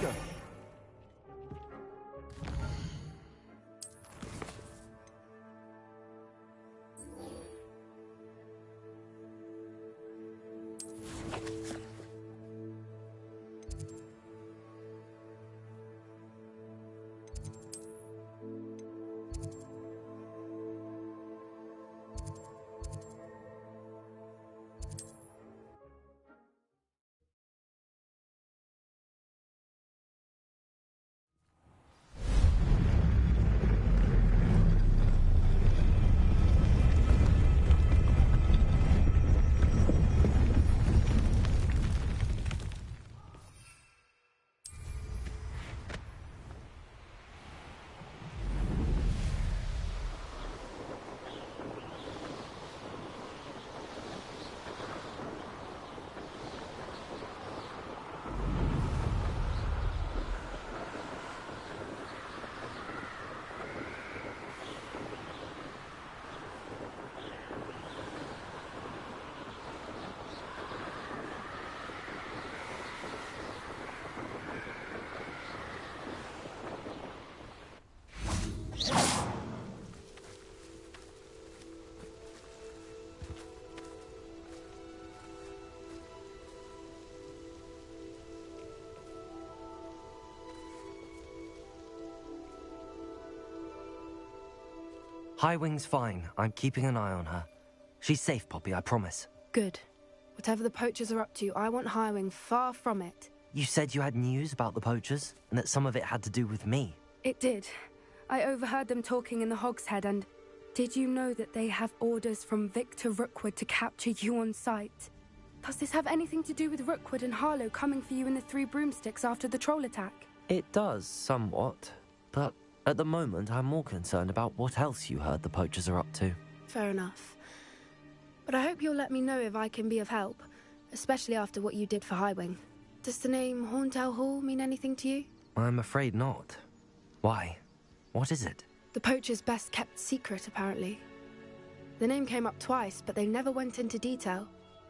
go. Highwing's fine. I'm keeping an eye on her. She's safe, Poppy, I promise. Good. Whatever the poachers are up to, I want Highwing far from it. You said you had news about the poachers, and that some of it had to do with me. It did. I overheard them talking in the Hog's Head, and did you know that they have orders from Victor Rookwood to capture you on sight? Does this have anything to do with Rookwood and Harlow coming for you in the Three Broomsticks after the troll attack? It does, somewhat. But at the moment, I'm more concerned about what else you heard the poachers are up to. Fair enough. But I hope you'll let me know if I can be of help, especially after what you did for Highwing. Does the name Horntail Hall mean anything to you? I'm afraid not. Why? What is it? The poachers' best-kept secret, apparently. The name came up twice, but they never went into detail.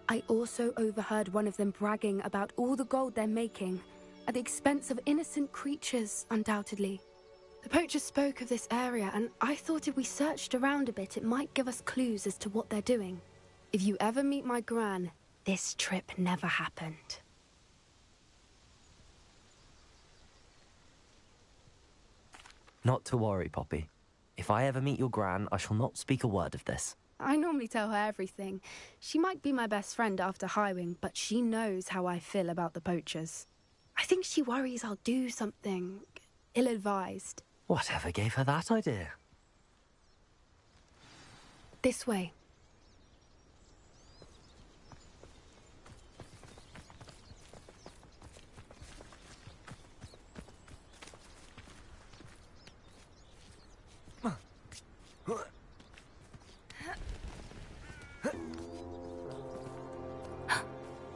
I also overheard one of them bragging about all the gold they're making, at the expense of innocent creatures, undoubtedly. The poachers spoke of this area, and I thought if we searched around a bit, it might give us clues as to what they're doing. If you ever meet my gran, this trip never happened. Not to worry, Poppy. If I ever meet your gran, I shall not speak a word of this. I normally tell her everything. She might be my best friend after Highwing, but she knows how I feel about the poachers. I think she worries I'll do something ill-advised. Whatever gave her that idea? This way.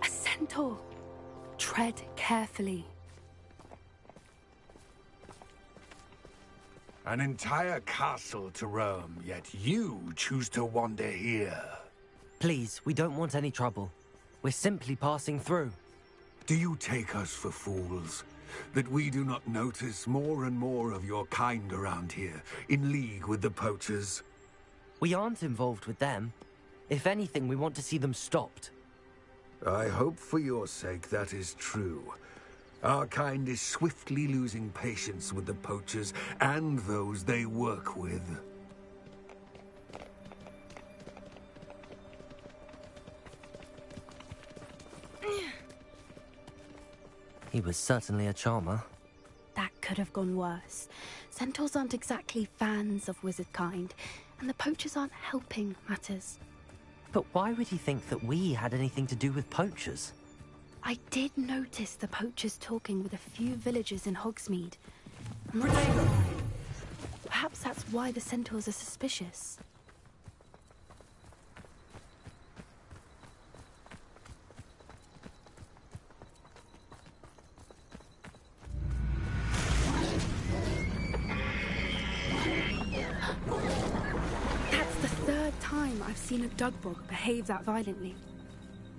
A centaur. Tread carefully. An entire castle to roam, yet you choose to wander here. Please, we don't want any trouble. We're simply passing through. Do you take us for fools? That we do not notice more and more of your kind around here, in league with the poachers? We aren't involved with them. If anything, we want to see them stopped. I hope for your sake that is true. Our kind is swiftly losing patience with the poachers and those they work with. He was certainly a charmer. That could have gone worse. Centaurs aren't exactly fans of wizard kind, and the poachers aren't helping matters. But why would he think that we had anything to do with poachers? I did notice the poachers talking with a few villagers in Hogsmeade. Perhaps that's why the centaurs are suspicious. That's the third time I've seen a Dugbog behave that violently.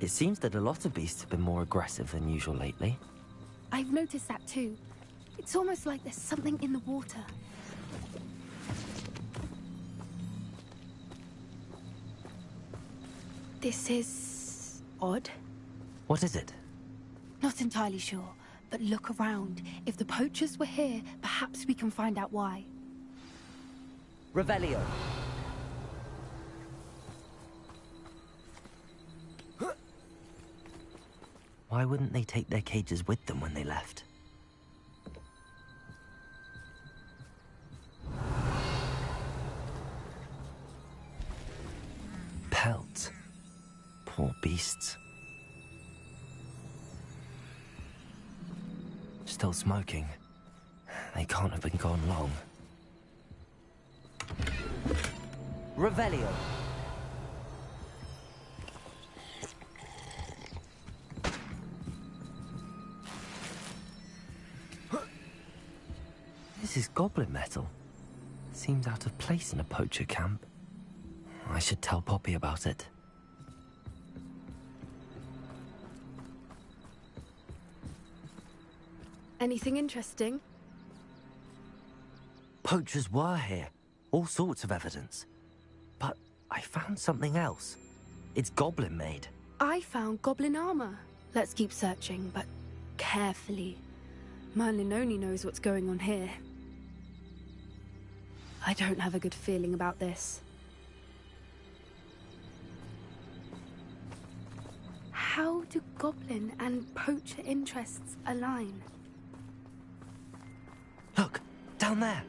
It seems that a lot of beasts have been more aggressive than usual lately. I've noticed that too. It's almost like there's something in the water. This is odd. What is it? Not entirely sure, but look around. If the poachers were here, perhaps we can find out why. Revelio. Why wouldn't they take their cages with them when they left? Pelts. Poor beasts. Still smoking. They can't have been gone long. Revelio. This is goblin metal. Seems out of place in a poacher camp. I should tell Poppy about it. Anything interesting? Poachers were here. All sorts of evidence. But I found something else. It's goblin made. I found goblin armor. Let's keep searching, but carefully. Merlin only knows what's going on here. I don't have a good feeling about this. How do goblin and poacher interests align? Look, down there.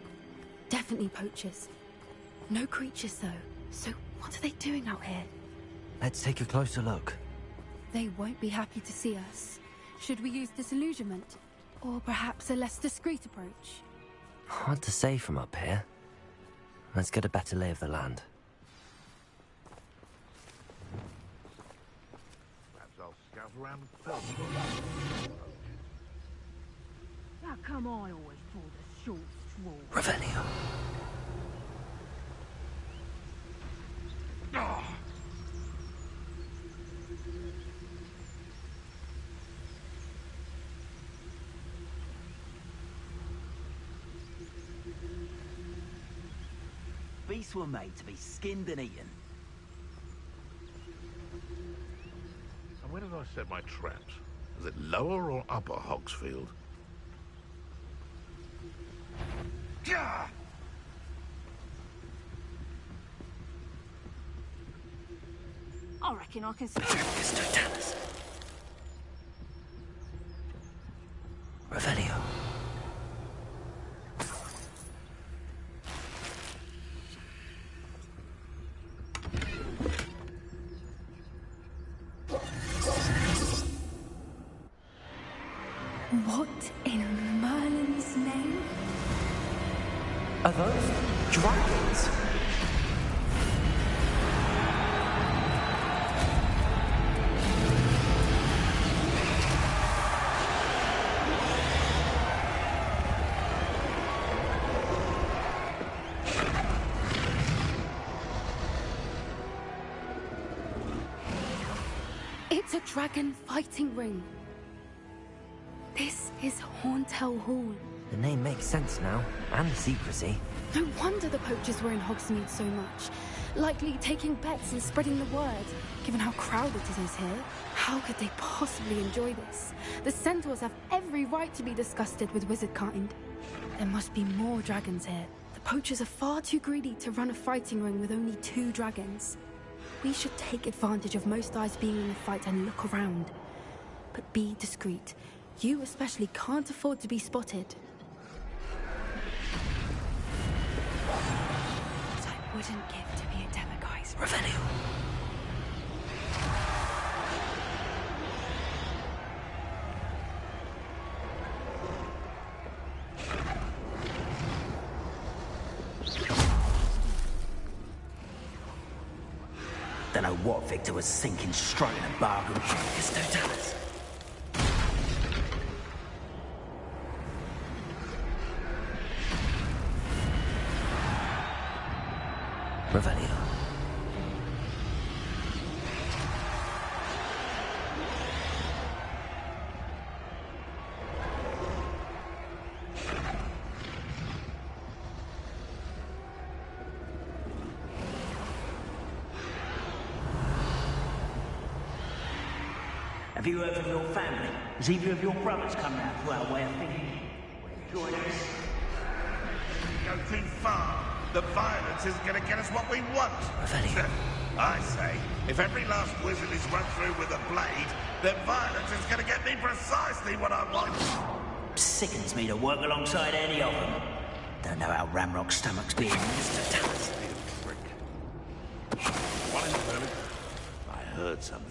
Definitely poachers. No creatures, though. So what are they doing out here? Let's take a closer look. They won't be happy to see us. Should we use disillusionment? Or perhaps a less discreet approach? Hard to say from up here. Let's get a better lay of the land. Perhaps I'll scout around first. How come I always pull the short straw? Revelio. Beasts were made to be skinned and eaten. And where did I set my traps? Is it lower or upper Hogsfield? I reckon I can see. Mr. Dallas. Revelio. What in Merlin's name? Are those dragons? It's a dragon fighting ring. This is Hauntel Hall. The name makes sense now, and the secrecy. No wonder the poachers were in Hogsmeade so much. Likely taking bets and spreading the word, given how crowded it is here. How could they possibly enjoy this? The centaurs have every right to be disgusted with wizard kind. There must be more dragons here. The poachers are far too greedy to run a fighting ring with only 2 dragons. We should take advantage of most eyes being in the fight and look around. But be discreet. You especially can't afford to be spotted. What I wouldn't give to be a demiguy's Revelio. Don't know what Victor was sinking straight in a bargain. Mr. Dallas. Revelio. Have you heard from your family? Has either of your brothers come round to our way of thinking? Join us. Go too far. The violence isn't going to get us what we want. I say, if every last wizard is run through with a blade, then violence is going to get me precisely what I want. Sickens me to work alongside any of them. Don't know how Ramrock's stomach's being Mr. Tusk. What is it, Billy? I heard something.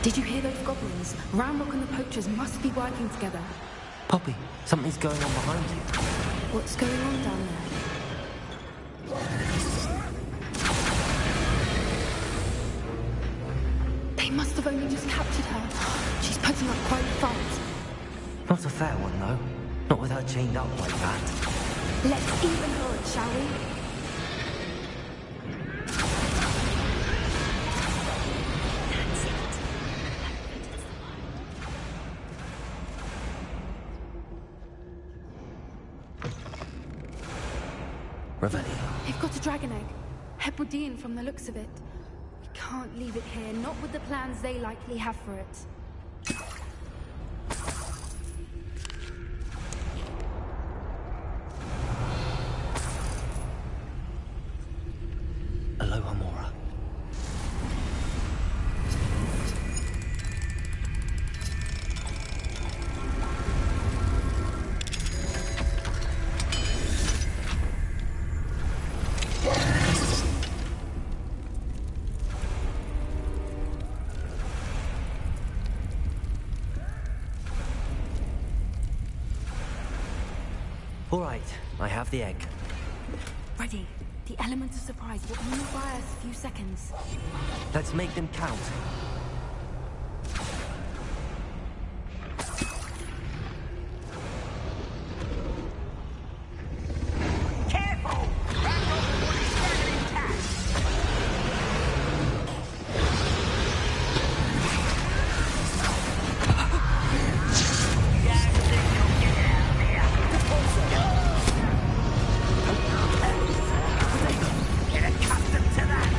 Did you hear those goblins? Ramrock and the poachers must be working together. Poppy, something's going on behind you. What's going on down there? They must have only just captured her. She's putting up quite a fight. Not a fair one, though. Not with her chained up like that. Let's even her, shall we? They've got a dragon egg. Hebridean from the looks of it. We can't leave it here, not with the plans they likely have for it. Aloha, Mora. All right, I have the egg. Ready. The element of surprise will only buy us a few seconds. Let's make them count. Careful! Ramrock will put his dragon intact! Get accustomed to that!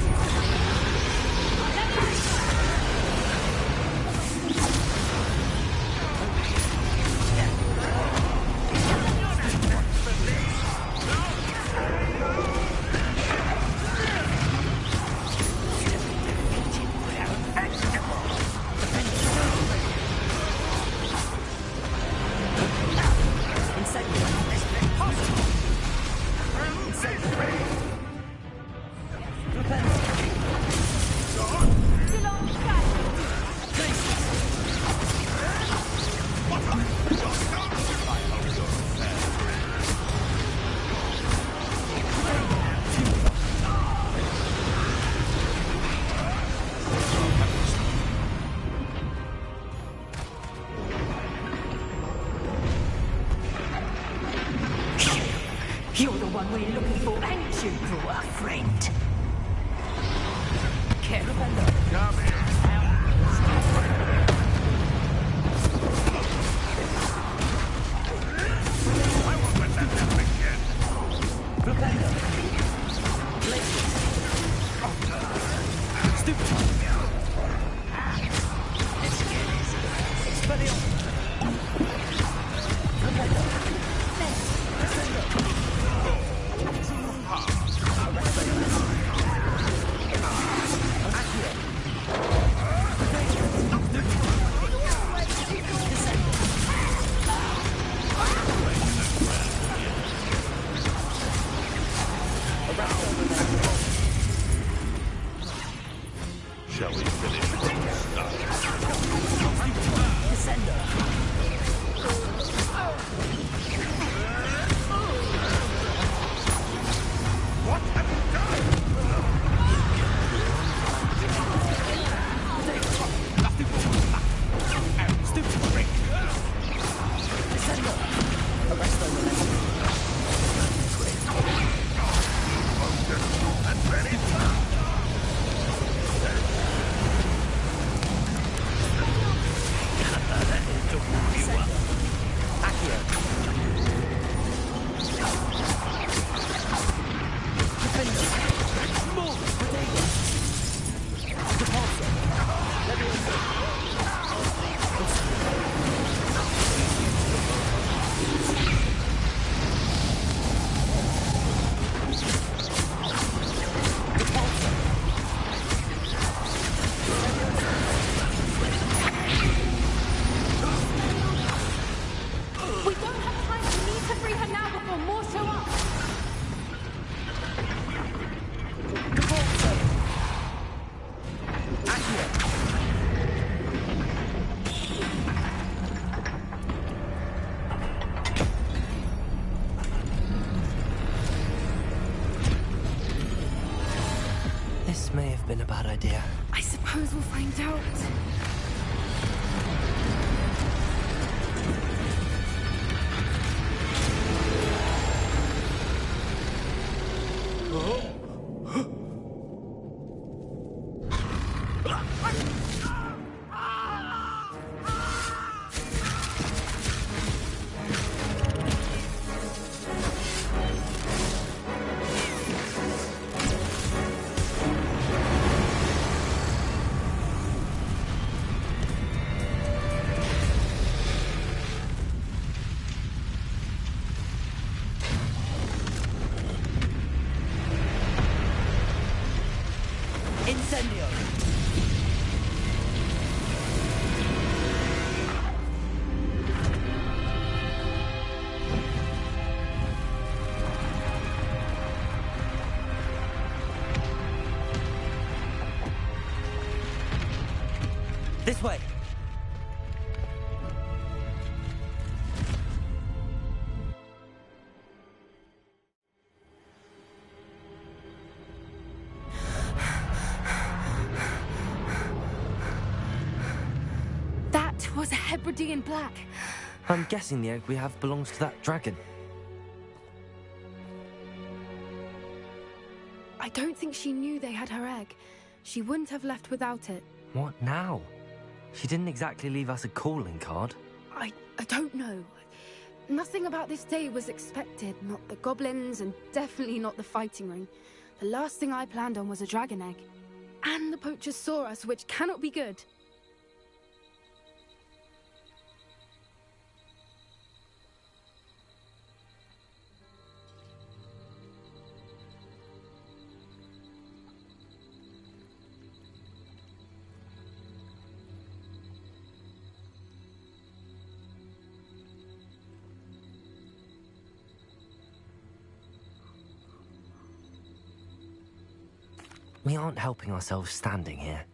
You're the one we're looking for, ain't you, poor friend? Careful. Come here. I won't let that happen again. Propellor. Stupid. This may have been a bad idea. I suppose we'll find out. Incendio! This way! That was a Hebridean black. I'm guessing the egg we have belongs to that dragon. I don't think she knew they had her egg. She wouldn't have left without it. What now? She didn't exactly leave us a calling card. I don't know. Nothing about this day was expected. Not the goblins, and definitely not the fighting ring. The last thing I planned on was a dragon egg. And the poachers saw us, which cannot be good. We aren't helping ourselves standing here.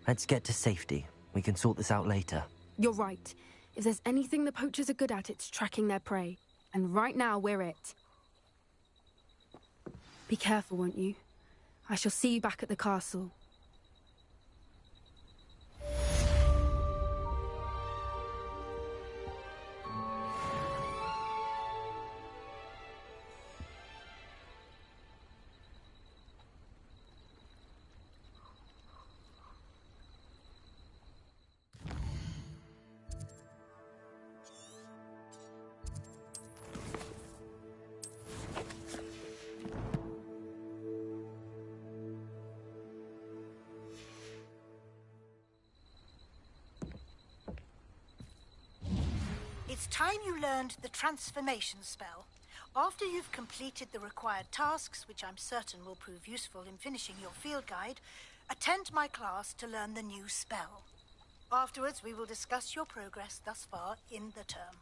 Let's get to safety. We can sort this out later. You're right. If there's anything the poachers are good at, it's tracking their prey. And right now, we're it. Be careful, won't you? I shall see you back at the castle. It's time you learned the transformation spell. After you've completed the required tasks, which I'm certain will prove useful in finishing your field guide, attend my class to learn the new spell. Afterwards, we will discuss your progress thus far in the term.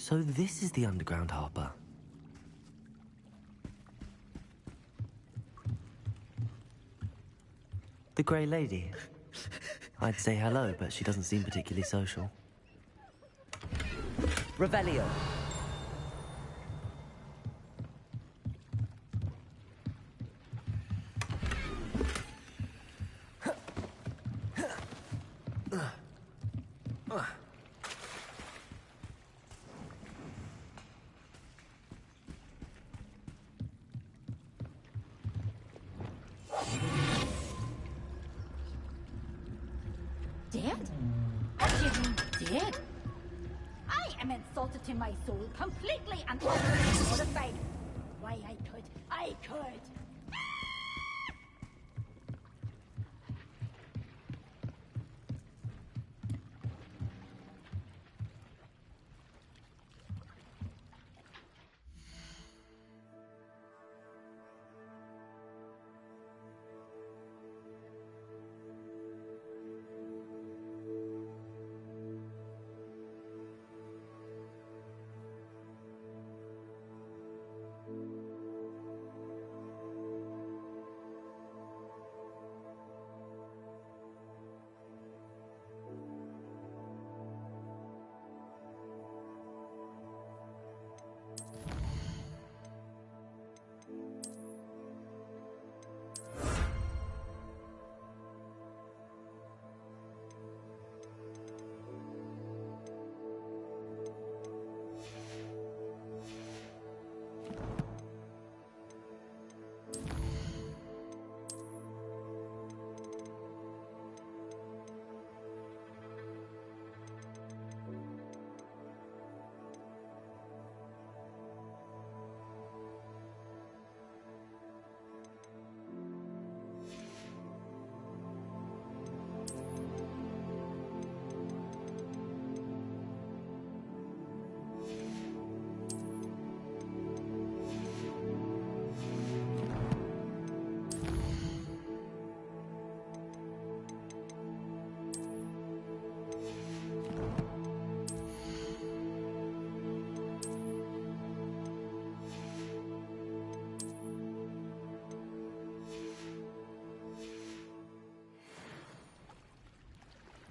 So this is the underground harbour. The Grey Lady. I'd say hello, but she doesn't seem particularly social. Revelio. Dead? What do you mean, dead? I am insulted to my soul, completely and utterly mortified. Why, I could.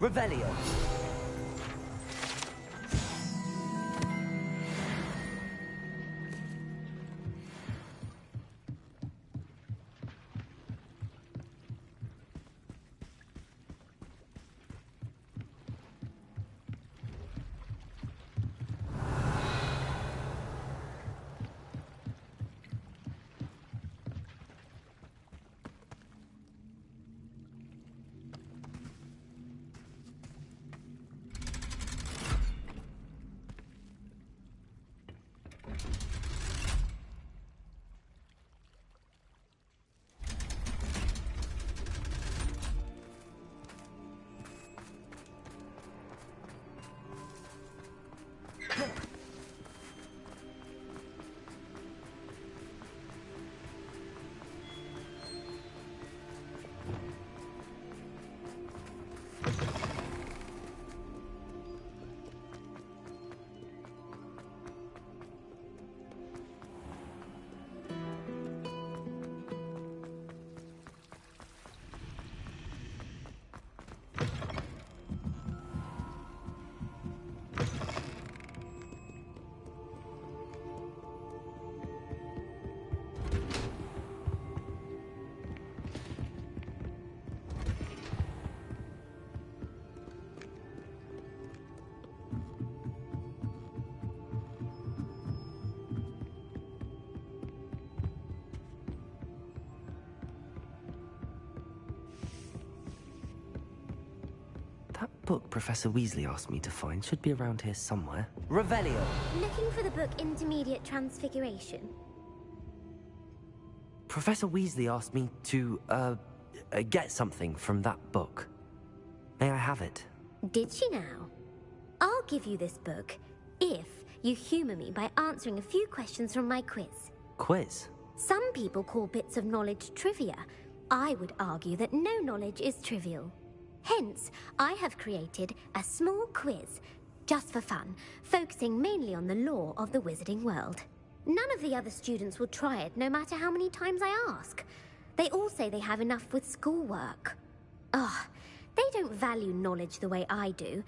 Revelio. That book Professor Weasley asked me to find should be around here somewhere. Revelio! Looking for the book Intermediate Transfiguration? Professor Weasley asked me to, get something from that book. May I have it? Did she now? I'll give you this book if you humour me by answering a few questions from my quiz. Quiz? Some people call bits of knowledge trivia. I would argue that no knowledge is trivial. Hence, I have created a small quiz just for fun, focusing mainly on the lore of the wizarding world. None of the other students will try it, no matter how many times I ask. They all say they have enough with schoolwork. Ugh, they don't value knowledge the way I do.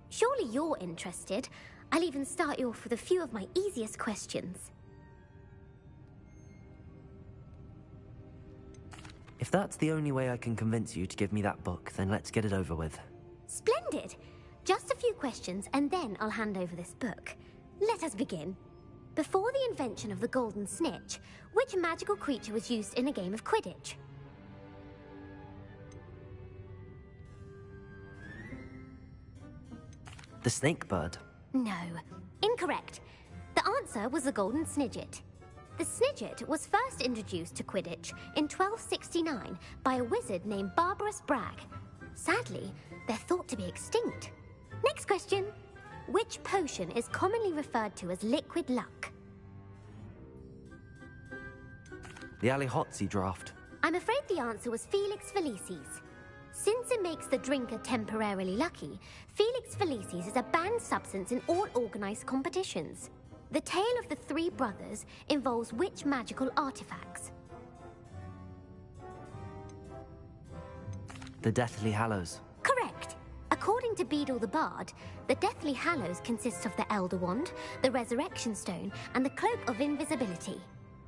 Surely you're interested. I'll even start you off with a few of my easiest questions. If that's the only way I can convince you to give me that book, then let's get it over with. Splendid! Just a few questions, and then I'll hand over this book. Let us begin. Before the invention of the golden snitch, which magical creature was used in a game of Quidditch? The snake bird. No. Incorrect. The answer was the golden snidget. The snidget was first introduced to Quidditch in 1269 by a wizard named Barbarous Bragg. Sadly, they're thought to be extinct. Next question. Which potion is commonly referred to as liquid luck? The Alihotsy draft. I'm afraid the answer was Felix Felicis. Since it makes the drinker temporarily lucky, Felix Felicis is a banned substance in all organized competitions. The tale of the three brothers involves which magical artifacts? The Deathly Hallows. Correct. According to Beedle the Bard, the Deathly Hallows consists of the Elder Wand, the Resurrection Stone, and the Cloak of Invisibility.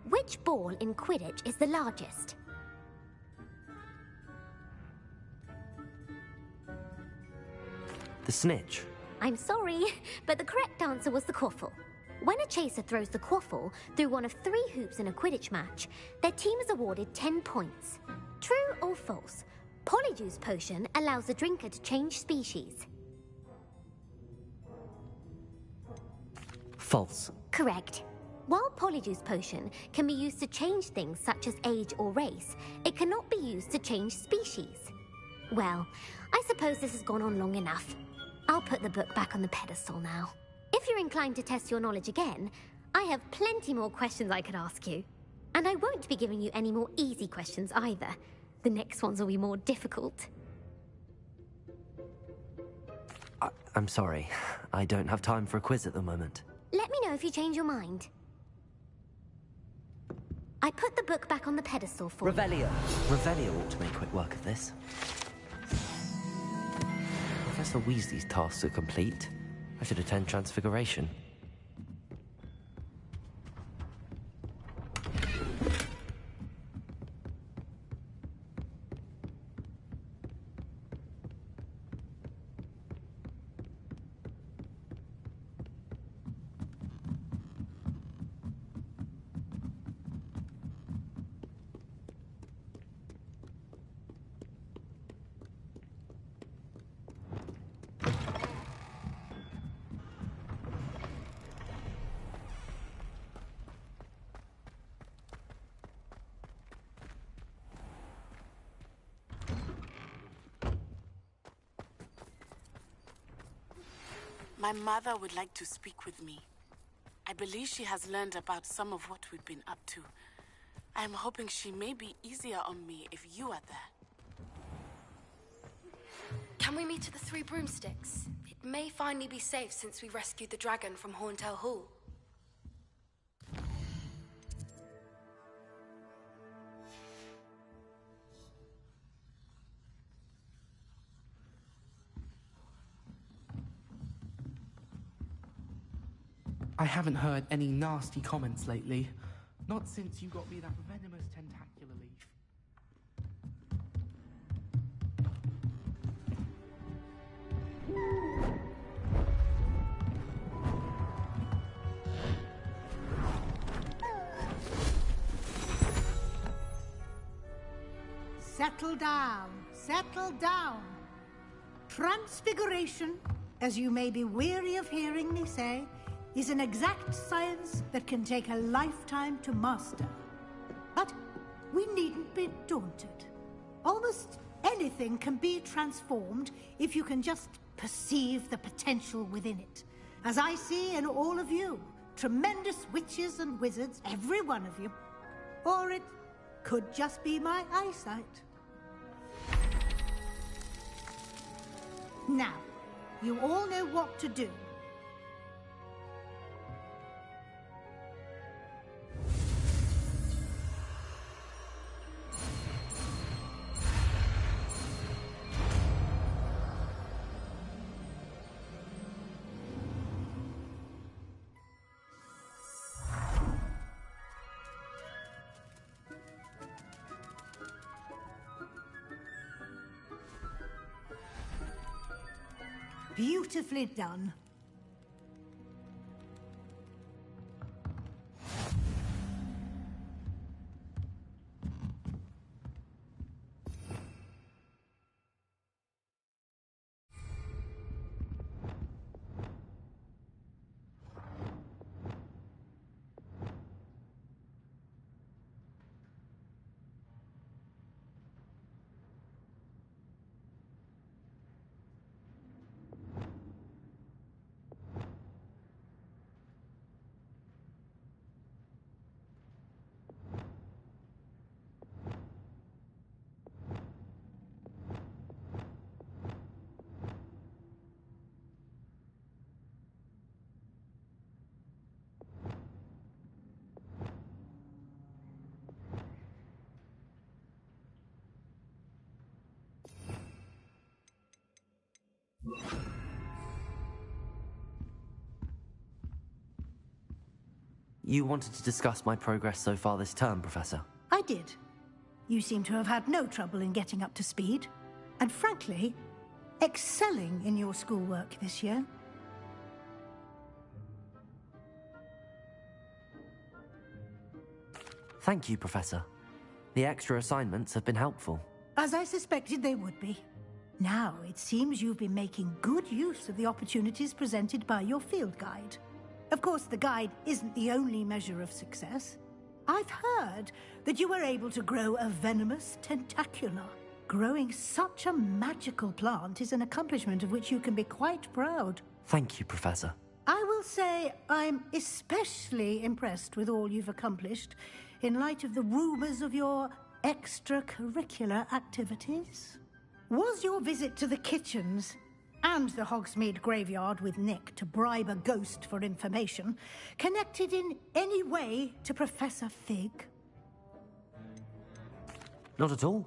Which ball in Quidditch is the largest? The snitch. I'm sorry, but the correct answer was the quaffle. When a chaser throws the quaffle through one of 3 hoops in a Quidditch match, their team is awarded 10 points. True or false? Polyjuice Potion allows the drinker to change species. False. Correct. While Polyjuice Potion can be used to change things such as age or race, it cannot be used to change species. Well, I suppose this has gone on long enough. I'll put the book back on the pedestal now. If you're inclined to test your knowledge again, I have plenty more questions I could ask you. And I won't be giving you any more easy questions either. The next ones will be more difficult. I'm sorry. I don't have time for a quiz at the moment. Let me know if you change your mind. I put the book back on the pedestal for Revelio. Revelio ought to make quick work of this. Professor Weasley's tasks are complete. I should attend Transfiguration. My mother would like to speak with me. I believe she has learned about some of what we've been up to. I am hoping she may be easier on me if you are there. Can we meet at the Three Broomsticks? It may finally be safe since we rescued the dragon from Horntail Hall. I haven't heard any nasty comments lately. Not since you got me that venomous tentacular leaf. Settle down, settle down. Transfiguration, as you may be weary of hearing me say, is an exact science that can take a lifetime to master. But we needn't be daunted. Almost anything can be transformed if you can just perceive the potential within it. As I see in all of you, tremendous witches and wizards, every one of you. Or it could just be my eyesight. Now, you all know what to do. Beautifully done. You wanted to discuss my progress so far this term, Professor? I did. You seem to have had no trouble in getting up to speed, and frankly, excelling in your schoolwork this year. Thank you, Professor. The extra assignments have been helpful. As I suspected they would be. Now, it seems you've been making good use of the opportunities presented by your field guide. Of course, the guide isn't the only measure of success. I've heard that you were able to grow a venomous tentacula. Growing such a magical plant is an accomplishment of which you can be quite proud. Thank you, Professor. I will say I'm especially impressed with all you've accomplished in light of the rumors of your extracurricular activities. Was your visit to the kitchens and the Hogsmeade graveyard with Nick to bribe a ghost for information connected in any way to Professor Fig? Not at all.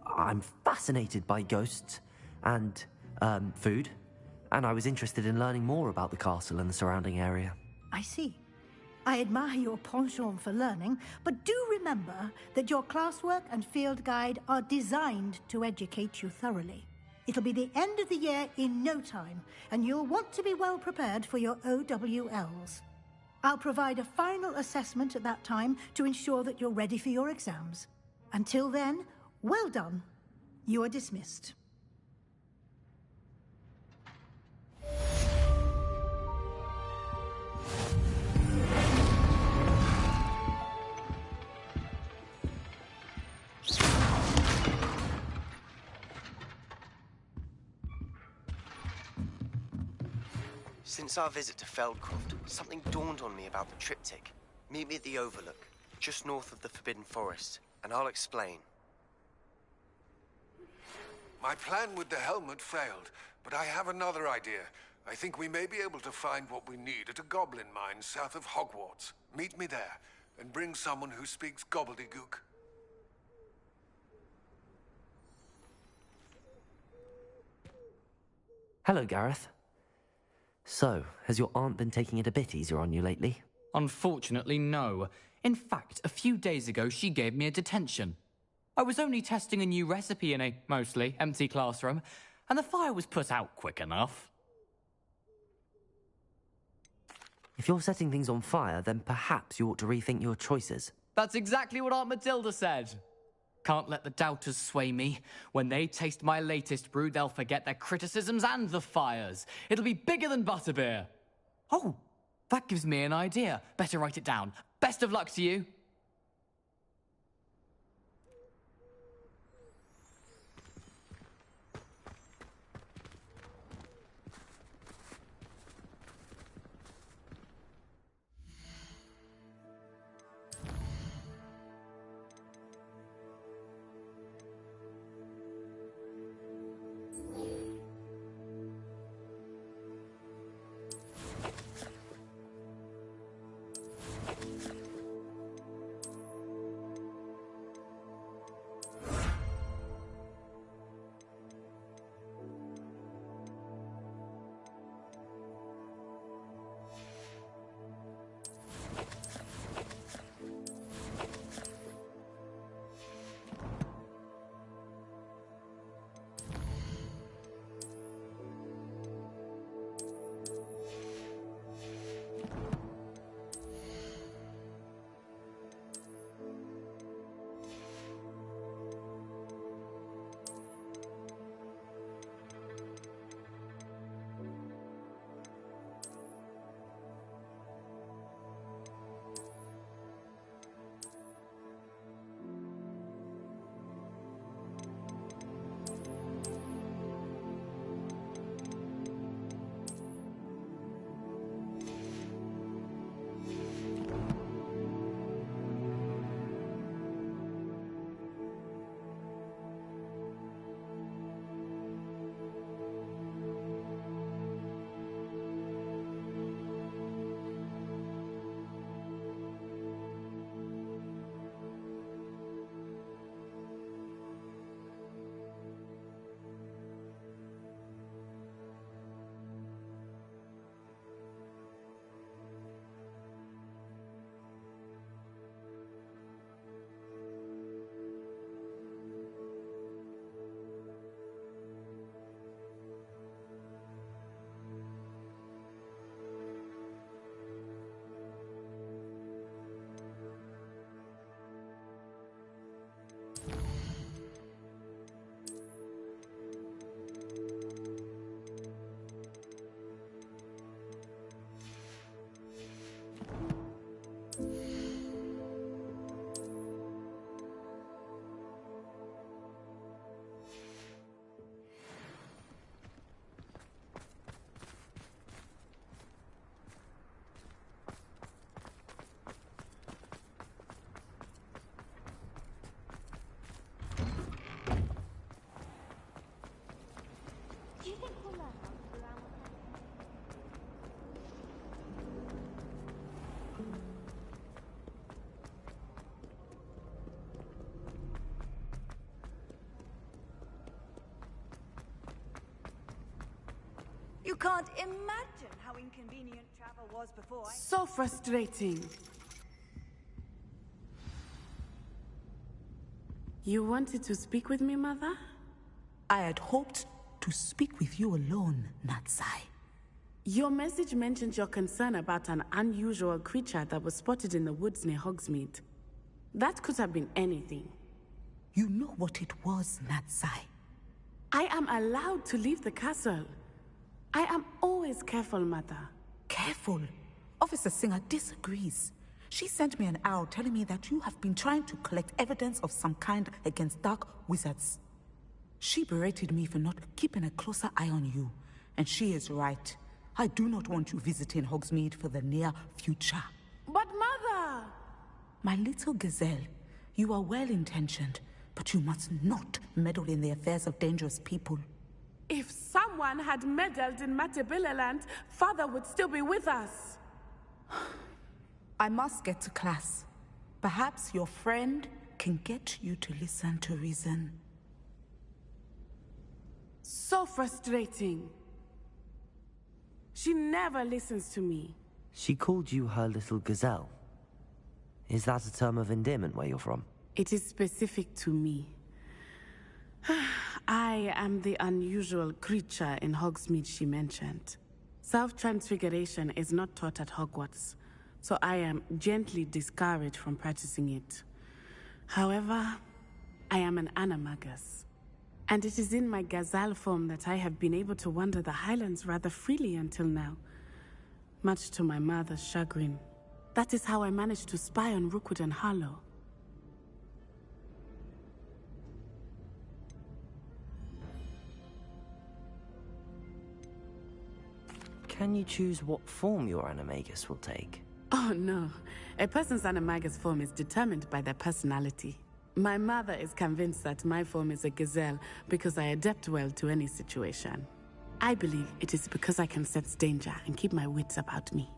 I'm fascinated by ghosts and, food, and I was interested in learning more about the castle and the surrounding area. I see. I admire your penchant for learning, but do remember that your classwork and field guide are designed to educate you thoroughly. It'll be the end of the year in no time, and you'll want to be well prepared for your OWLs. I'll provide a final assessment at that time to ensure that you're ready for your exams. Until then, well done. You are dismissed. Since our visit to Feldcroft, something dawned on me about the triptych. Meet me at the Overlook, just north of the Forbidden Forest, and I'll explain. My plan with the helmet failed, but I have another idea. I think we may be able to find what we need at a goblin mine south of Hogwarts. Meet me there, and bring someone who speaks gobbledygook. Hello, Gareth. So, has your aunt been taking it a bit easier on you lately? Unfortunately, no. In fact, a few days ago, she gave me a detention. I was only testing a new recipe in a mostly empty classroom, and the fire was put out quick enough. If you're setting things on fire, then perhaps you ought to rethink your choices. That's exactly what Aunt Matilda said. Can't let the doubters sway me. When they taste my latest brew, they'll forget their criticisms and the fires. It'll be bigger than butterbeer. Oh, that gives me an idea. Better write it down. Best of luck to you. You can't imagine how inconvenient travel was before. So frustrating. You wanted to speak with me, Mother? I had hoped to speak with you alone, Natsai. Your message mentioned your concern about an unusual creature that was spotted in the woods near Hogsmeade. That could have been anything. You know what it was, Natsai. I am allowed to leave the castle. I am always careful, Mother. Careful? Officer Singer disagrees. She sent me an owl telling me that you have been trying to collect evidence of some kind against dark wizards. She berated me for not keeping a closer eye on you, and she is right. I do not want you visiting Hogsmeade for the near future. But Mother! My little gazelle, you are well-intentioned, but you must not meddle in the affairs of dangerous people. If someone had meddled in Matabeleland, Father would still be with us. I must get to class. Perhaps your friend can get you to listen to reason. So frustrating. She never listens to me. She called you her little gazelle. Is that a term of endearment where you're from? It is specific to me. I am the unusual creature in Hogsmeade she mentioned. Self-transfiguration is not taught at Hogwarts, so I am gently discouraged from practicing it. However, I am an animagus, and it is in my gazelle form that I have been able to wander the Highlands rather freely until now, much to my mother's chagrin. That is how I managed to spy on Rookwood and Harlow. Can you choose what form your animagus will take? Oh no, a person's animagus form is determined by their personality. My mother is convinced that my form is a gazelle because I adapt well to any situation. I believe it is because I can sense danger and keep my wits about me.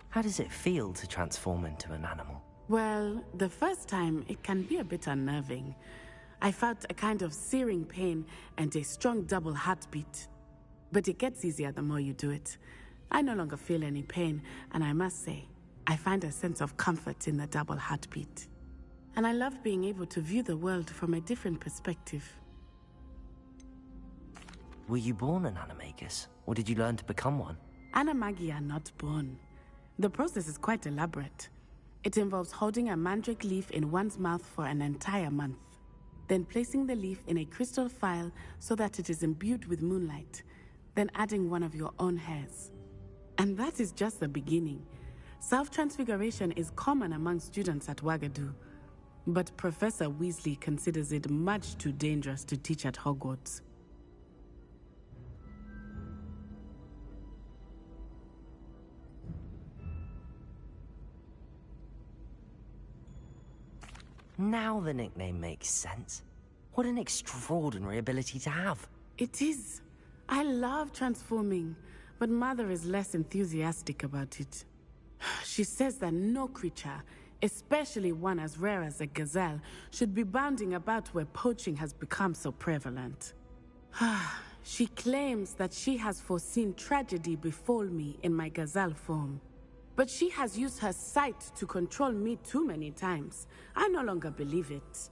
How does it feel to transform into an animal? Well, the first time it can be a bit unnerving. I felt a kind of searing pain and a strong double heartbeat. But it gets easier the more you do it. I no longer feel any pain, and I must say, I find a sense of comfort in the double heartbeat. And I love being able to view the world from a different perspective. Were you born an animagus, or did you learn to become one? Animagi are not born. The process is quite elaborate. It involves holding a mandrake leaf in one's mouth for an entire month, then placing the leaf in a crystal phial so that it is imbued with moonlight, then adding one of your own hairs. And that is just the beginning. Self-transfiguration is common among students at Wagadu, but Professor Weasley considers it much too dangerous to teach at Hogwarts. Now the nickname makes sense. What an extraordinary ability to have. It is. I love transforming, but Mother is less enthusiastic about it. She says that no creature, especially one as rare as a gazelle, should be bounding about where poaching has become so prevalent. She claims that she has foreseen tragedy befall me in my gazelle form. But she has used her sight to control me too many times. I no longer believe it.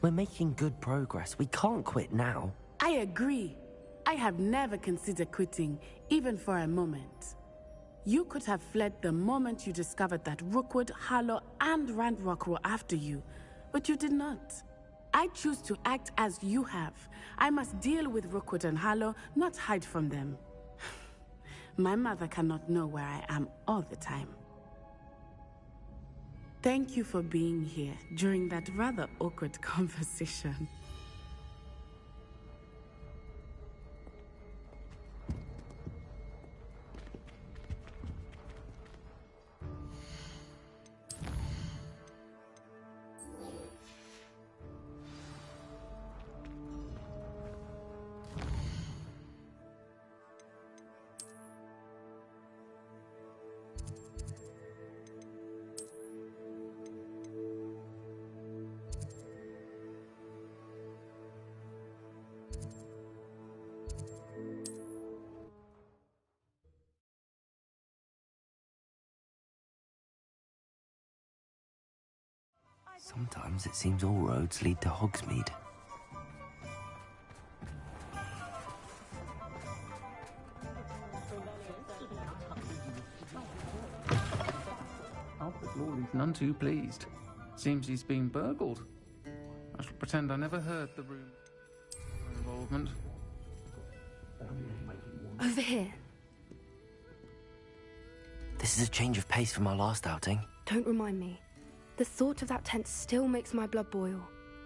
We're making good progress. We can't quit now. I agree. I have never considered quitting, even for a moment. You could have fled the moment you discovered that Rookwood, Harlow, and Ranrock were after you, but you did not. I choose to act as you have. I must deal with Rookwood and Harlow, not hide from them. My mother cannot know where I am all the time. Thank you for being here during that rather awkward conversation. Sometimes it seems all roads lead to Hogsmeade. Alfred Lord is none too pleased. Seems he's been burgled. I shall pretend I never heard the room involvement. Over here. This is a change of pace from our last outing. Don't remind me. The thought of that tent still makes my blood boil.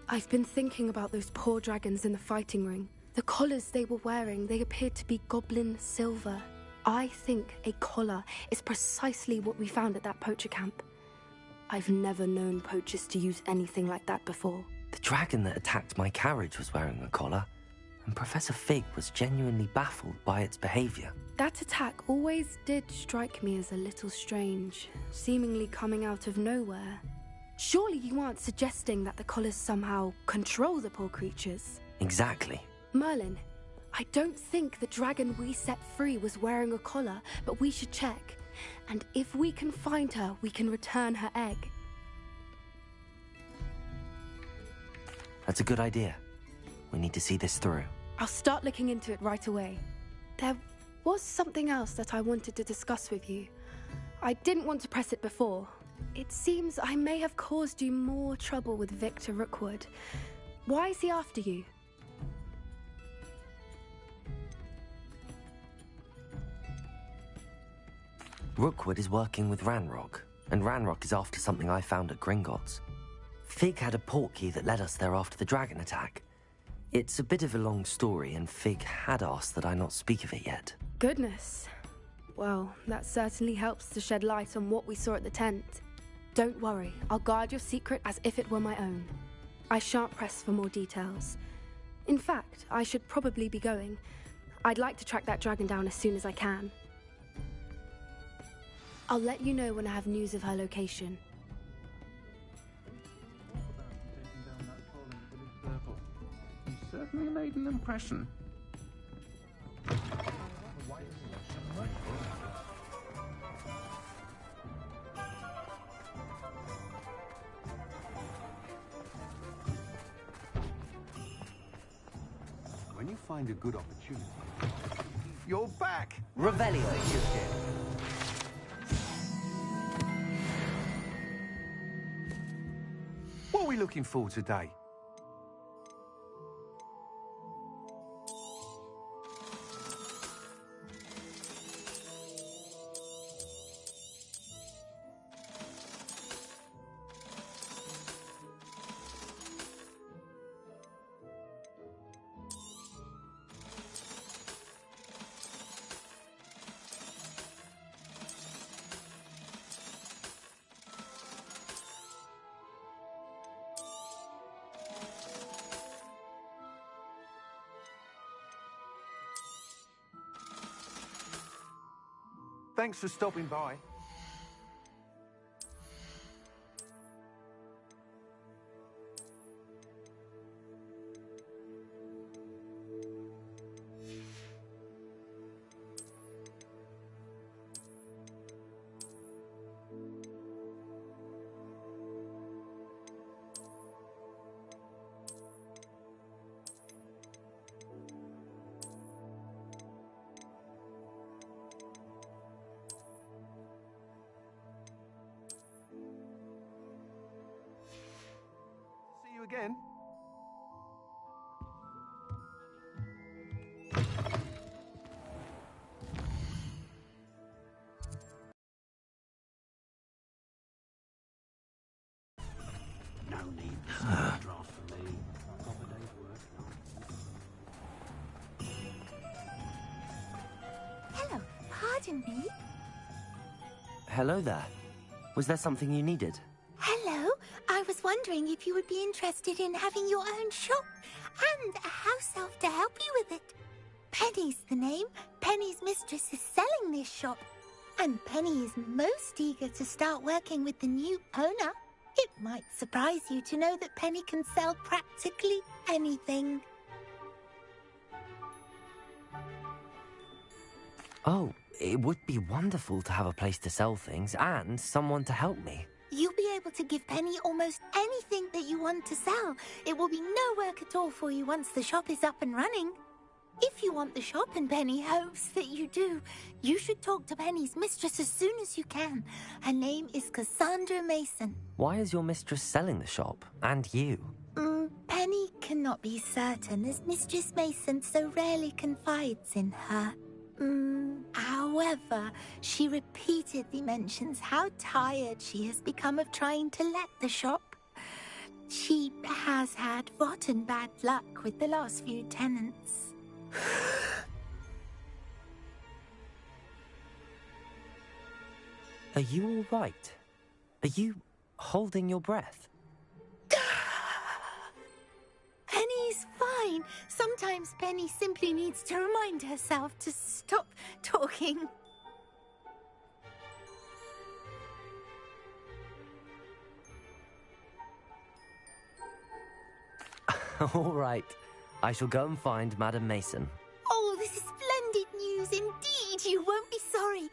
I've been thinking about those poor dragons in the fighting ring. The collars they were wearing, they appeared to be goblin silver. I think a collar is precisely what we found at that poacher camp. I've never known poachers to use anything like that before. The dragon that attacked my carriage was wearing a collar, and Professor Fig was genuinely baffled by its behavior. That attack always did strike me as a little strange, seemingly coming out of nowhere. Surely you aren't suggesting that the collars somehow control the poor creatures? Exactly. Merlin, I don't think the dragon we set free was wearing a collar, but we should check. And if we can find her, we can return her egg. That's a good idea. We need to see this through. I'll start looking into it right away. There was something else that I wanted to discuss with you. I didn't want to press it before. It seems I may have caused you more trouble with Victor Rookwood. Why is he after you? Rookwood is working with Ranrock, and Ranrock is after something I found at Gringotts. Fig had a portkey that led us there after the dragon attack. It's a bit of a long story, and Fig had asked that I not speak of it yet. Goodness. Well, that certainly helps to shed light on what we saw at the tent. Don't worry, I'll guard your secret as if it were my own. I shan't press for more details. In fact, I should probably be going. I'd like to track that dragon down as soon as I can. I'll let you know when I have news of her location. You certainly made an impression. When you find a good opportunity... You're back! Revelio. What are we looking for today? Thanks for stopping by. Again. No need to draft for me. Proper day's work. Hello, pardon me. Hello there. Was there something you needed? Hello, I was wondering if you would be interested in having your own shop and a house elf to help you with it. Penny's the name. Penny's mistress is selling this shop. And Penny is most eager to start working with the new owner. It might surprise you to know that Penny can sell practically anything. Oh, it would be wonderful to have a place to sell things and someone to help me. You'll be able able to give Penny almost anything that you want to sell. It will be no work at all for you once the shop is up and running. If you want the shop and Penny hopes that you do, you should talk to Penny's mistress as soon as you can. Her name is Cassandra Mason. Why is your mistress selling the shop? And you? Penny cannot be certain, as Mistress Mason so rarely confides in her. However, she repeatedly mentions how tired she has become of trying to let the shop. She has had rotten bad luck with the last few tenants. Are you all right? Are you holding your breath? Penny's fine. Sometimes Penny simply needs to remind herself to stop talking. All right. I shall go and find Madame Mason. Oh, this is splendid news indeed. You won't be sorry.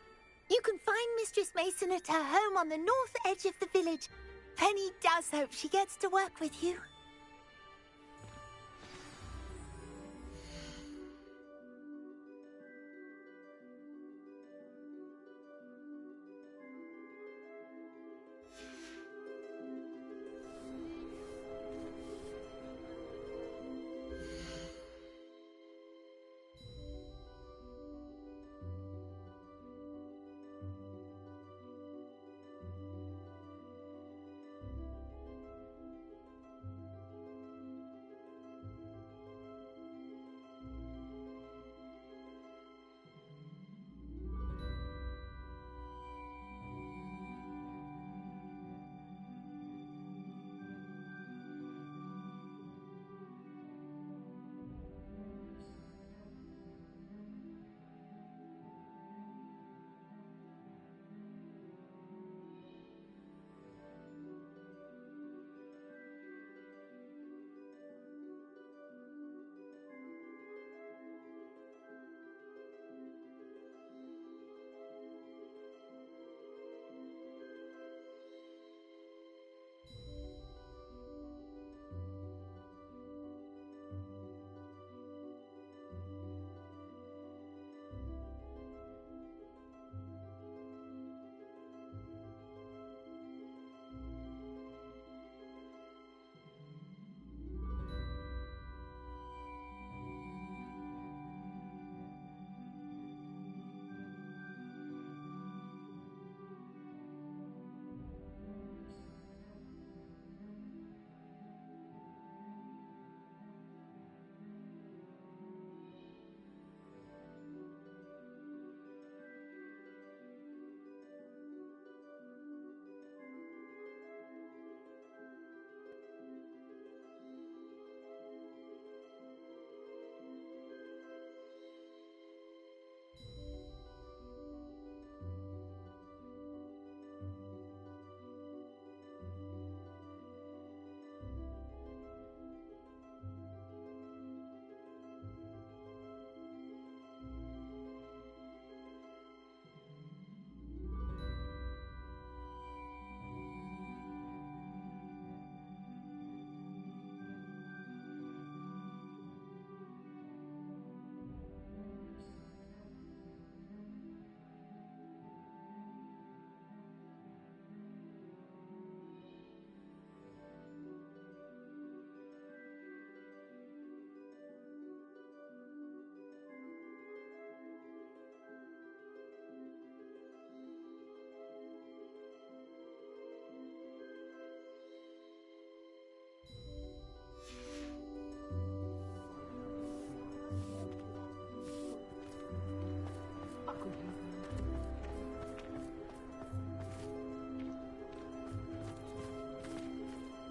You can find Mistress Mason at her home on the north edge of the village. Penny does hope she gets to work with you.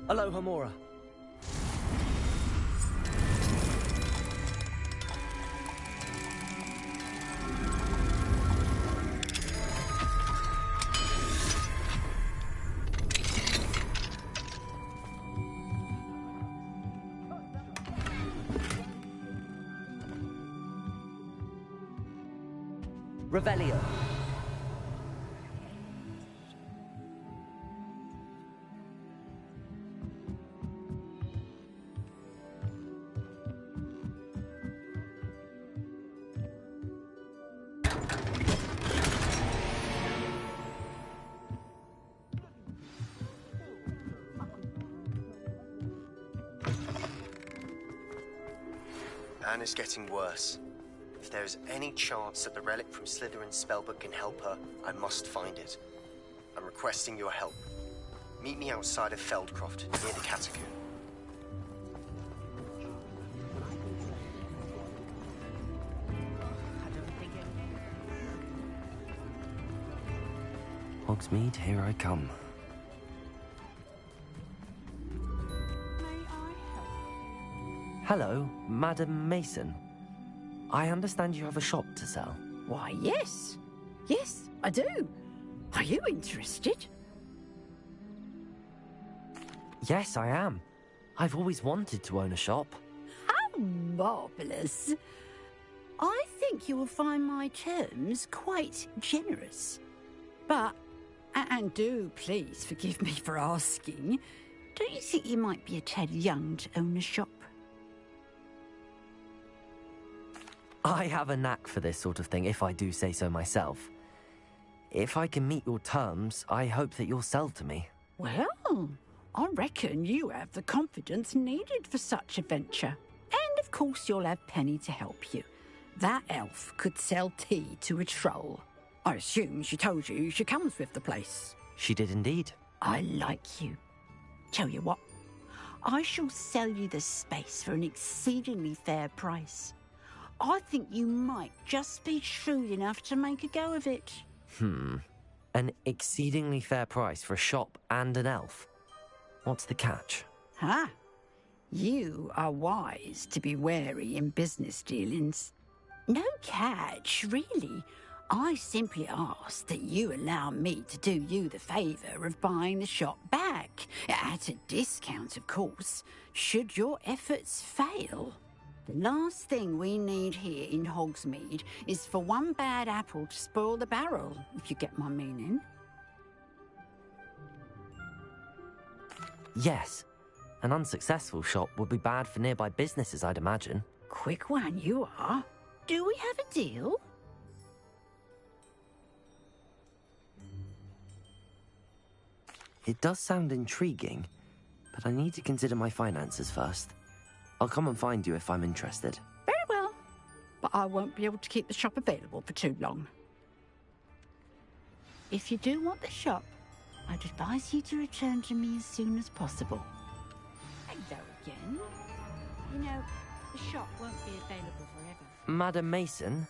Aloha, Mora. Revelio. Anna's getting worse. If there is any chance that the relic from Slytherin's spellbook can help her, I must find it. I'm requesting your help. Meet me outside of Feldcroft, near the Catacomb. Hogsmeade, here I come. Hello, Madam Mason. I understand you have a shop to sell. Why, yes. Yes, I do. Are you interested? Yes, I am. I've always wanted to own a shop. How marvellous. I think you will find my terms quite generous. But, and do please forgive me for asking, don't you think you might be a tad young to own a shop? I have a knack for this sort of thing, if I do say so myself. If I can meet your terms, I hope that you'll sell to me. Well, I reckon you have the confidence needed for such a venture. And of course you'll have Penny to help you. That elf could sell tea to a troll. I assume she told you she comes with the place. She did indeed. I like you. Tell you what, I shall sell you the space for an exceedingly fair price. I think you might just be shrewd enough to make a go of it. An exceedingly fair price for a shop and an elf. What's the catch? Huh? You are wise to be wary in business dealings. No catch, really. I simply ask that you allow me to do you the favour of buying the shop back. At a discount, of course, should your efforts fail. The last thing we need here in Hogsmeade is for one bad apple to spoil the barrel, if you get my meaning. Yes. An unsuccessful shop would be bad for nearby businesses, I'd imagine. Quick one, you are. Do we have a deal? It does sound intriguing, but I need to consider my finances first. I'll come and find you if I'm interested. Very well, but I won't be able to keep the shop available for too long. If you do want the shop, I'd advise you to return to me as soon as possible. Hello again. You know, the shop won't be available forever. Madam Mason,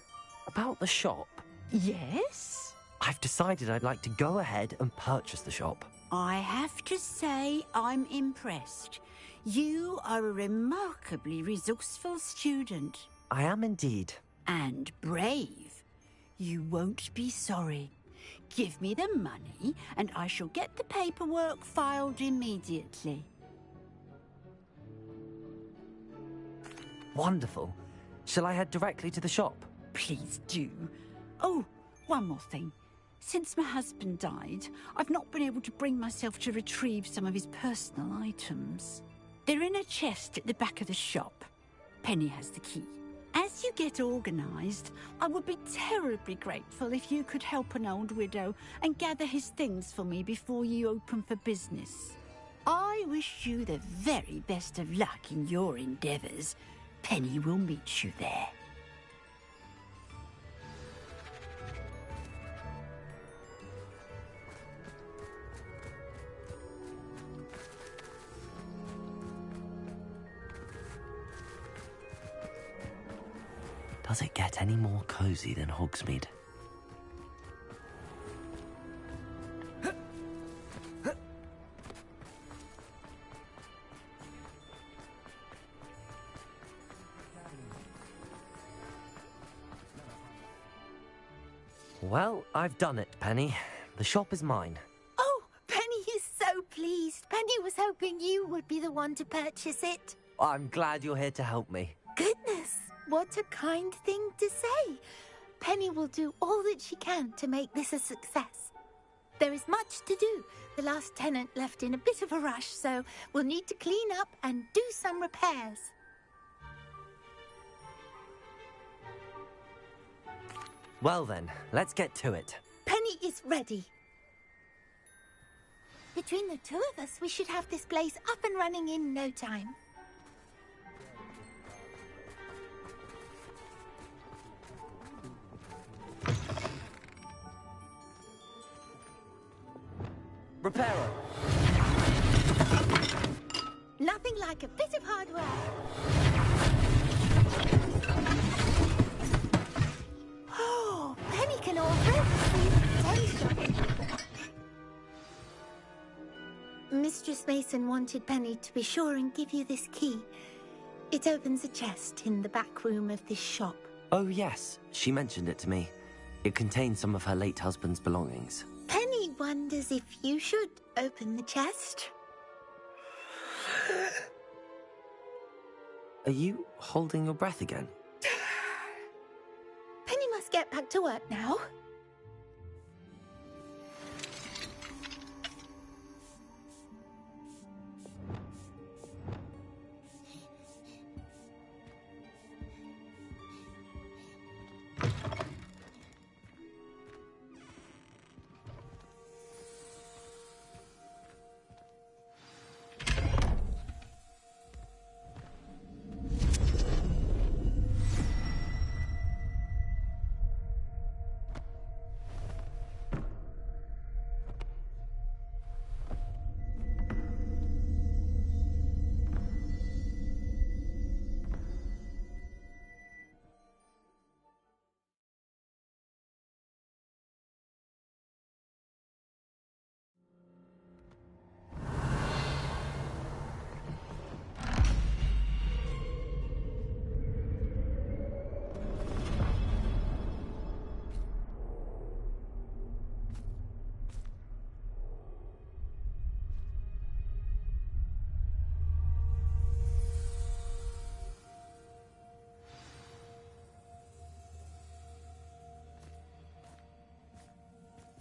about the shop? Yes? I've decided I'd like to go ahead and purchase the shop. I have to say I'm impressed. You are a remarkably resourceful student. I am indeed. And brave. You won't be sorry. Give me the money, and I shall get the paperwork filed immediately. Wonderful. Shall I head directly to the shop? Please do. Oh, one more thing. Since my husband died, I've not been able to bring myself to retrieve some of his personal items. They're in a chest at the back of the shop. Penny has the key. As you get organised, I would be terribly grateful if you could help an old widow and gather his things for me before you open for business. I wish you the very best of luck in your endeavours. Penny will meet you there. Does it get any more cosy than Hogsmeade? Well, I've done it, Penny. The shop is mine. Oh, Penny is so pleased. Penny was hoping you would be the one to purchase it. I'm glad you're here to help me. Goodness, what a kind thing to say. Penny will do all that she can to make this a success. There is much to do. The last tenant left in a bit of a rush, so we'll need to clean up and do some repairs. Well then, let's get to it. Penny is ready. Between the two of us, we should have this place up and running in no time. Reparo! Nothing like a bit of hard work. Oh, Penny can already see potential. Mistress Mason wanted Penny to be sure and give you this key. It opens a chest in the back room of this shop. Oh, yes. She mentioned it to me. It contains some of her late husband's belongings. Penny wonders if you should open the chest. Are you holding your breath again? Penny must get back to work now.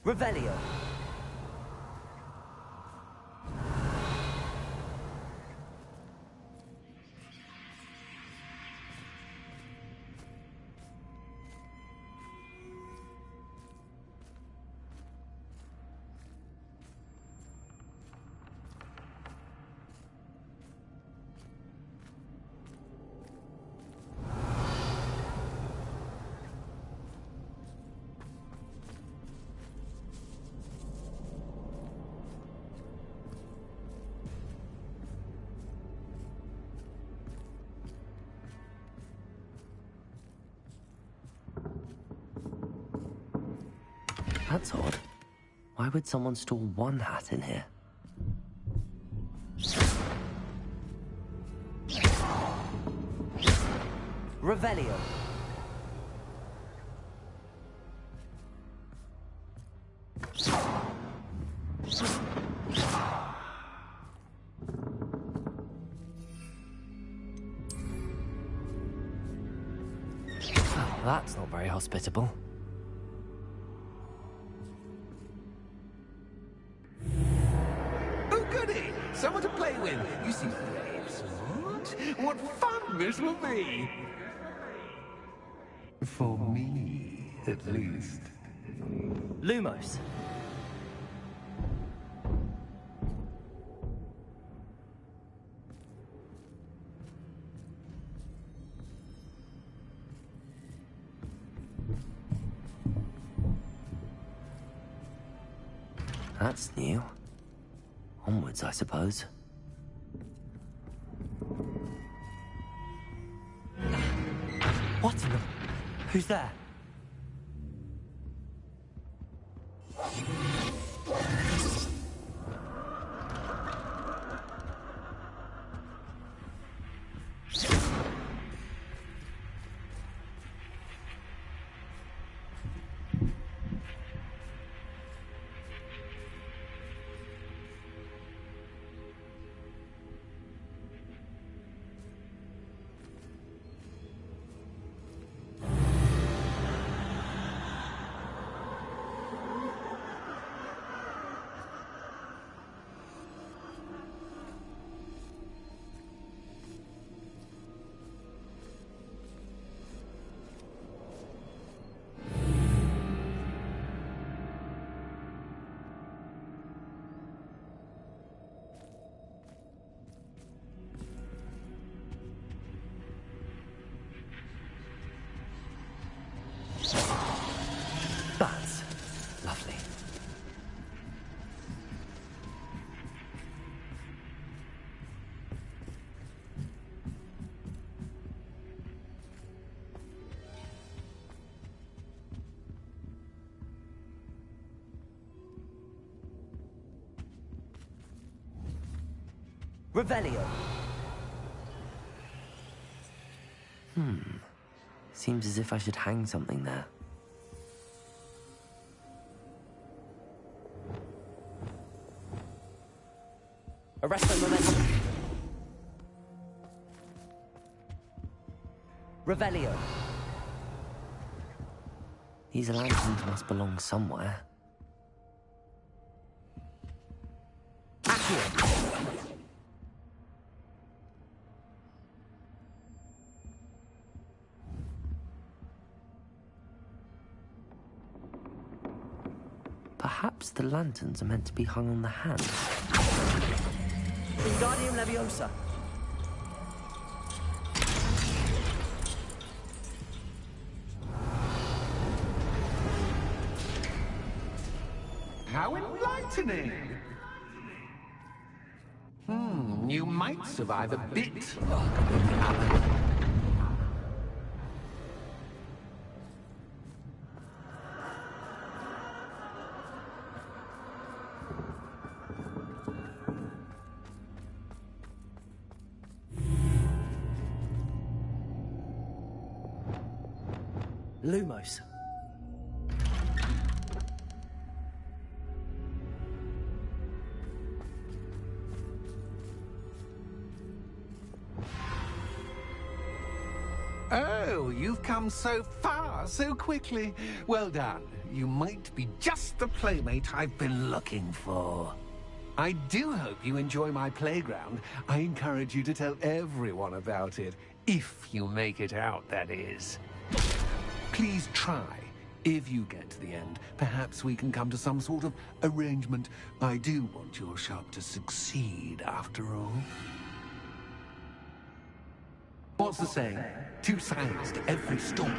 Revelio! That's odd. Why would someone store one hat in here? Revelio. Well, that's not very hospitable. Someone to play with. You seem very smart. What fun this will be. For me, at least. Lumos. That's new. Onwards, I suppose. What in the... Who's there? Revelio. Seems as if I should hang something there. Arresto Momentum. Revelio. These lanterns must belong somewhere. Accio. Perhaps the lanterns are meant to be hung on the hands. Wingardium Leviosa. How enlightening! You might survive a bit longer than the others. Lumos. Oh, you've come so far, so quickly. Well done. You might be just the playmate I've been looking for. I do hope you enjoy my playground. I encourage you to tell everyone about it. If you make it out, that is. Please try. If you get to the end, perhaps we can come to some sort of arrangement. I do want your shop to succeed, after all. What's the saying? Two sides to every story.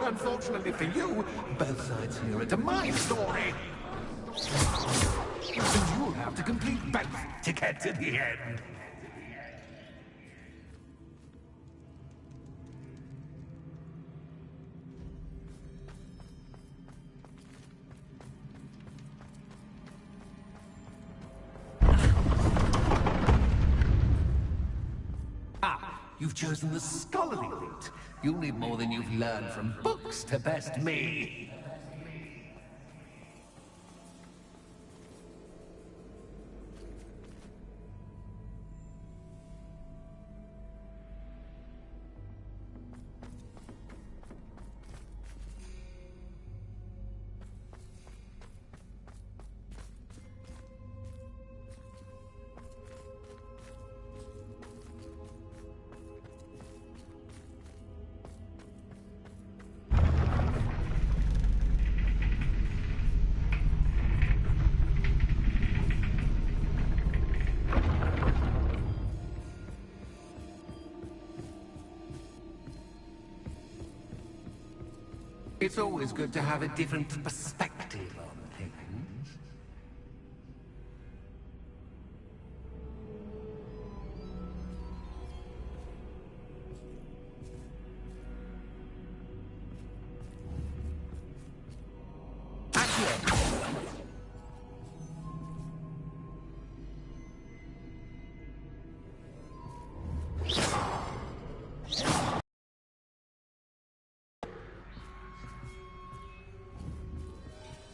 Unfortunately for you, both sides here are to my story. And you'll have to complete both to get to the end. You've chosen the scholarly route. You'll need more than you've learned from books to best me. It's always good to have a different perspective on things.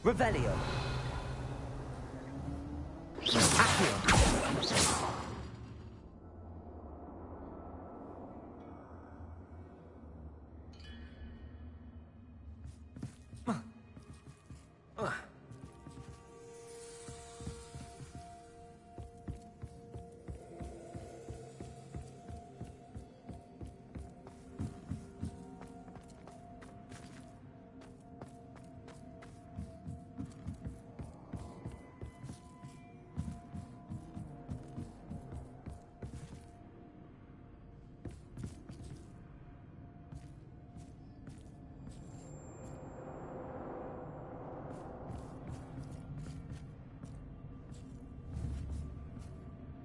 Revelio.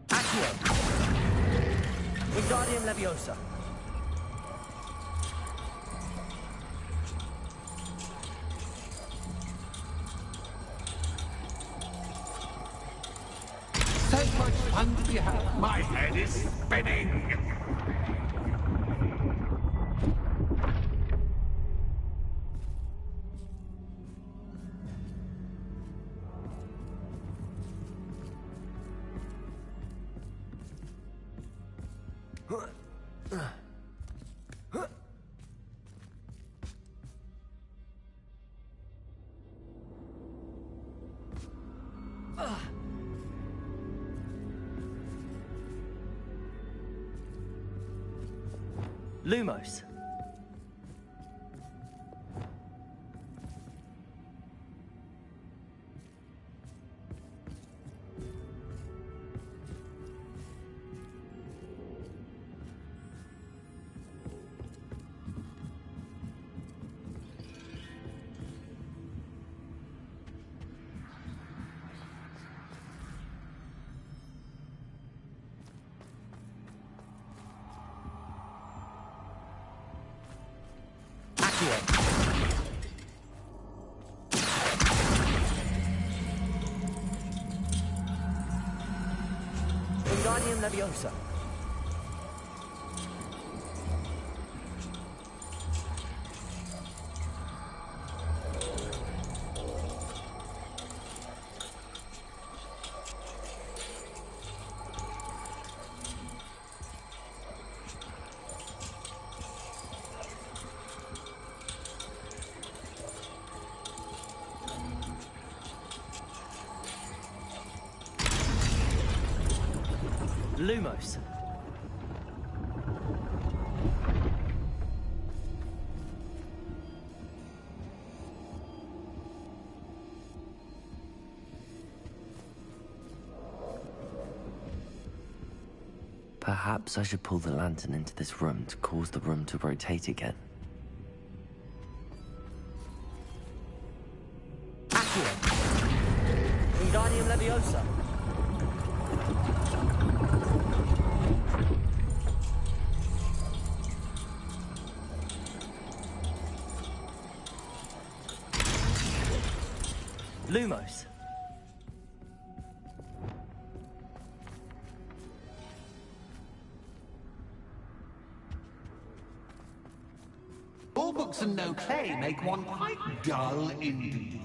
Accio. Wingardium Leviosa. hungry hound. My head is spinning. Lumos. Wingardium Leviosa. Lumos. Perhaps I should pull the lantern into this room to cause the room to rotate again. Accio! Wingardium Leviosa! Lumos. All books and no play make one quite dull indeed.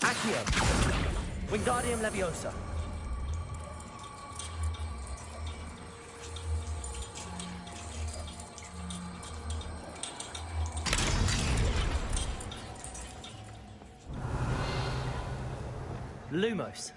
Accio! Wingardium Leviosa! Lumos.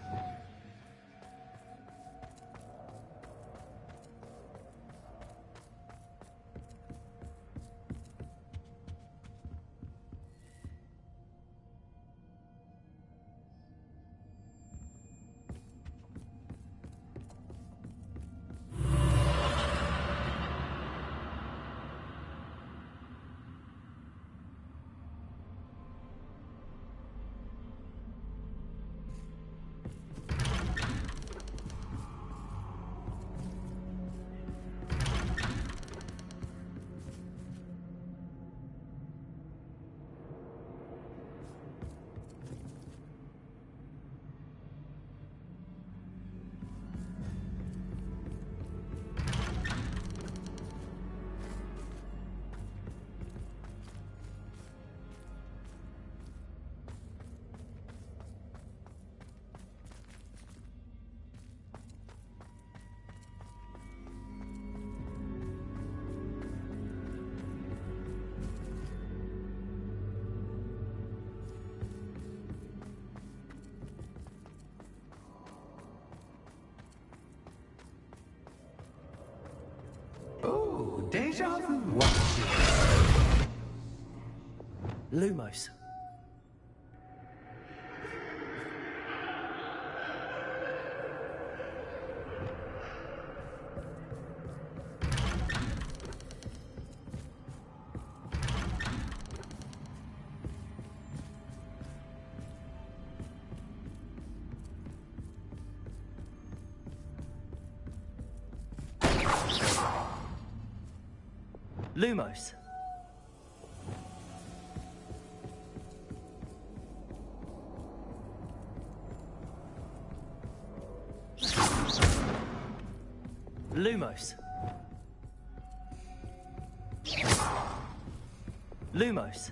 Oh, deja vu. What? Lumos. Lumos. Lumos. Lumos.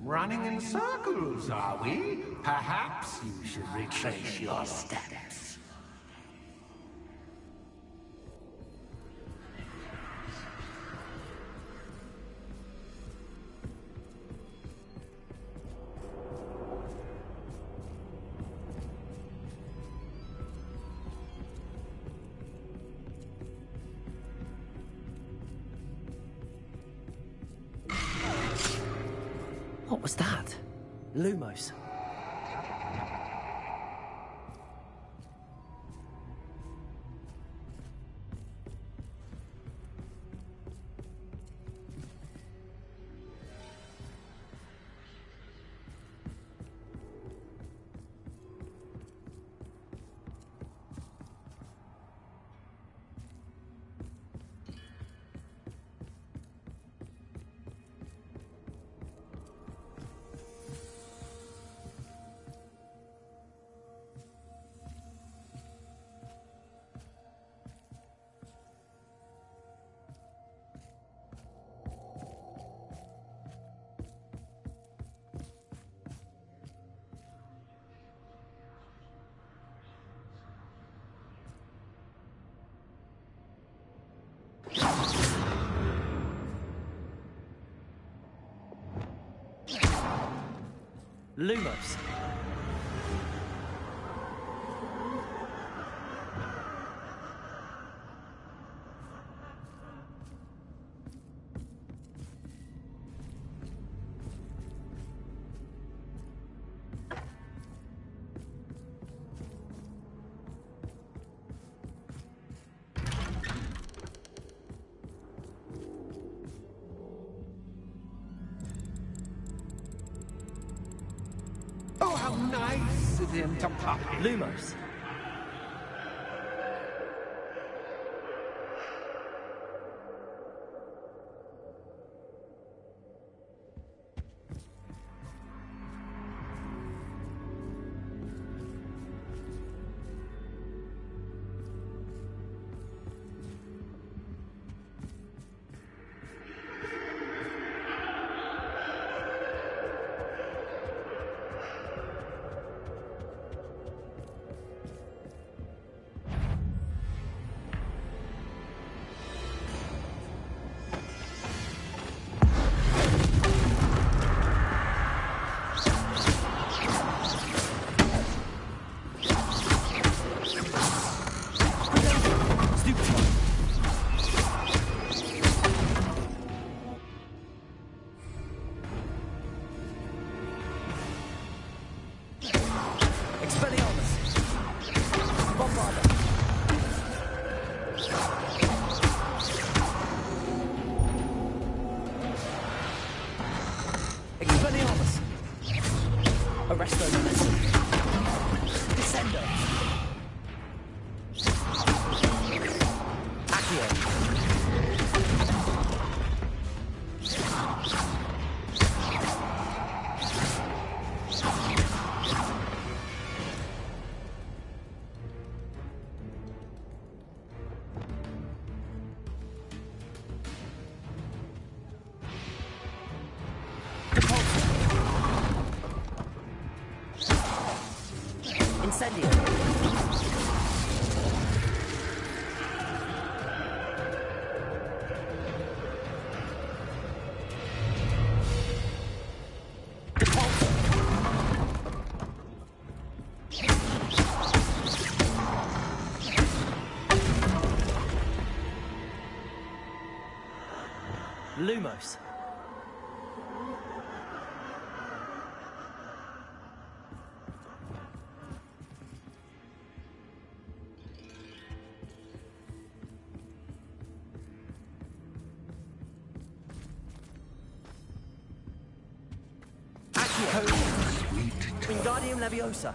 Running in circles, are we? Perhaps you should retrace your steps. What was that? Lumos. Lumos. Oh, how nice of him to pop in. Lumos. Lumos. Wingardium Leviosa.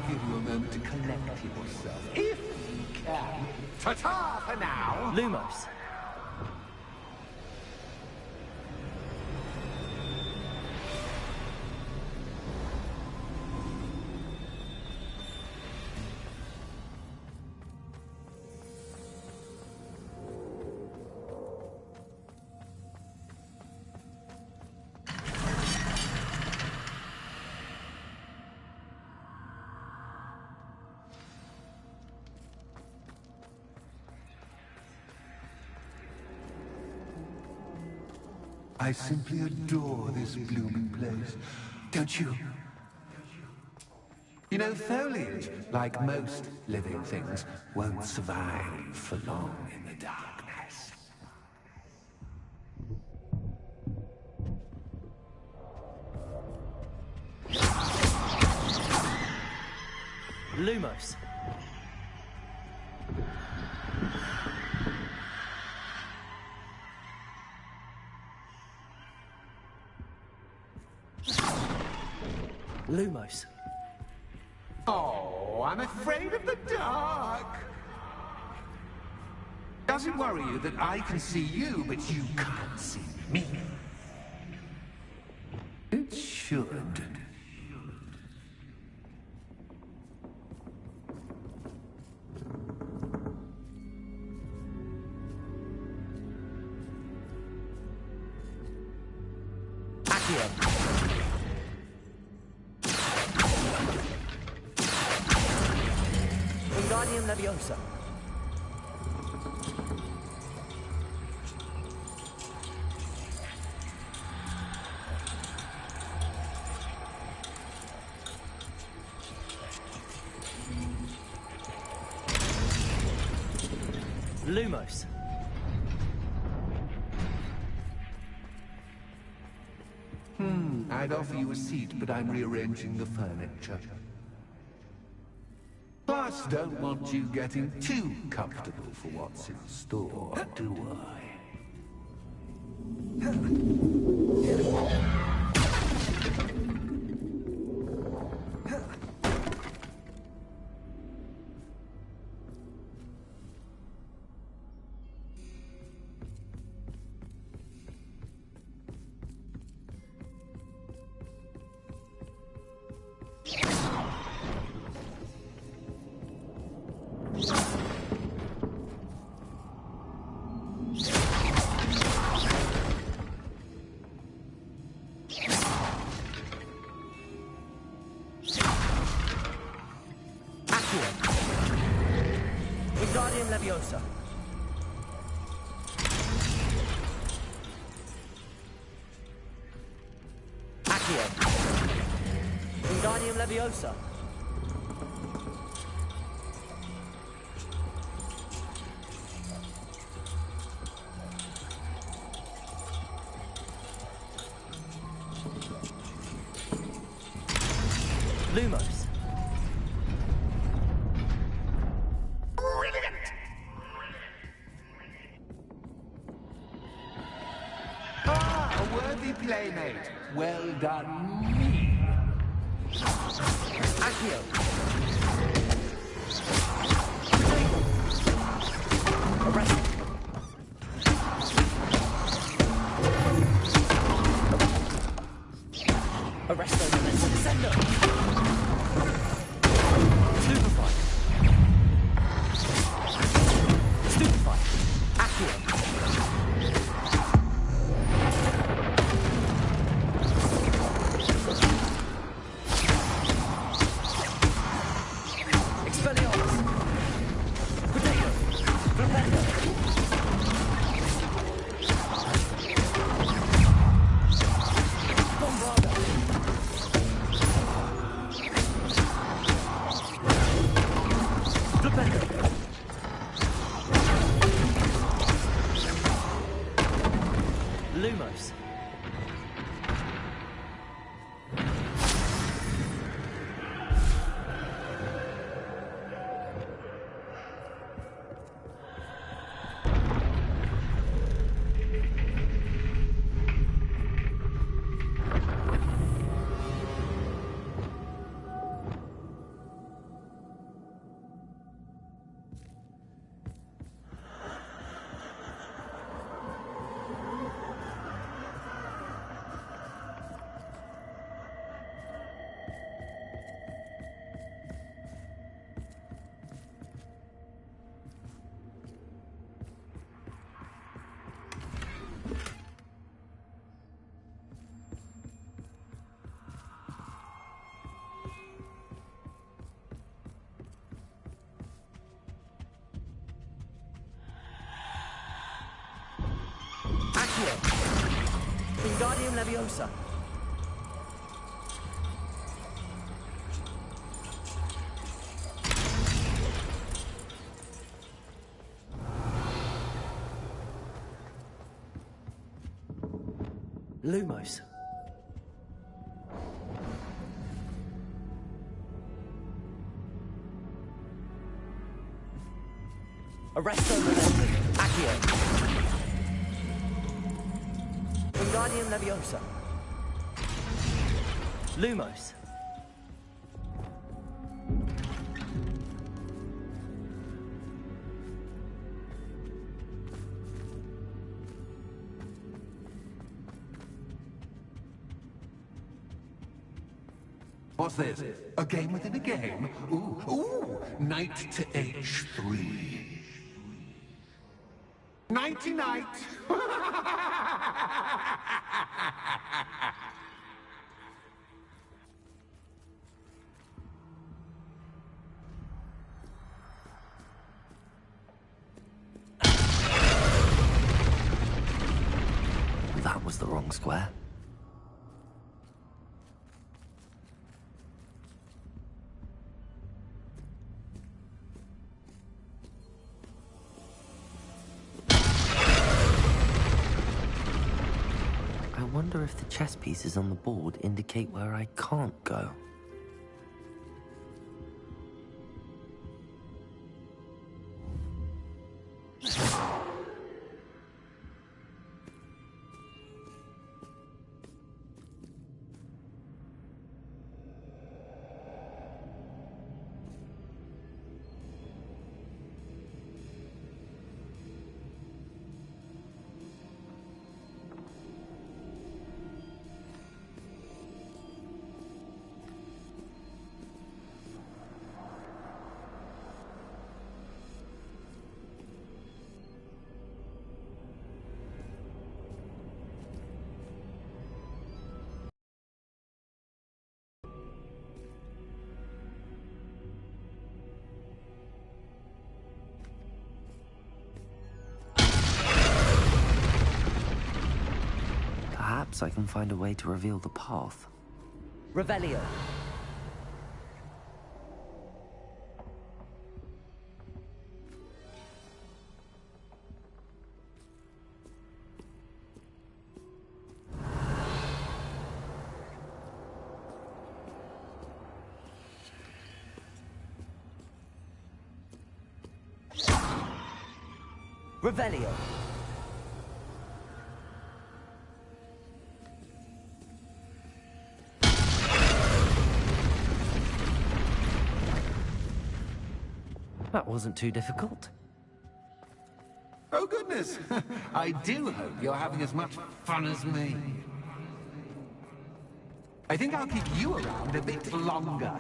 give you a moment to collect yourself, if you can. Ta-ta for now! Lumos. I simply adore this blooming place, don't you? You know, foliage, like most living things, won't survive for long in the darkness. Lumos. Lumos. Oh, I'm afraid of the dark. Does it worry you that I can see you, but you can't see me? It should. Wingardium Leviosa. Lumos. I'd offer you a seat, but I'm rearranging the furniture. Plus, don't want you getting too comfortable for what's in store, do I? Wingardium Leviosa. Accio. Wingardium Leviosa. Lumos. Playmate. Well done, me. Accio. Arrest. Arresto Memento Descendo. Stupefy. Stupefy. Accio. Accio! Wingardium Leviosa! Lumos. Arresto Momentum. Accio. Wingardium Leviosa. Lumos. What's this? A game within a game? Ooh, knight to H3. Nighty-night! That was the wrong square. I wonder if the chess pieces on the board indicate where I can't go. Perhaps I can find a way to reveal the path. Revelio. Revelio. That wasn't too difficult. Oh, goodness! I do hope you're having as much fun as me. I think I'll keep you around a bit longer.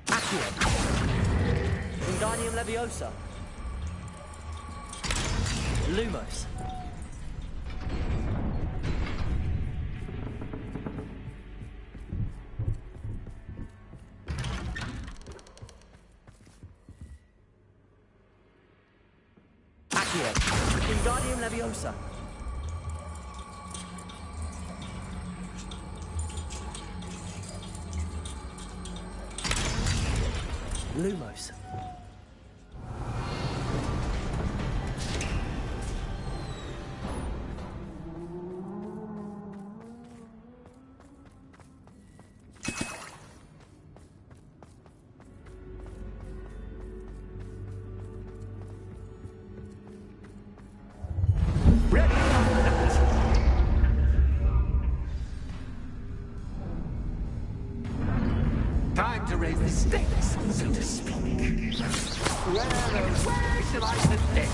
Accio. Wingardium Leviosa. Lumos. Accio. Wingardium Leviosa. Lumos. Time to raise the stakes, so to speak. Where shall I begin?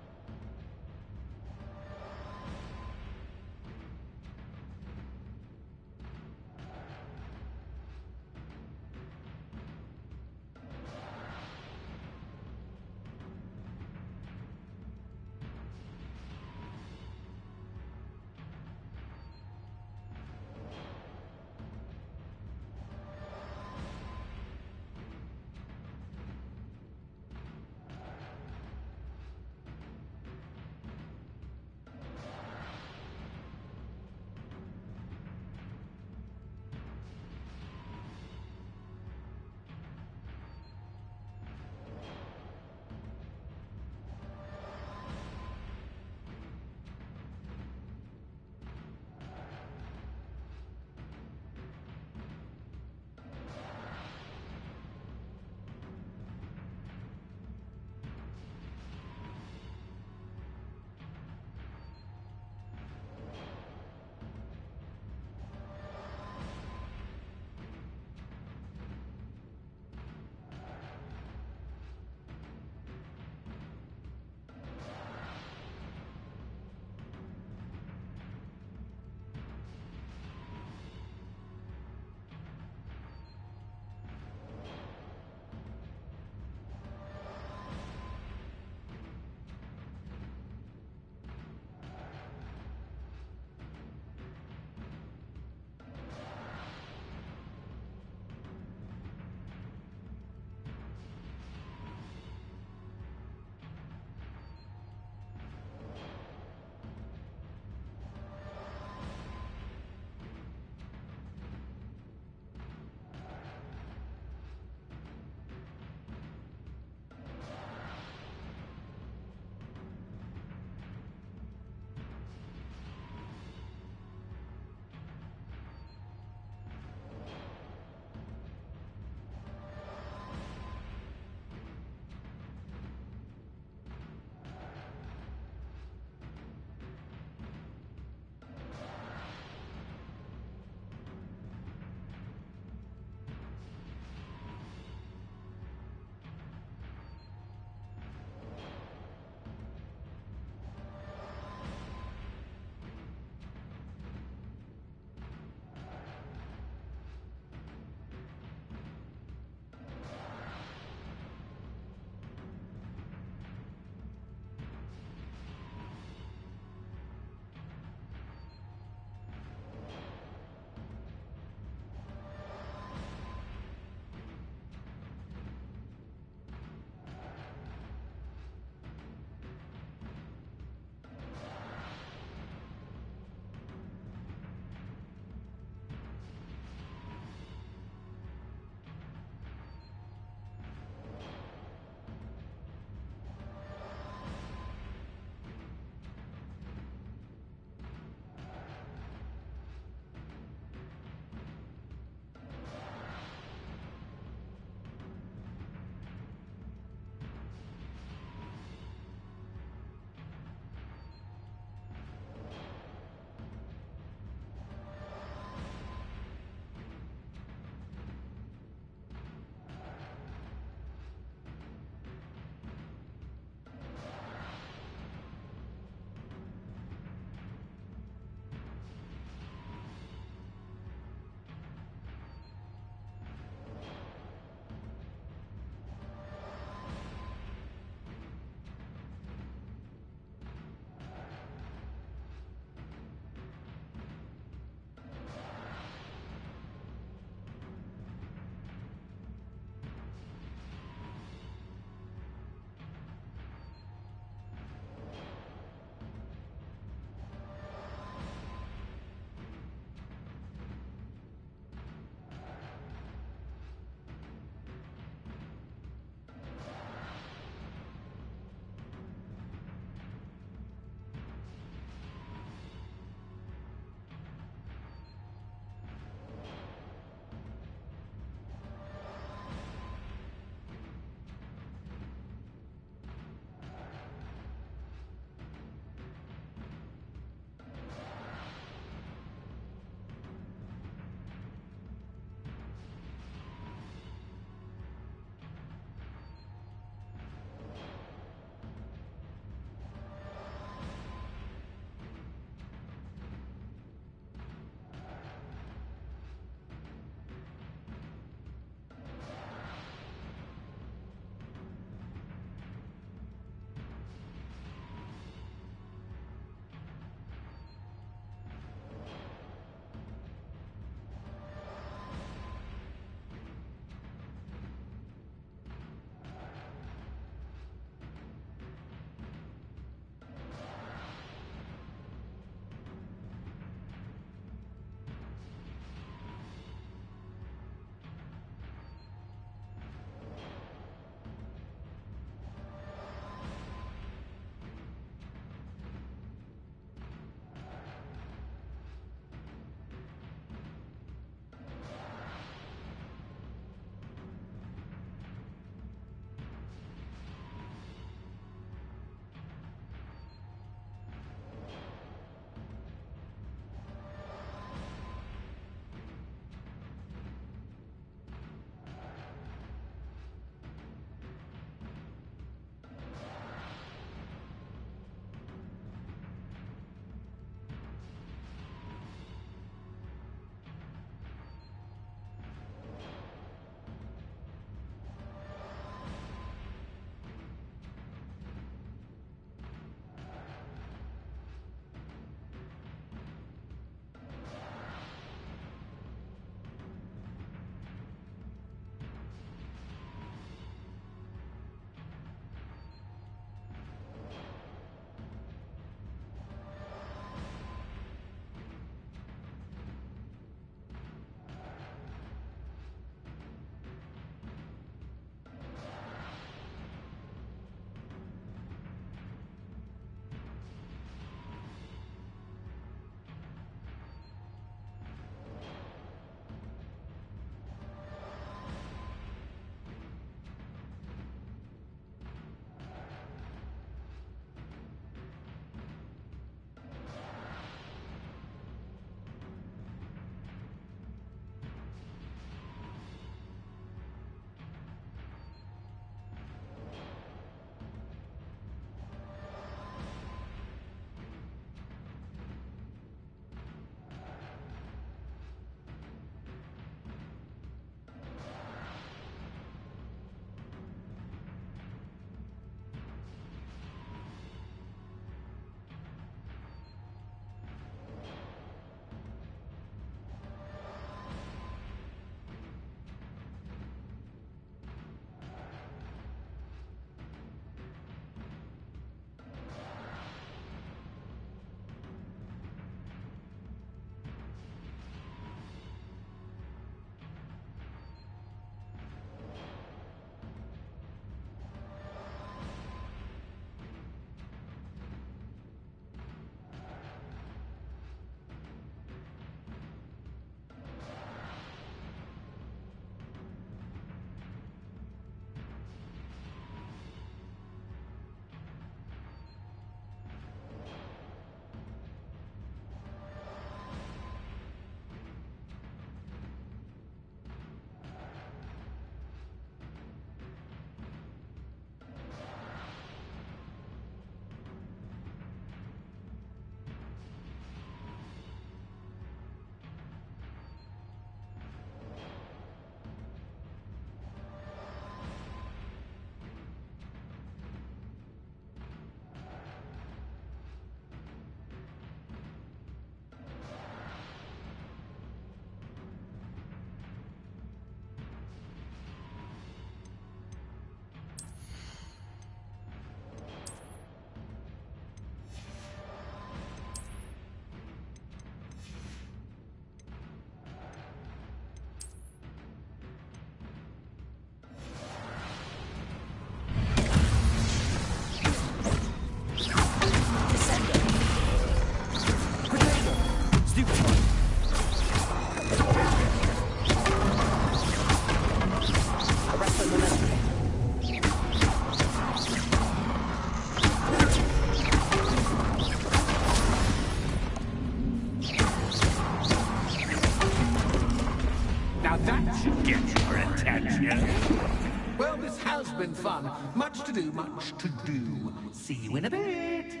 much to do. See you in a bit.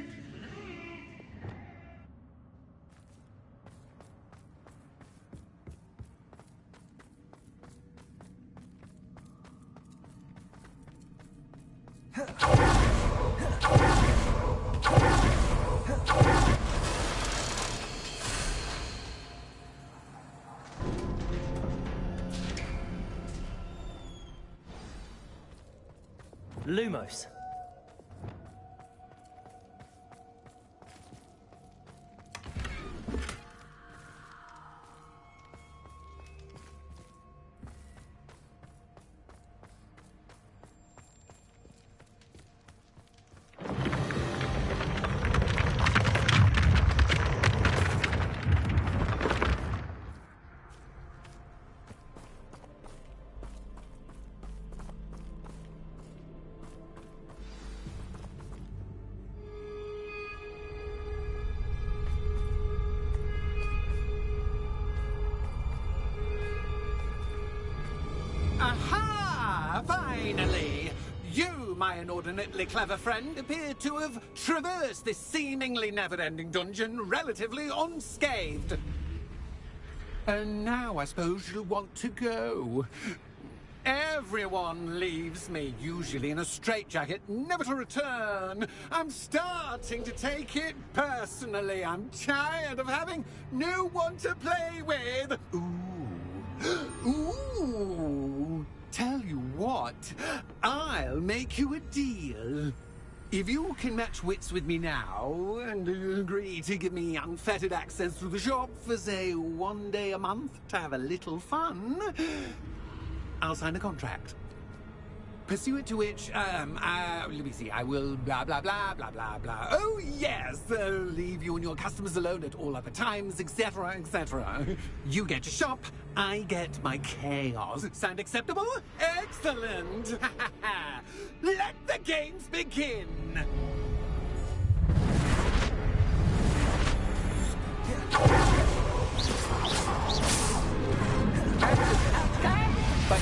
Lumos. Aha! Finally! You, my inordinately clever friend, appear to have traversed this seemingly never-ending dungeon relatively unscathed. And now I suppose you'll want to go. Everyone leaves me, usually in a straitjacket, never to return. I'm starting to take it personally. I'm tired of having no one to play with. Ooh. Tell you what, I'll make you a deal. If you can match wits with me now, and agree to give me unfettered access to the shop for, say, 1 day a month to have a little fun, I'll sign a contract. Pursuant to which, let me see, I will blah, blah, blah, blah, blah, blah. Oh, yes, leave you and your customers alone at all other times, etc., etc. You get your shop, I get my chaos. Sound acceptable? Excellent! Let the games begin! But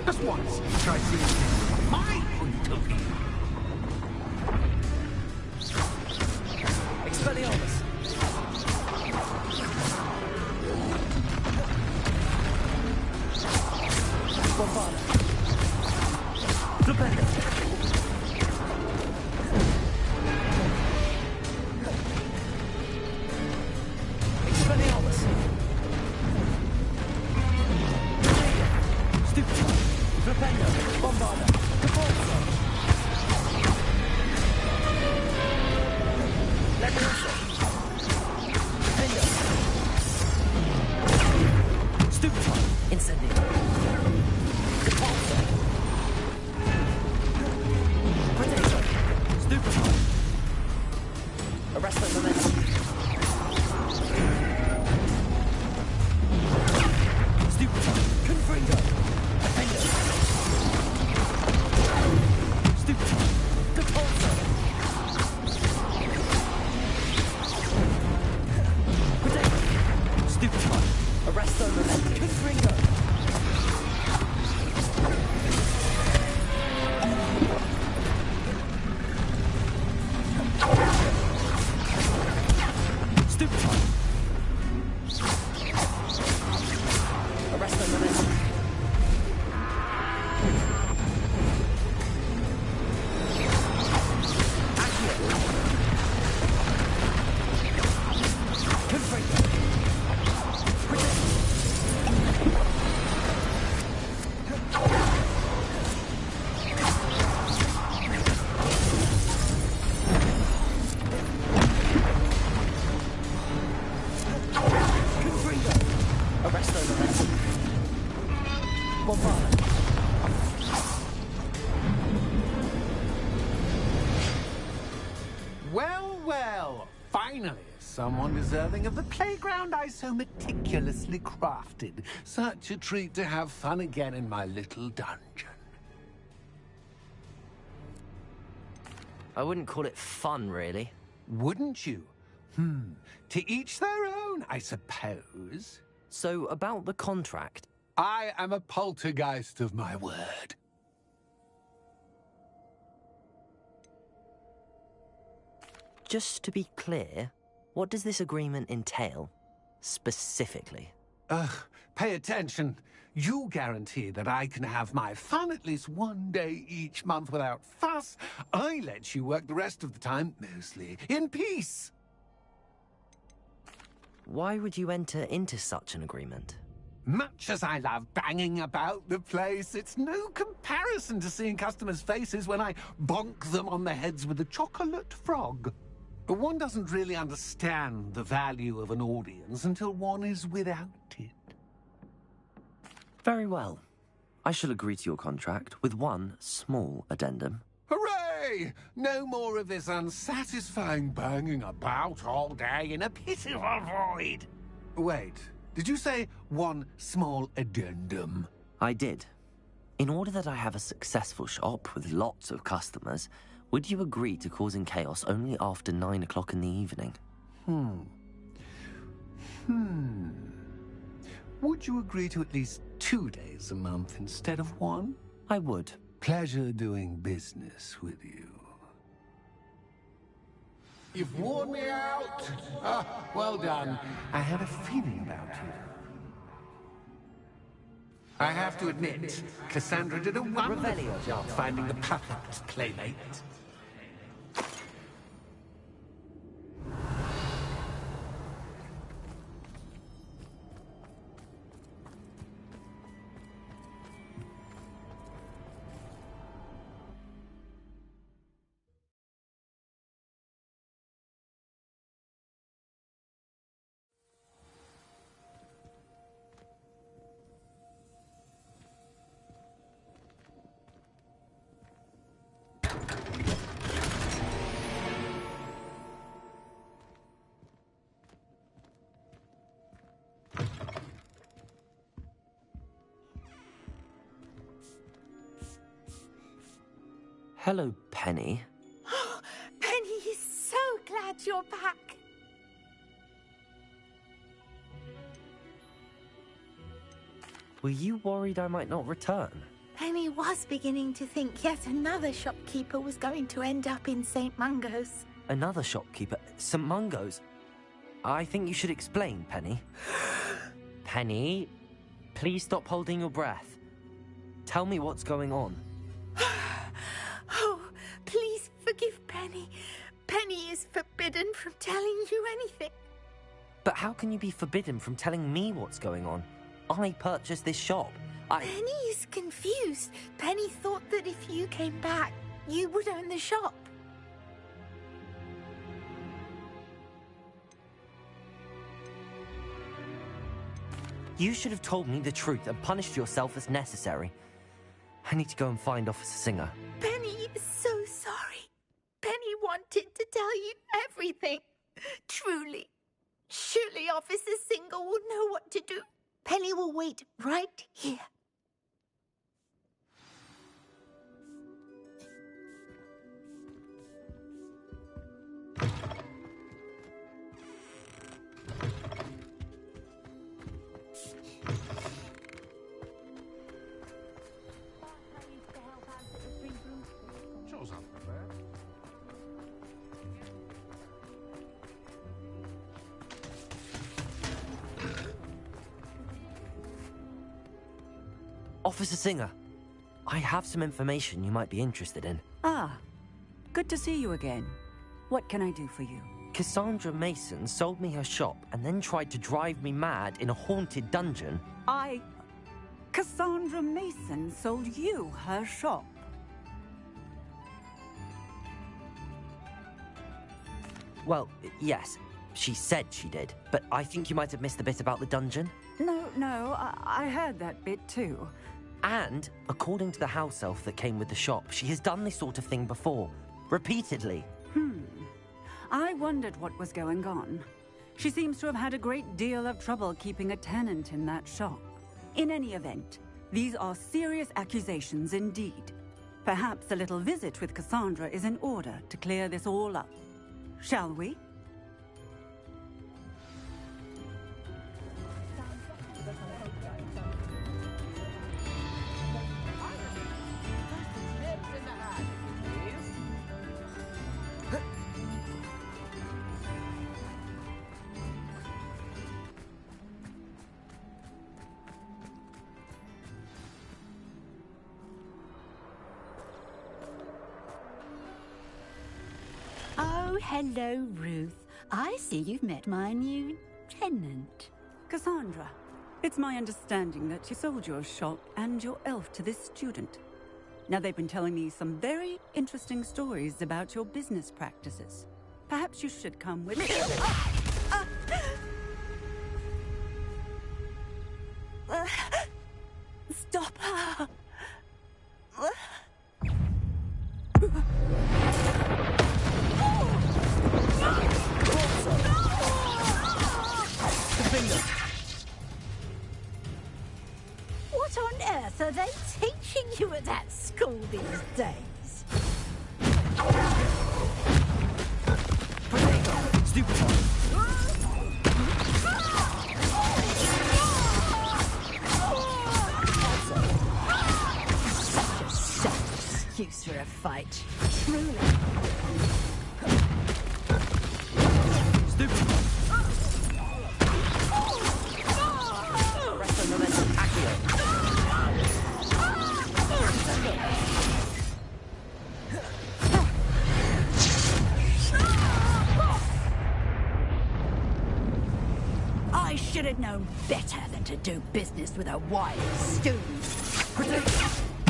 Just once, try seeing things from my point of view. Expelliarmus! Bombarda! Flipendo! Expelliarmus! Stupid! Flipendo! Bombarda! Caporzo! Leviosa! Flipendo! Stupid! Incendio! Caporzo! Potato! Stupid! Arresto momentum! Stupid! Confringo! Defendo! Stupid! Caporzo! Potato! Stupid! Arresto momentum! Confringo! Stupid! Arresto momentum! Accio! Confringo! Confringo! Arresto momentum! Bombarda! Well, well, finally, someone deserving of the playground I so meticulously crafted. Such a treat to have fun again in my little dungeon. I wouldn't call it fun, really. Wouldn't you? To each their own, I suppose. So, about the contract. I am a poltergeist of my word. Just to be clear, what does this agreement entail, specifically? Pay attention. You guarantee that I can have my fun at least one day each month without fuss. I let you work the rest of the time, mostly in peace. Why would you enter into such an agreement? Much as I love banging about the place, it's no comparison to seeing customers' faces when I bonk them on the heads with a chocolate frog. One doesn't really understand the value of an audience until one is without it. Very well. I shall agree to your contract with one small addendum. Hooray! No more of this unsatisfying banging about all day in a pitiful void. Wait, did you say one small addendum? I did. In order that I have a successful shop with lots of customers, would you agree to causing chaos only after 9 o'clock in the evening? Would you agree to at least 2 days a month instead of one? I would. Pleasure doing business with you. You've worn me out. Well done. I had a feeling about you. I have to admit, Cassandra did a wonderful job finding the perfect playmate. Hello, Penny. Penny is so glad you're back. Were you worried I might not return? Penny was beginning to think yet another shopkeeper was going to end up in St. Mungo's. Another shopkeeper? St. Mungo's? I think you should explain, Penny. Penny, please stop holding your breath. Tell me what's going on. Oh, please forgive Penny. Penny is forbidden from telling you anything. But how can you be forbidden from telling me what's going on? I purchased this shop. Penny is confused. Penny thought that if you came back, you would own the shop. You should have told me the truth and punished yourself as necessary. I need to go and find Officer Singer. Penny is so sorry. Penny wanted to tell you everything. Truly. Surely Officer Singer will know what to do. Penny will wait right here. Officer Singer, I have some information you might be interested in. Ah, good to see you again. What can I do for you? Cassandra Mason sold me her shop and then tried to drive me mad in a haunted dungeon. Cassandra Mason sold you her shop? Well, yes, she said she did, but I think you might have missed the bit about the dungeon. No, I heard that bit too. And, according to the house elf that came with the shop, she has done this sort of thing before. Repeatedly. I wondered what was going on. She seems to have had a great deal of trouble keeping a tenant in that shop. In any event, these are serious accusations indeed. Perhaps a little visit with Cassandra is in order to clear this all up. Shall we? Oh, hello, Ruth. I see you've met my new tenant. Cassandra, it's my understanding that you sold your shop and your elf to this student. Now, they've been telling me some very interesting stories about your business practices. Perhaps you should come with me. Stop her! What on earth are they teaching you at that school these days? Stupid Such an excuse for a fight. Truly. Stupid I should have known better than to do business with a wild student.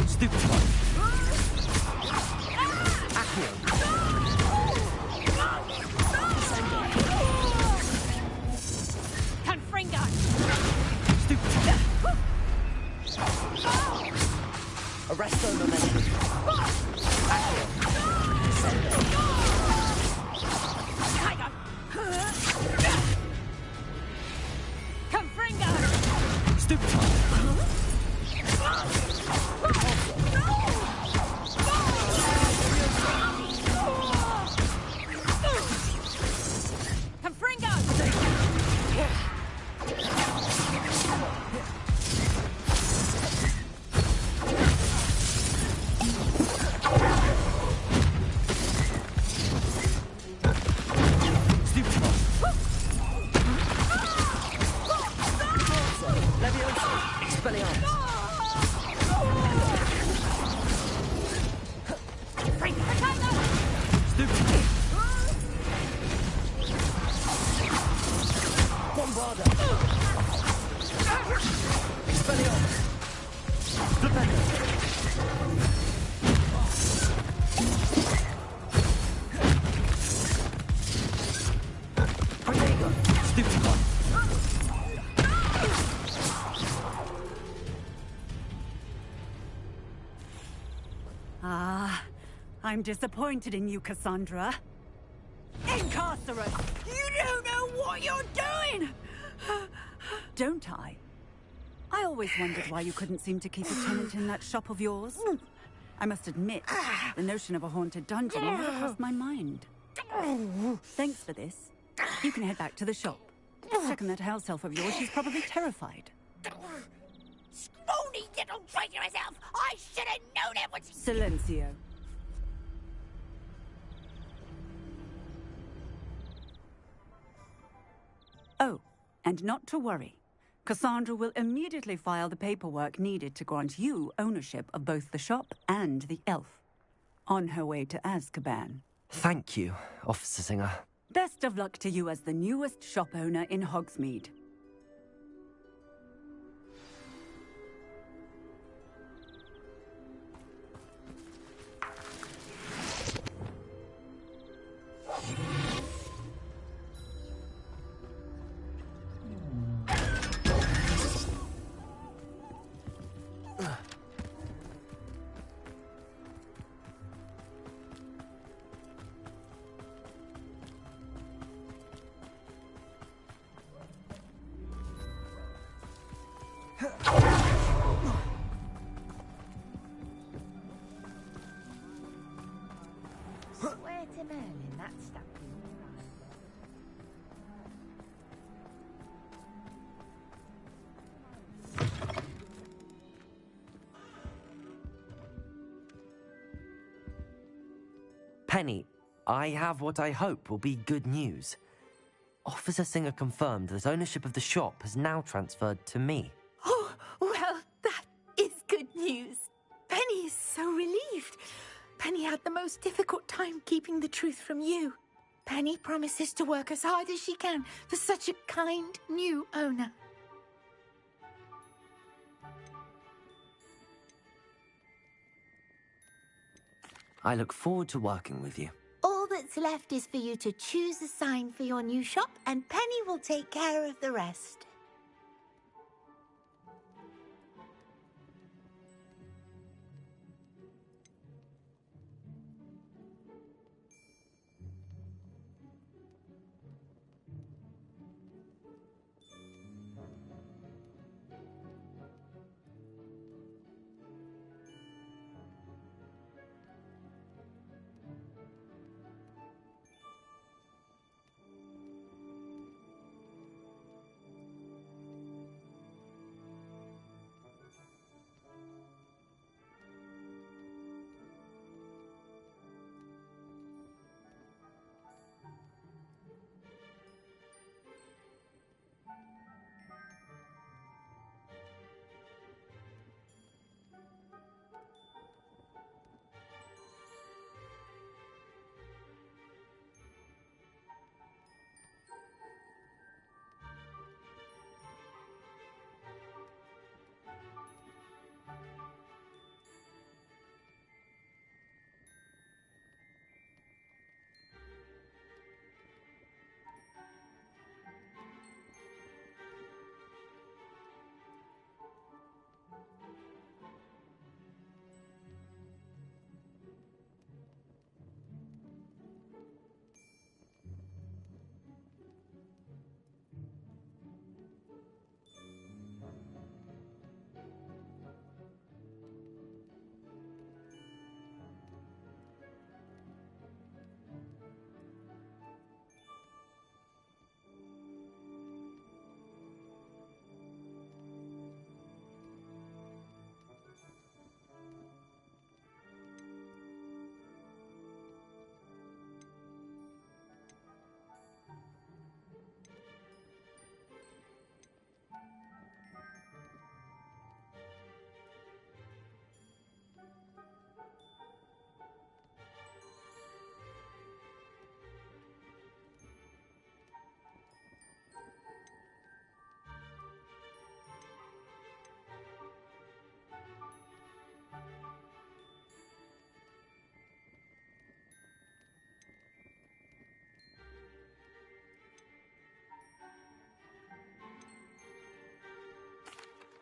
Stupid Confringo! Arresto momentum. Confringo! Stupid I'm disappointed in you, Cassandra. Incarcerate! You don't know what you're doing! Don't I? I always wondered why you couldn't seem to keep a tenant in that shop of yours. I must admit, the notion of a haunted dungeon never crossed my mind. Thanks for this. You can head back to the shop. Checking that house elf of yours, she's probably terrified. Scrawny little traitor herself! I should have known it was... Silencio. Oh, and not to worry. Cassandra will immediately file the paperwork needed to grant you ownership of both the shop and the elf. On her way to Azkaban. Thank you, Officer Singer. Best of luck to you as the newest shop owner in Hogsmeade. Swear to Merlin, that stuck in your eye. Penny, I have what I hope will be good news. Officer Singer confirmed that ownership of the shop has now transferred to me. Oh, well, that is good news. Penny is so relieved. Penny had the most difficult time keeping the truth from you. Penny promises to work as hard as she can for such a kind new owner. I look forward to working with you. All that's left is for you to choose a sign for your new shop, and Penny will take care of the rest.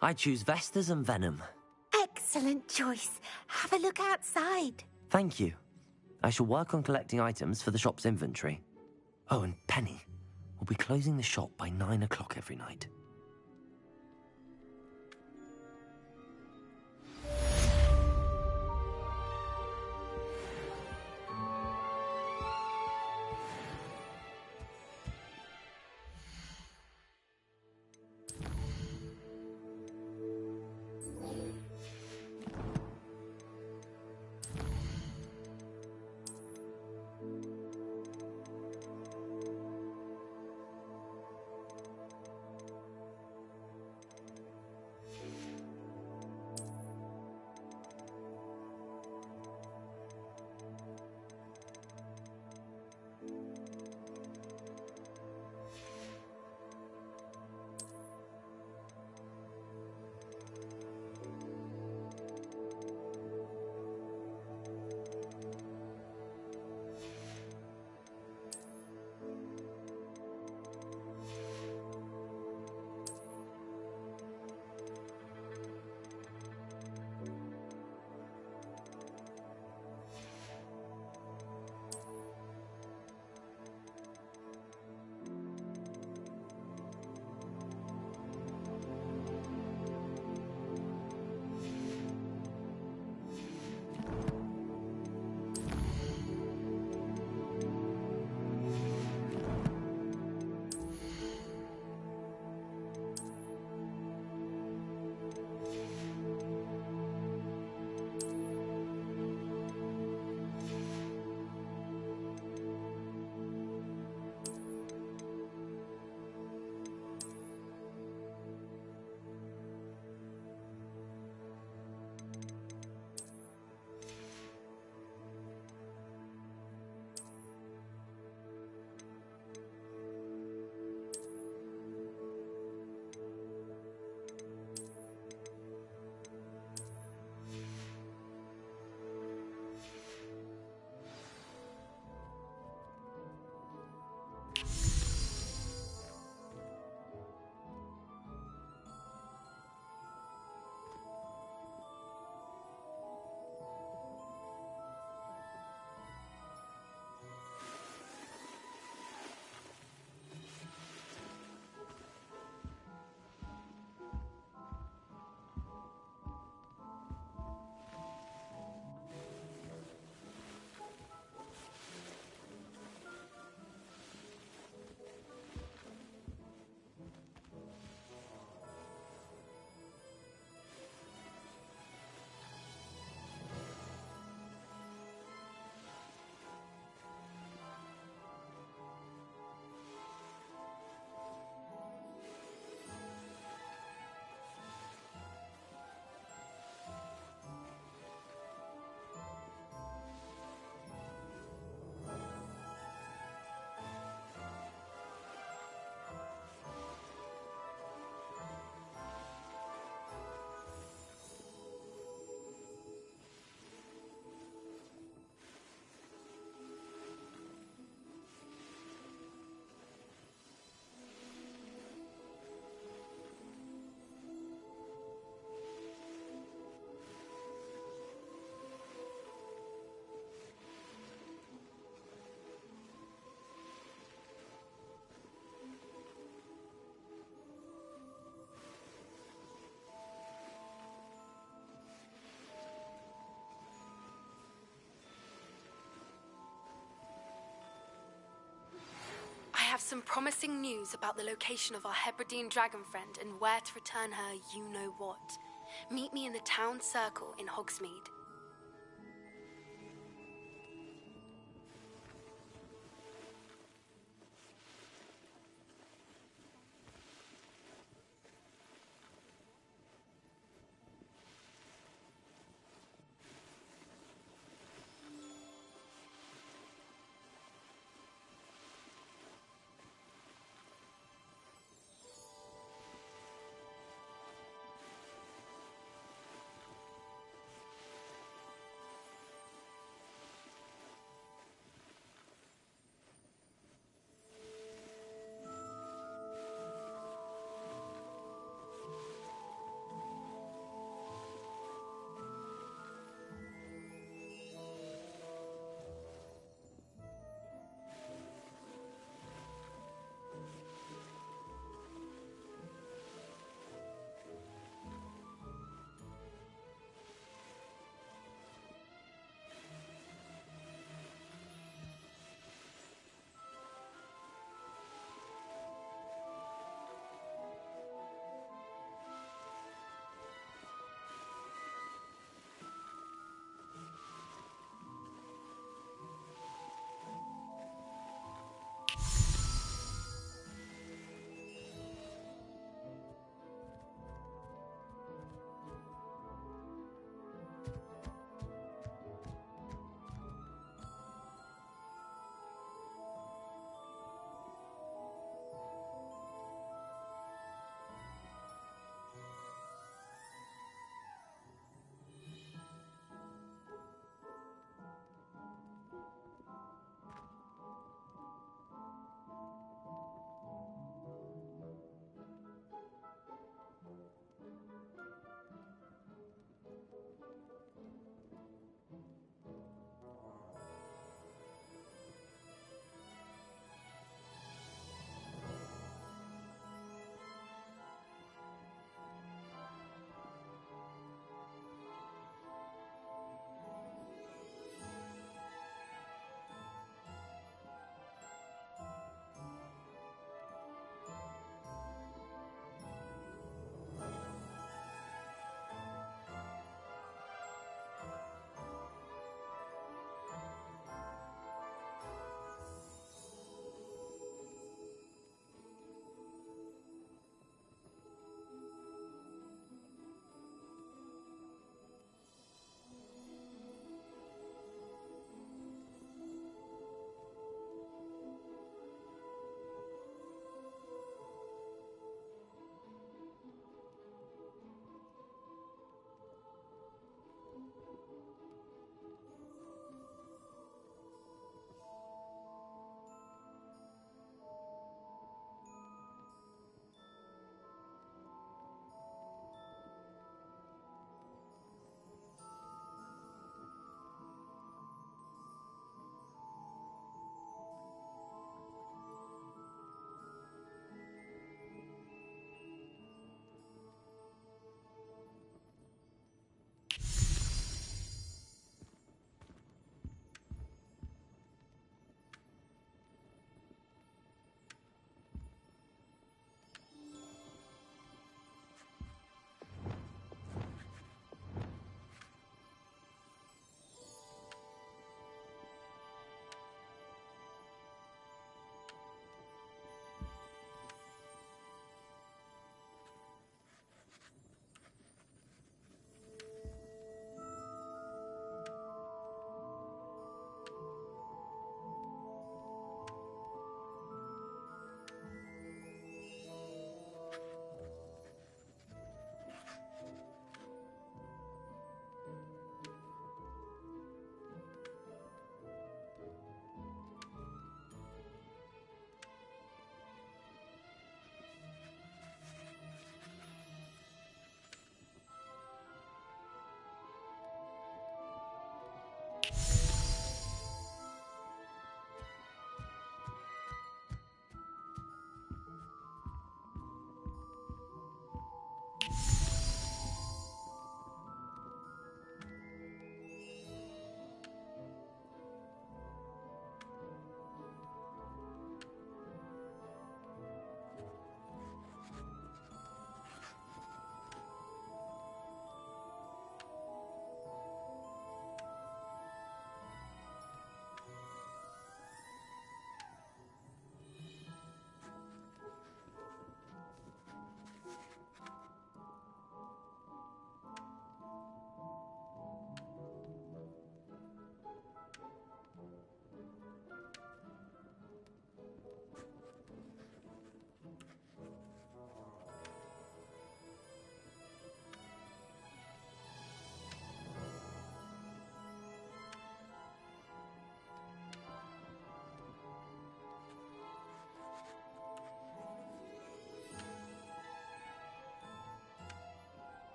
I choose Vestas and Venom. Excellent choice. Have a look outside. Thank you. I shall work on collecting items for the shop's inventory. Oh, and Penny, we'll be closing the shop by 9 o'clock every night. I have some promising news about the location of our Hebridean dragon friend and where to return her you-know-what. Meet me in the town circle in Hogsmeade.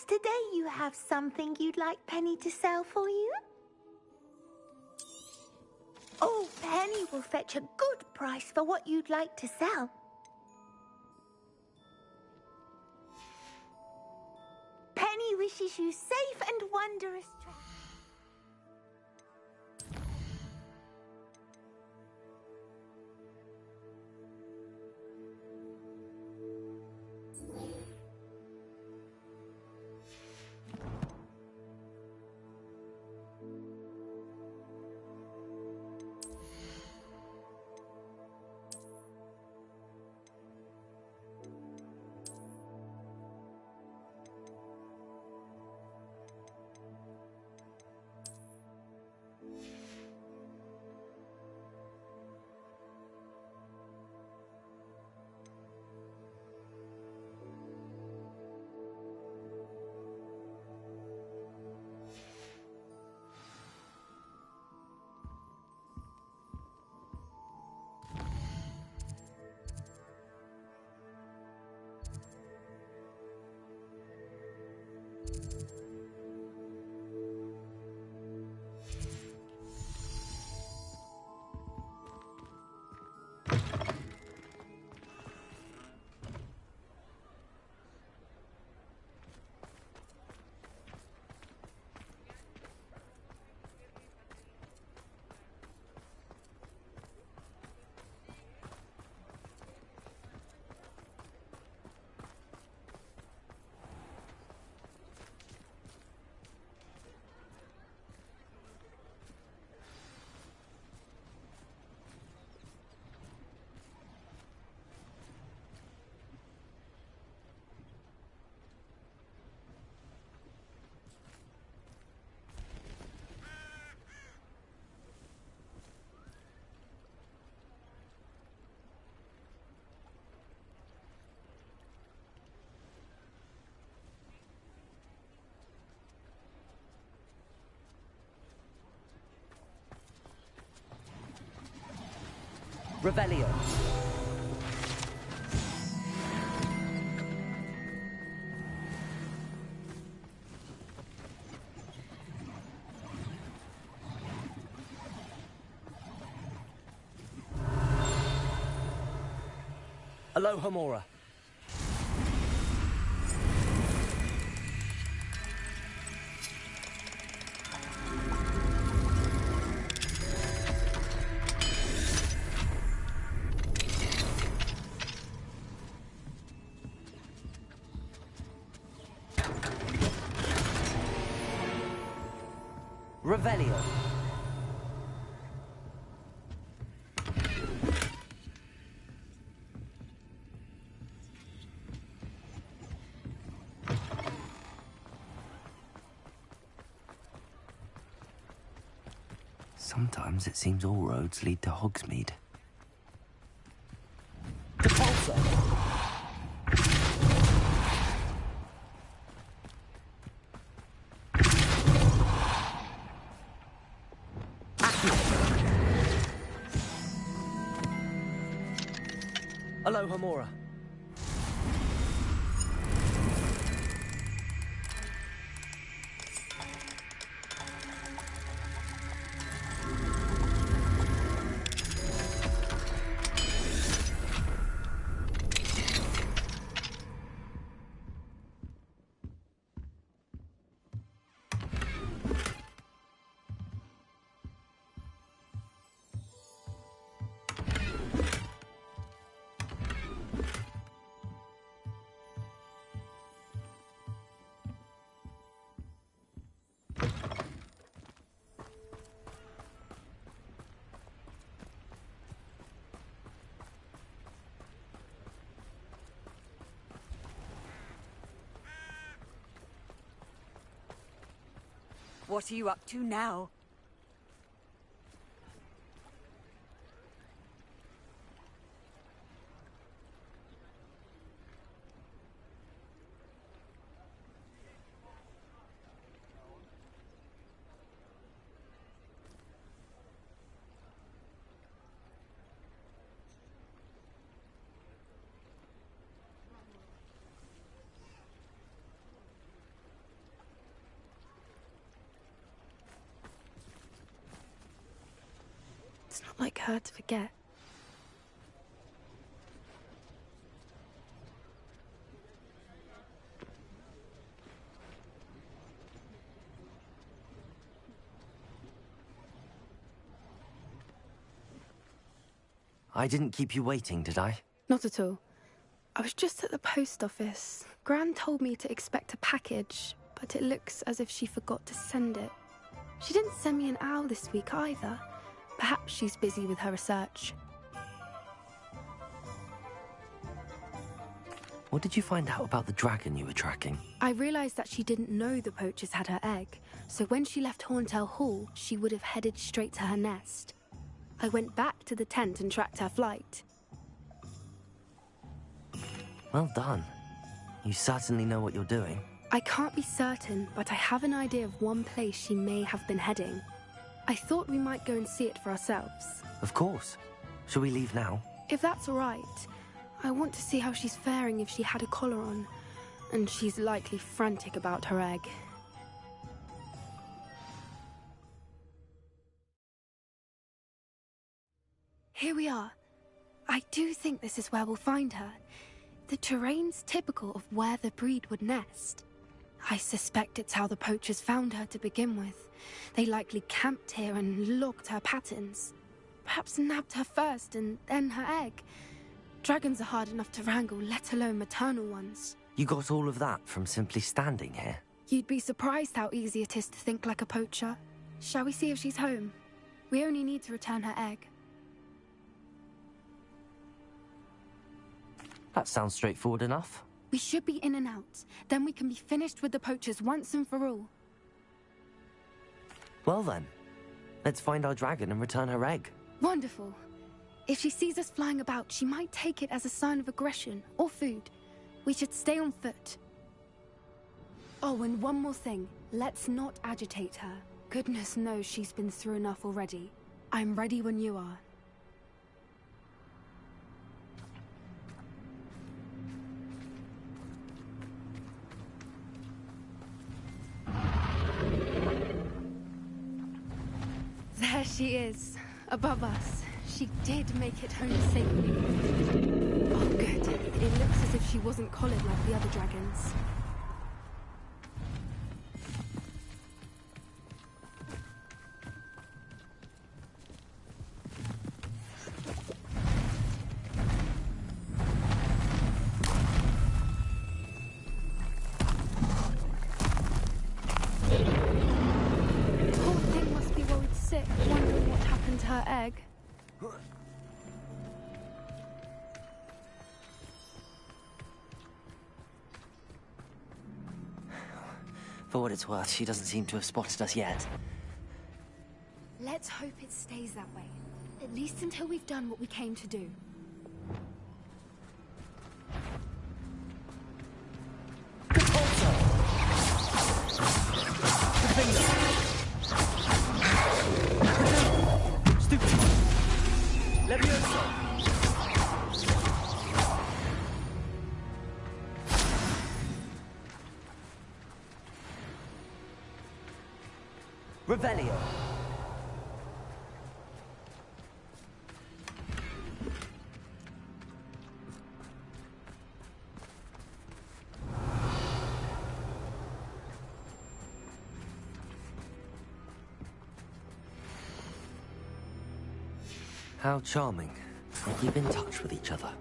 today you have something you'd like Penny to sell for you? Oh, Penny will fetch a good price for what you'd like to sell. Penny wishes you safe and wondrous travels. Revelio. Alohomora. Revelio. Sometimes it seems all roads lead to Hogsmeade. Depulsor! Alohomora. What are you up to now? not like her to forget. I didn't keep you waiting, did I? Not at all. I was just at the post office. Gran told me to expect a package, but it looks as if she forgot to send it. She didn't send me an owl this week either. Perhaps she's busy with her research. What did you find out about the dragon you were tracking? I realized that she didn't know the poachers had her egg, so when she left Horntail Hall, she would have headed straight to her nest. I went back to the tent and tracked her flight. Well done. You certainly know what you're doing. I can't be certain, but I have an idea of one place she may have been heading. I thought we might go and see it for ourselves. Of course. Shall we leave now? If that's all right. I want to see how she's faring if she had a collar on. And she's likely frantic about her egg. Here we are. I do think this is where we'll find her. The terrain's typical of where the breed would nest. I suspect it's how the poachers found her to begin with. They likely camped here and logged her patterns. Perhaps nabbed her first and then her egg. Dragons are hard enough to wrangle, let alone maternal ones. You got all of that from simply standing here? You'd be surprised how easy it is to think like a poacher. Shall we see if she's home? We only need to return her egg. That sounds straightforward enough. We should be in and out. Then we can be finished with the poachers once and for all. Well then, let's find our dragon and return her egg. Wonderful. If she sees us flying about, she might take it as a sign of aggression or food. We should stay on foot. Oh, and one more thing. Let's not agitate her. Goodness knows she's been through enough already. I'm ready when you are. There she is, above us. She did make it home safely. Oh, good. It looks as if she wasn't collared like the other dragons. Wondering what happened to her egg. For what it's worth, she doesn't seem to have spotted us yet. Let's hope it stays that way. At least until we've done what we came to do. Revelio. How charming. They keep in touch with each other.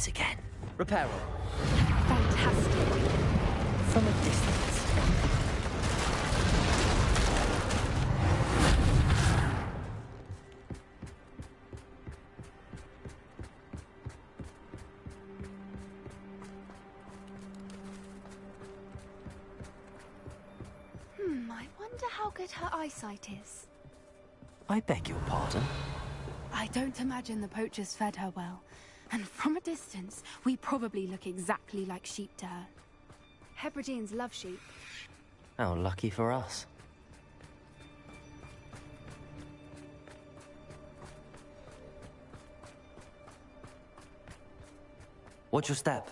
it again. Reparo. Fantastic. From a distance. I wonder how good her eyesight is. I beg your pardon? I don't imagine the poachers fed her well. And from a distance, we probably look exactly like sheep to her. Hebrideans love sheep. How lucky for us. Watch your step.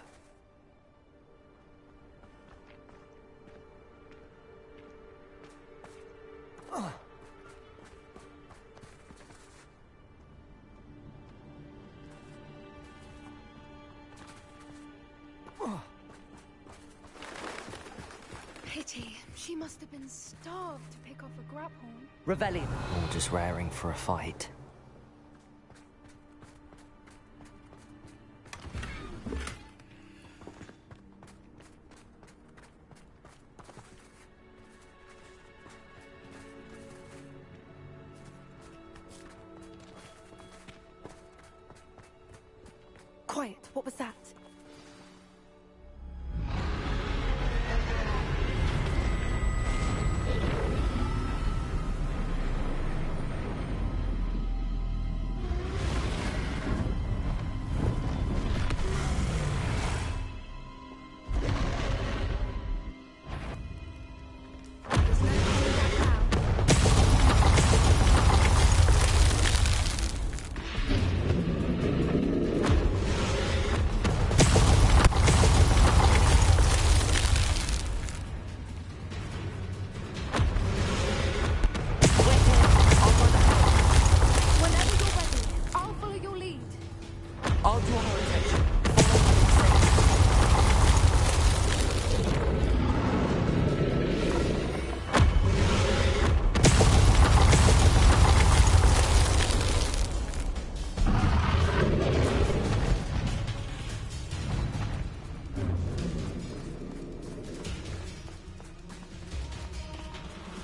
Pity. She must have been starved to pick off a grabhorn. Revellion. Or just raring for a fight. Quiet. What was that?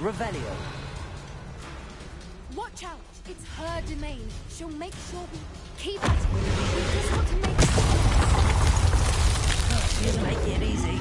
Revelio. Watch out! It's her domain. She'll make sure we keep at it. We've just got to make it. She doesn't make it easy.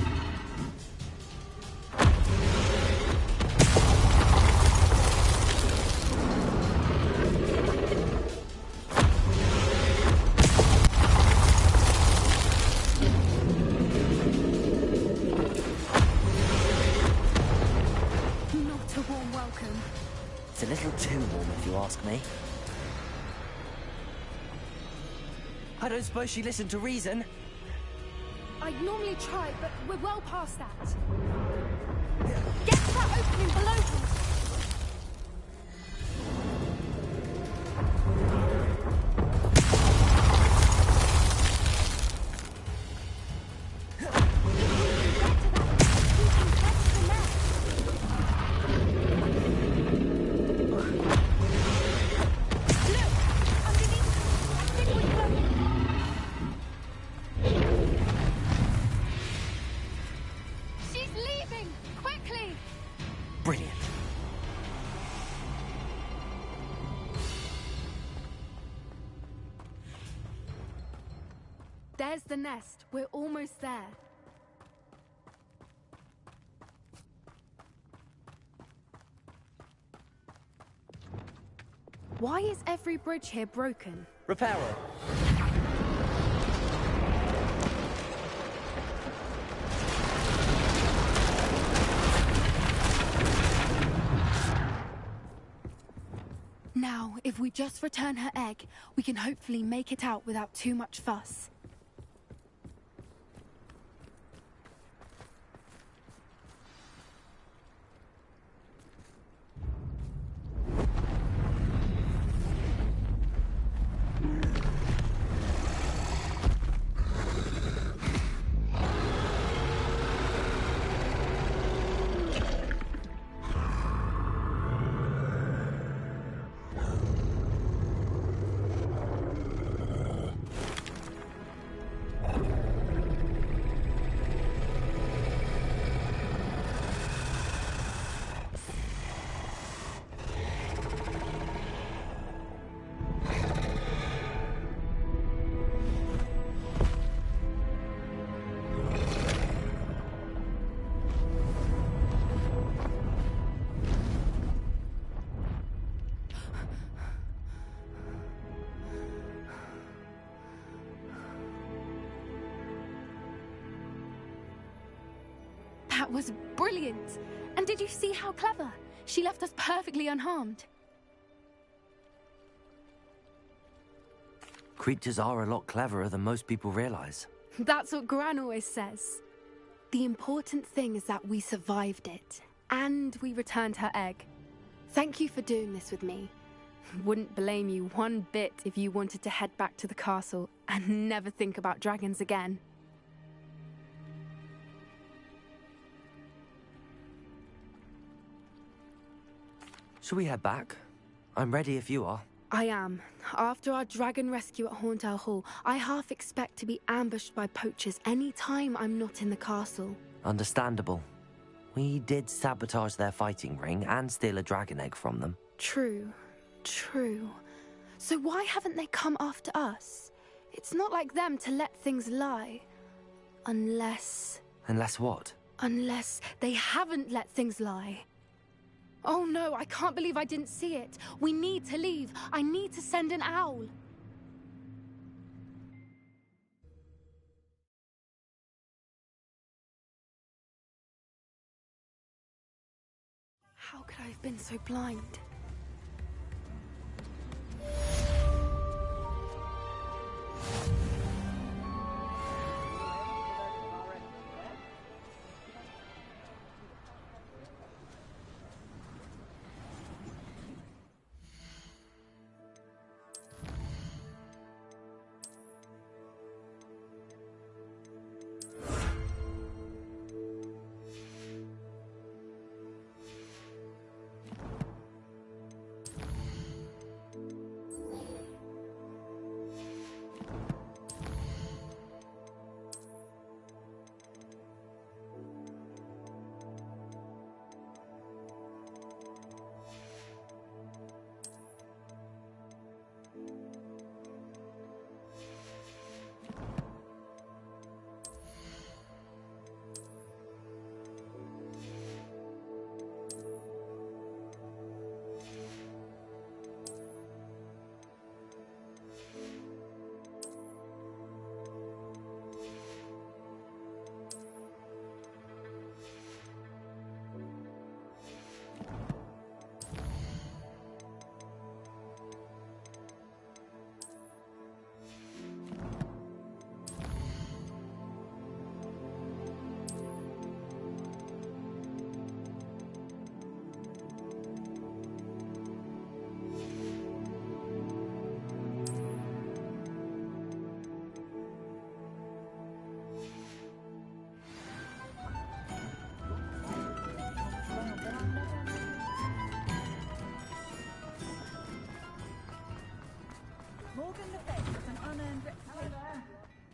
It's a little too warm, if you ask me. I don't suppose she listened to reason. I'd normally try, but we're well past that. Get to that opening below him! Brilliant. There's the nest. We're almost there. Why is every bridge here broken? Reparo. Now, if we just return her egg, we can hopefully make it out without too much fuss. That was brilliant. And did you see how clever? She left us perfectly unharmed. Creatures are a lot cleverer than most people realize. That's what Gran always says. The important thing is that we survived it, and we returned her egg. Thank you for doing this with me. Wouldn't blame you one bit if you wanted to head back to the castle and never think about dragons again. Shall we head back? I'm ready if you are. I am. After our dragon rescue at Hauntel Hall, I half expect to be ambushed by poachers any time I'm not in the castle. Understandable. We did sabotage their fighting ring and steal a dragon egg from them. True. So why haven't they come after us? It's not like them to let things lie. Unless... Unless what? Unless they haven't let things lie. Oh no, I can't believe I didn't see it. We need to leave. I need to send an owl. How could I have been so blind?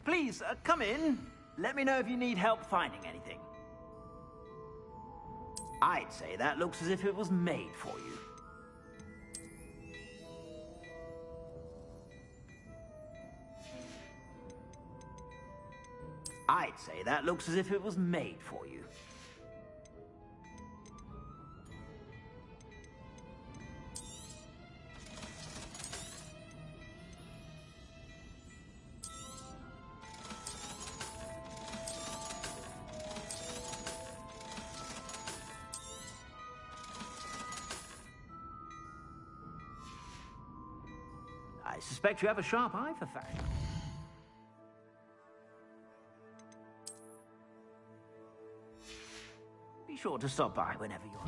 Please, come in. Let me know if you need help finding anything. I'd say that looks as if it was made for you. I'd say that looks as if it was made for you. I suspect you have a sharp eye for fashion. Be sure to stop by whenever you're...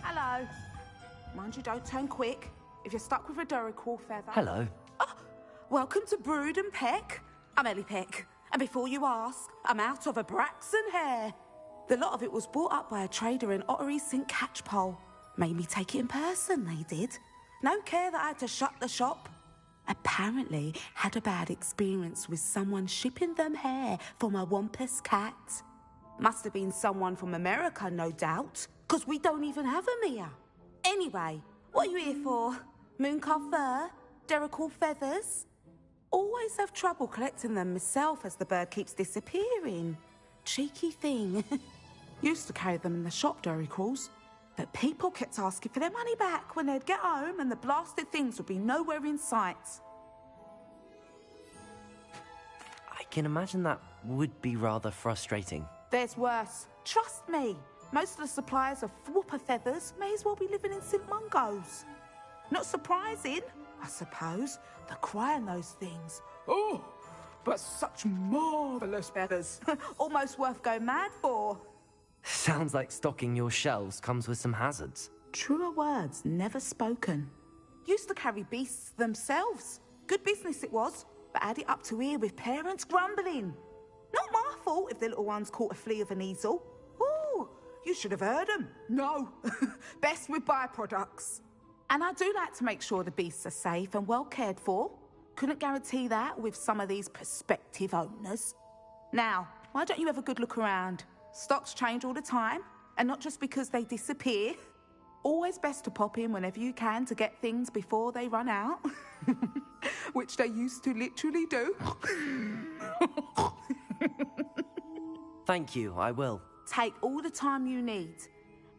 Hello. Mind you don't turn quick. If you're stuck with a Duracell feather... Hello. Oh, welcome to Brood and Peck. I'm Ellie Peck. And before you ask, I'm out of a Braxton hair. The lot of it was bought up by a trader in Ottery St. Catchpole. Made me take it in person, they did. No care that I had to shut the shop. Apparently had a bad experience with someone shipping them hair for my Wampus cat. Must have been someone from America, no doubt, because we don't even have them here. Anyway, what are you here for? Mooncalf fur? Derrickle feathers? Always have trouble collecting them myself as the bird keeps disappearing. Cheeky thing. Used to carry them in the shop, Derricles. But people kept asking for their money back when they'd get home and the blasted things would be nowhere in sight. I can imagine that would be rather frustrating. There's worse. Trust me. Most of the suppliers of whooper feathers may as well be living in St. Mungo's. Not surprising, I suppose, the cry on those things. Oh, but such marvellous feathers. Almost worth going mad for. Sounds like stocking your shelves comes with some hazards. Truer words never spoken. Used to carry beasts themselves. Good business it was, but had it up to here with parents grumbling. Not my fault if the little ones caught a flea of an easel. Ooh, you should have heard them. No, best with byproducts. And I do like to make sure the beasts are safe and well cared for. Couldn't guarantee that with some of these prospective owners. Now, why don't you have a good look around? Stocks change all the time, and not just because they disappear. Always best to pop in whenever you can to get things before they run out. Which they used to literally do. Thank you, I will. Take all the time you need.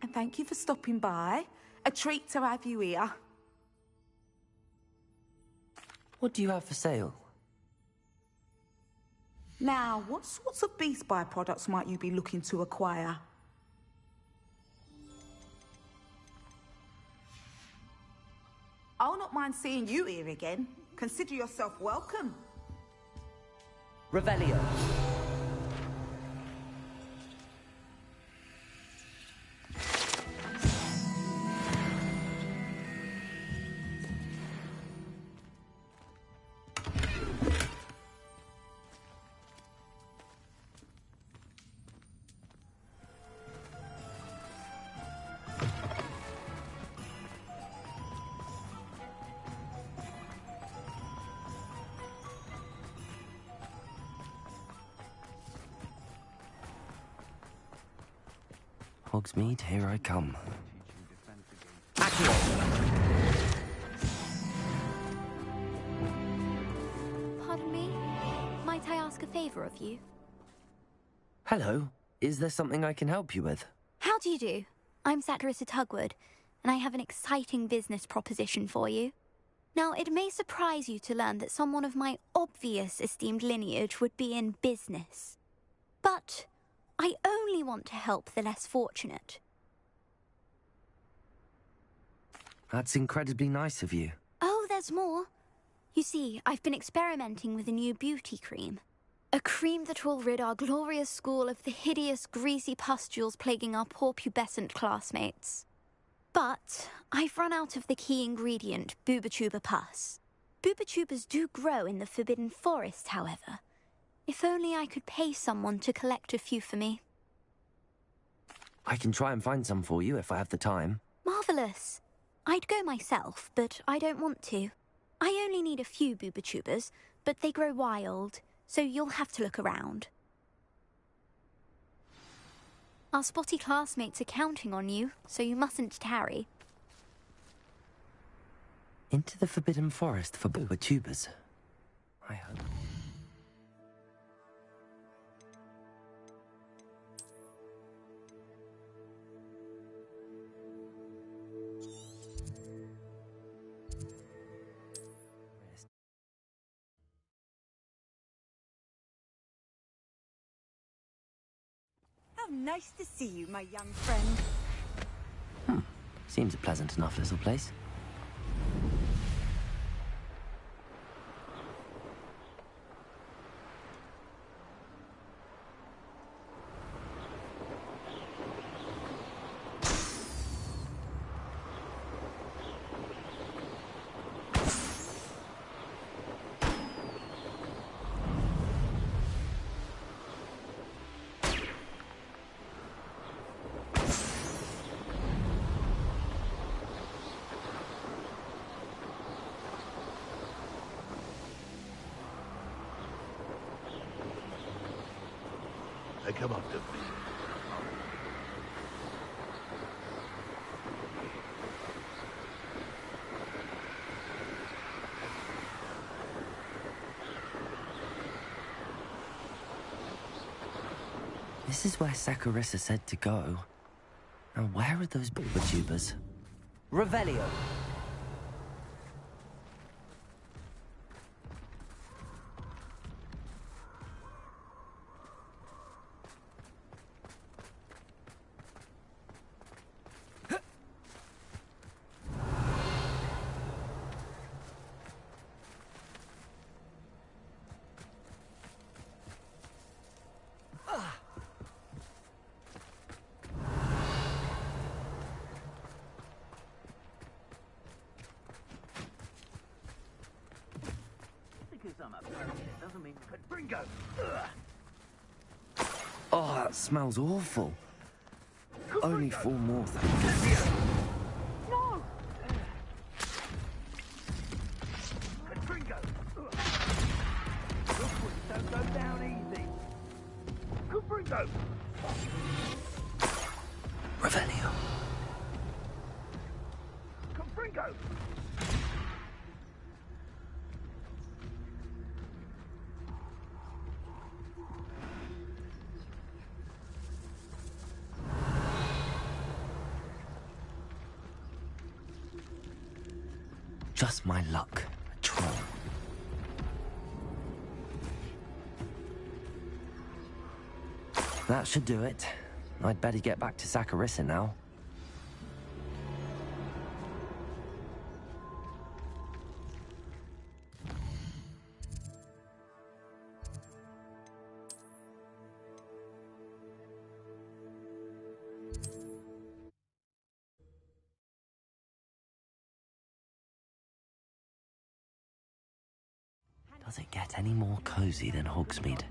And thank you for stopping by. A treat to have you here. What do you have for sale? Now, what sorts of beast byproducts might you be looking to acquire? I'll not mind seeing you here again. Consider yourself welcome. Revelio. Hogsmeade, here I come. Pardon me? Might I ask a favor of you? Hello. Is there something I can help you with? How do you do? I'm Satirissa Tugwood, and I have an exciting business proposition for you. Now, it may surprise you to learn that someone of my obvious esteemed lineage would be in business. But I only want to help the less fortunate. That's incredibly nice of you. Oh, there's more. You see, I've been experimenting with a new beauty cream. A cream that will rid our glorious school of the hideous, greasy pustules plaguing our poor pubescent classmates. But I've run out of the key ingredient, Bubatuba pus. Bubatubas do grow in the Forbidden Forest, however. If only I could pay someone to collect a few for me. I can try and find some for you if I have the time. Marvellous. I'd go myself, but I don't want to. I only need a few Bubatubas, but they grow wild, so you'll have to look around. Our spotty classmates are counting on you, so you mustn't tarry. Into the Forbidden Forest for Bubatubas. I hope. How nice to see you, my young friend. Seems a pleasant enough little place. come up to me. This is where Saccharissa said to go. Now, where are those booba tubers? Revelio! Oh, that smells awful. Only 4 more, thank goodness. No! Don't go down easy. Confringo! Revelio. Confringo! Just my luck. A troll. That should do it. I'd better get back to Saccharissa now. Does it get any more cozy than Hogsmeade?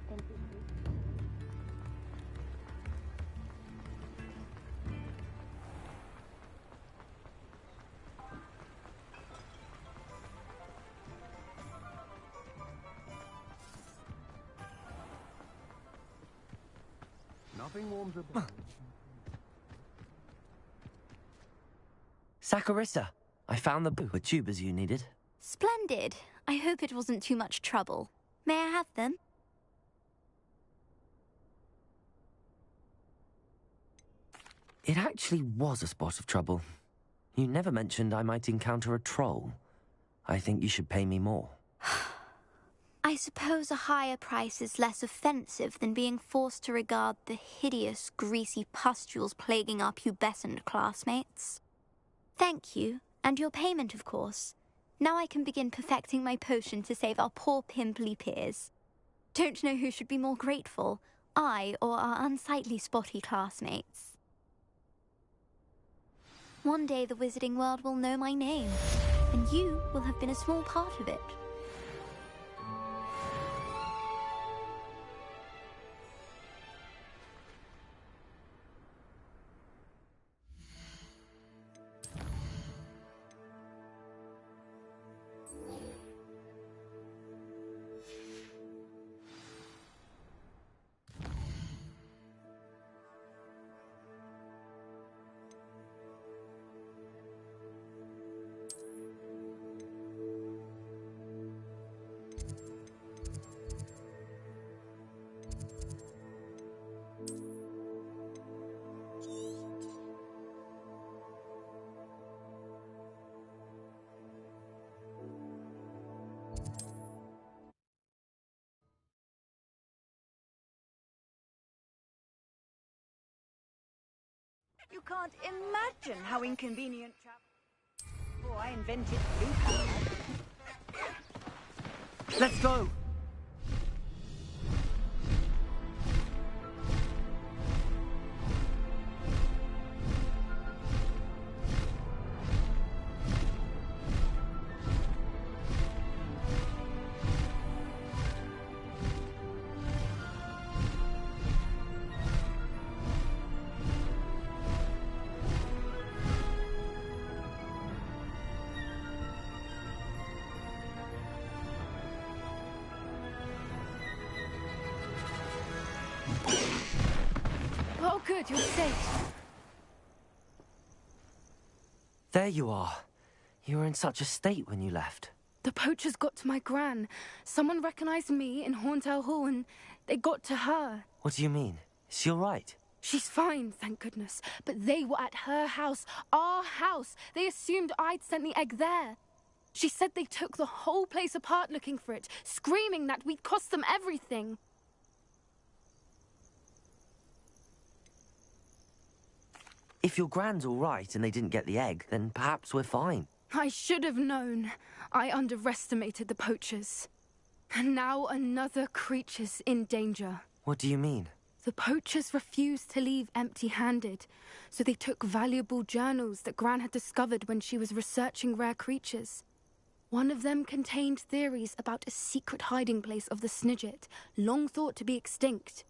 Nothing warms a Saccharissa, I found the booba tubers you needed. Splendid. I hope it wasn't too much trouble. May I have them? It actually was a spot of trouble. You never mentioned I might encounter a troll. I think you should pay me more. I suppose a higher price is less offensive than being forced to regard the hideous, greasy pustules plaguing our pubescent classmates. Thank you, and your payment, of course. Now I can begin perfecting my potion to save our poor pimply peers. Don't know who should be more grateful, I or our unsightly spotty classmates. One day the wizarding world will know my name, and you will have been a small part of it. You can't imagine how inconvenient before I invented blue power. Let's go! good, you're safe. There you are. You were in such a state when you left. The poachers got to my gran. Someone recognized me in Horntail Hall and they got to her. What do you mean? Is she all right? She's fine, thank goodness. But they were at her house, our house. They assumed I'd sent the egg there. She said they took the whole place apart looking for it, screaming that we'd cost them everything. If your gran's all right and they didn't get the egg, then perhaps we're fine. I should have known. I underestimated the poachers. And now another creature's in danger. What do you mean? The poachers refused to leave empty-handed, so they took valuable journals that Gran had discovered when she was researching rare creatures. One of them contained theories about a secret hiding place of the Snidget, long thought to be extinct.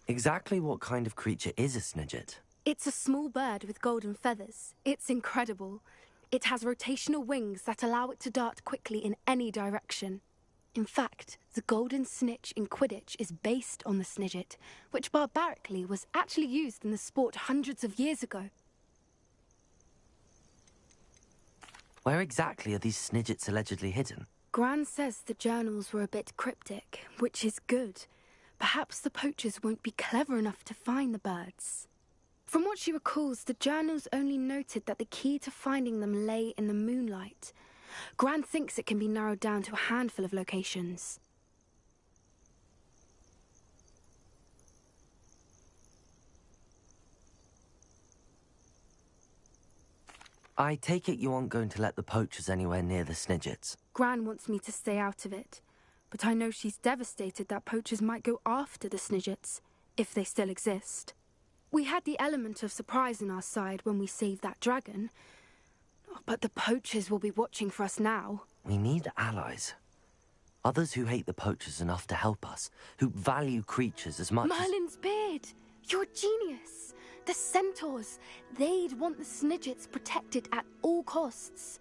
Exactly what kind of creature is a Snidget? It's a small bird with golden feathers. It's incredible. It has rotational wings that allow it to dart quickly in any direction. In fact, the golden snitch in Quidditch is based on the Snidget, which barbarically was actually used in the sport hundreds of years ago. Where exactly are these Snidgets allegedly hidden? Gran says the journals were a bit cryptic, which is good. Perhaps the poachers won't be clever enough to find the birds. From what she recalls, the journals only noted that the key to finding them lay in the moonlight. Gran thinks it can be narrowed down to a handful of locations. I take it you aren't going to let the poachers anywhere near the Snidgets. Gran wants me to stay out of it, but I know she's devastated that poachers might go after the Snidgets, if they still exist. We had the element of surprise on our side when we saved that dragon, but the poachers will be watching for us now. We need allies. Others who hate the poachers enough to help us, who value creatures as much Merlin's beard! You're a genius! The centaurs! They'd want the Snidgets protected at all costs.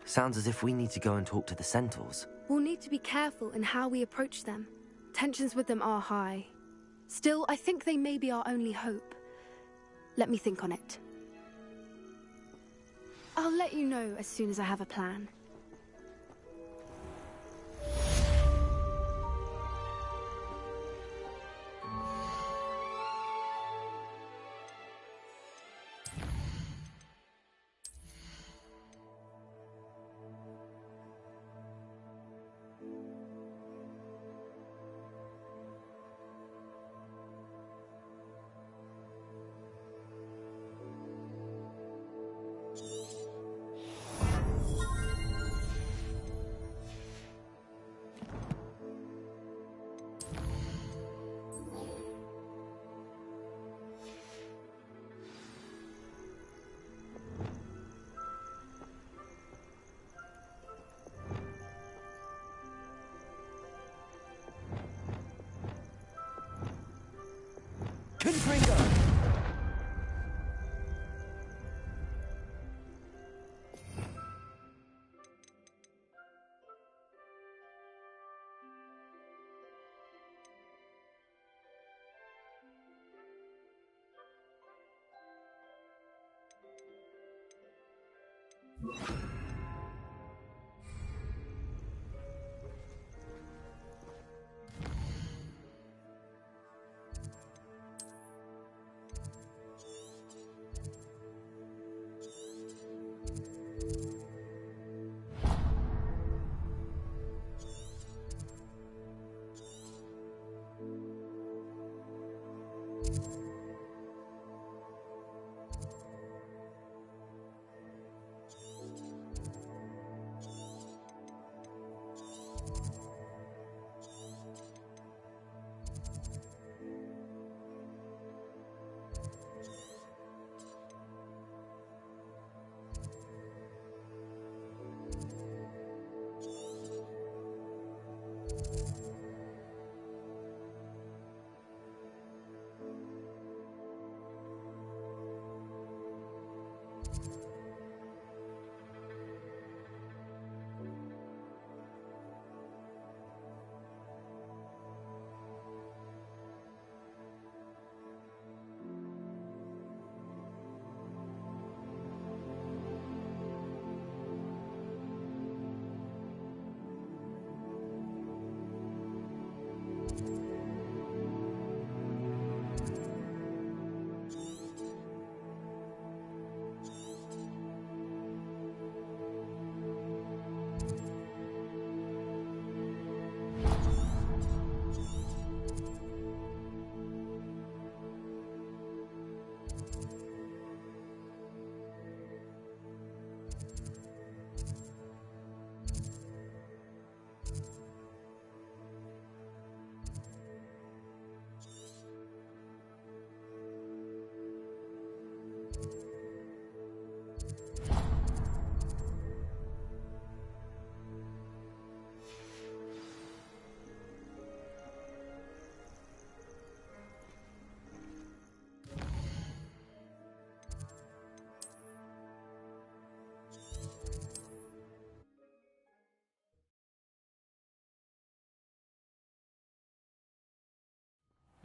Sounds as if we need to go and talk to the centaurs. We'll need to be careful in how we approach them. Tensions with them are high. Still, I think they may be our only hope. Let me think on it. I'll let you know as soon as I have a plan. Confringo!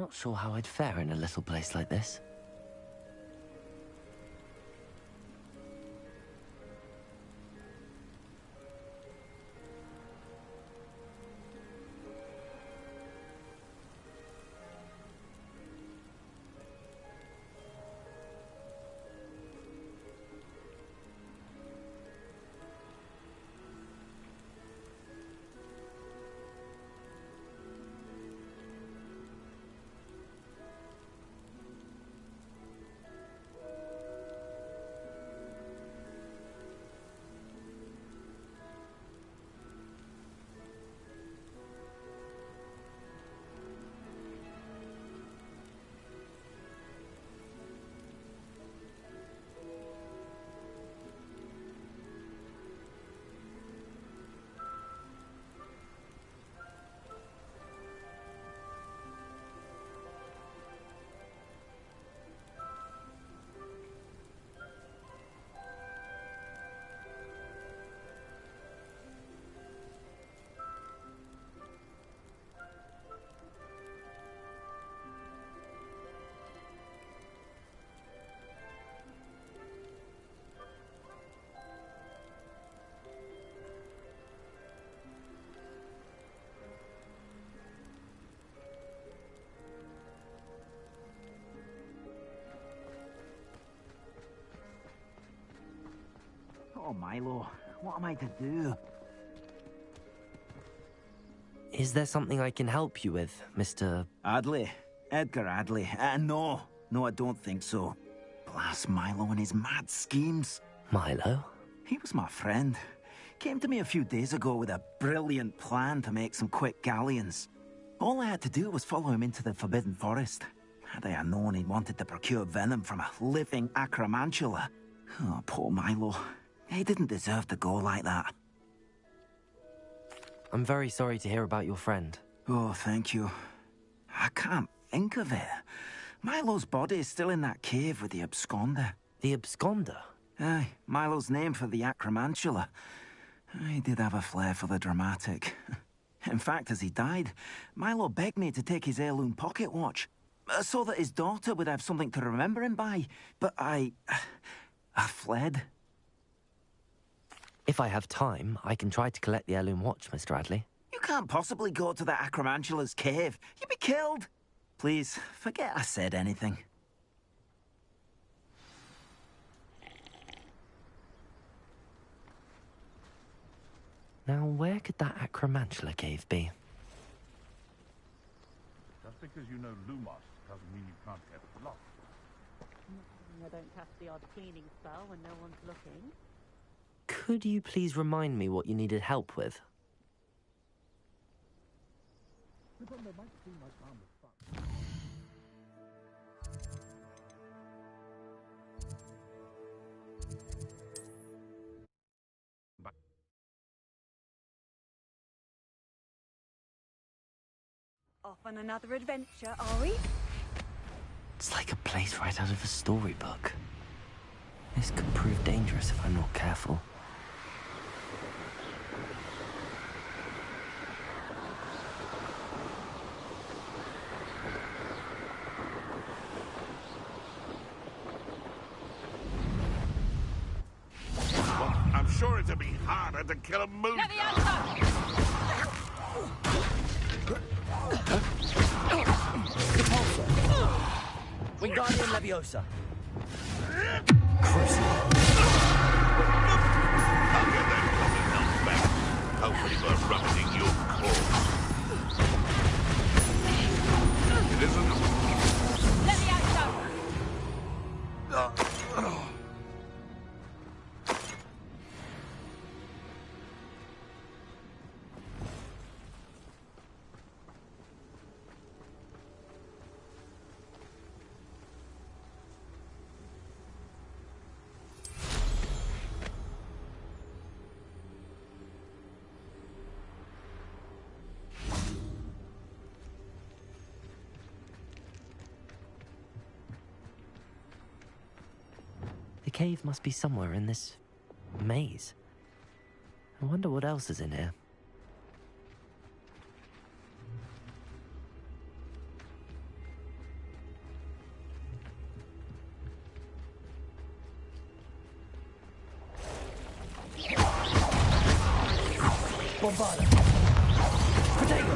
Not sure how I'd fare in a little place like this. Oh, Milo, what am I to do? Is there something I can help you with, Mr. Adley? Edgar Adley? No, I don't think so. Blast Milo and his mad schemes. Milo? He was my friend. Came to me a few days ago with a brilliant plan to make some quick galleons. All I had to do was follow him into the Forbidden Forest. Had I known he wanted to procure venom from a living acromantula. Oh, poor Milo. He didn't deserve to go like that. I'm very sorry to hear about your friend. Oh, thank you. I can't think of it. Milo's body is still in that cave with the absconder. The absconder? Aye, Milo's name for the acromantula. He did have a flair for the dramatic. In fact, as he died, Milo begged me to take his heirloom pocket watch, so that his daughter would have something to remember him by. But I fled. If I have time, I can try to collect the heirloom watch, Mr. Adley. You can't possibly go to the acromantula's cave. You'd be killed. Please, forget I said anything. Now, where could that acromantula cave be? Just because you know Lumos doesn't mean you can't get lost. I don't cast the odd cleaning spell when no one's looking. Could you please remind me what you needed help with? Off on another adventure, are we? It's like a place right out of a storybook. This could prove dangerous if I'm not careful. Well, I'm sure it'd be harder to kill a moon. Wingardium Leviosa. Hopefully we're rubbing your core. It isn't. The cave must be somewhere in this maze. I wonder what else is in here. Bombarda. Protego.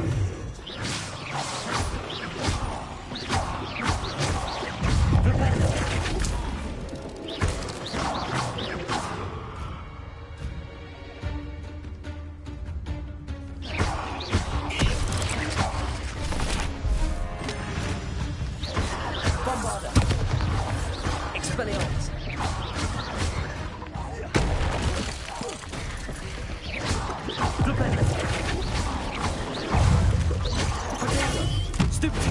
Rependo. Bombarda. Expelliarmus. Rependo. Stupefy.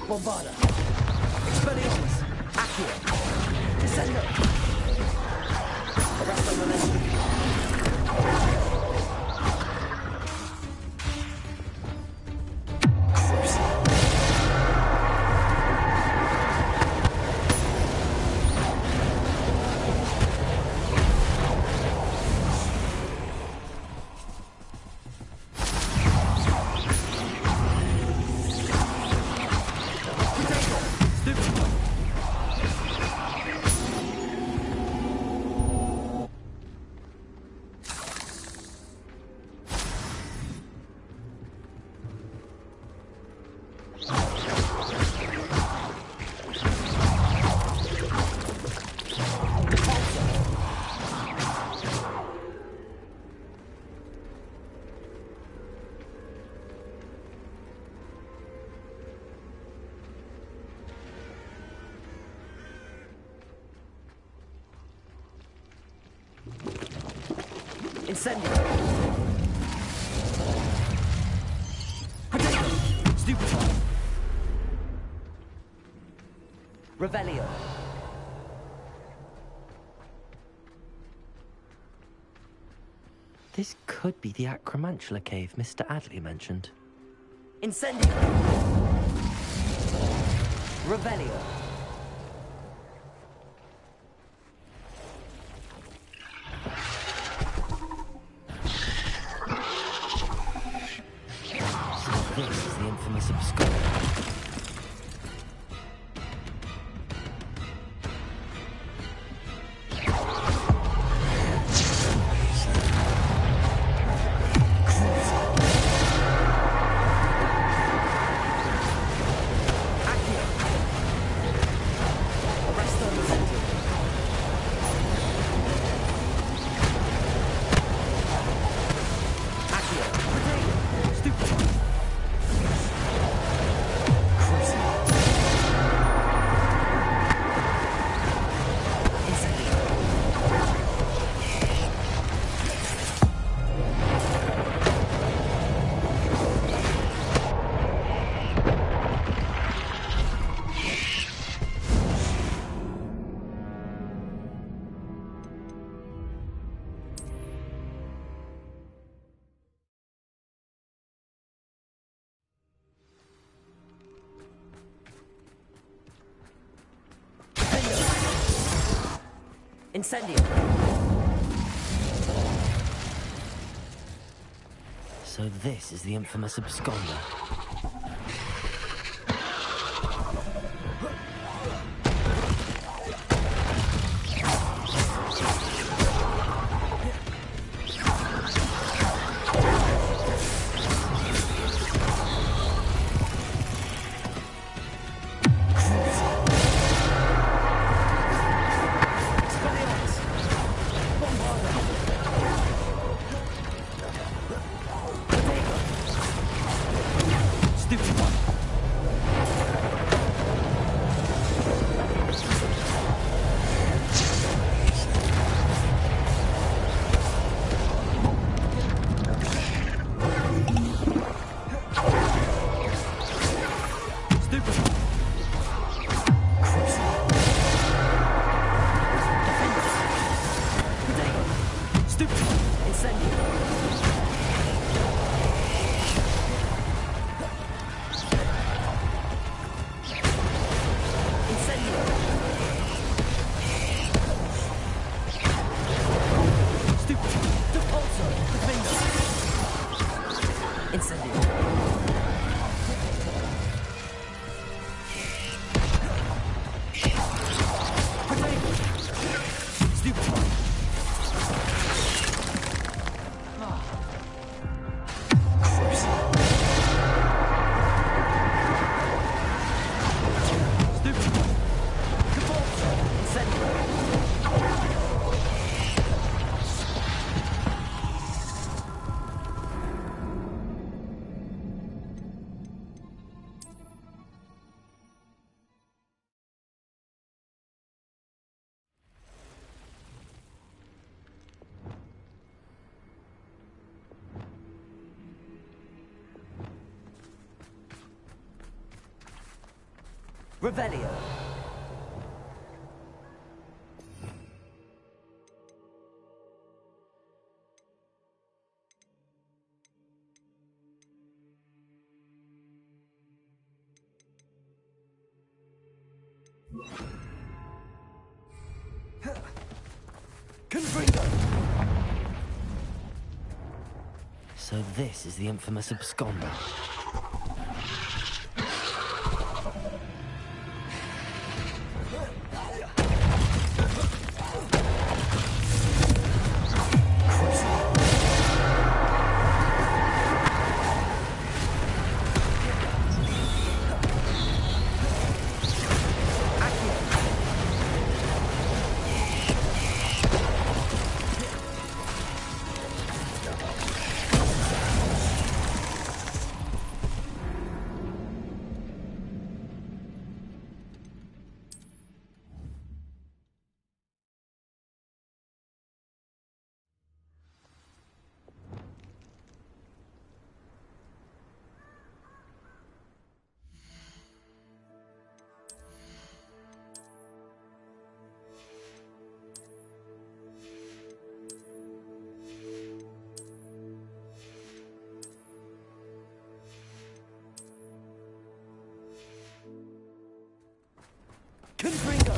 Bombarda. Expelliarmus. Accio. Descendo. Arresto momentum. Incendio. Protego. Stupefy. Revelio. This could be the Acromantula cave Mr. Adley mentioned. Incendio. Revelio. This is the infamous obscure. Incendio. So this is the infamous absconder. Revelio. Confringo! So this is the infamous absconder. Confringo!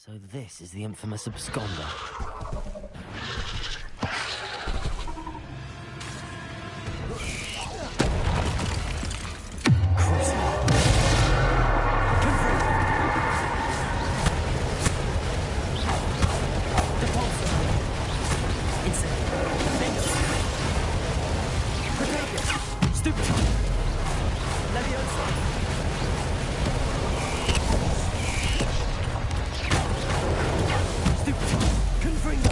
So this is the infamous absconder. Confringo!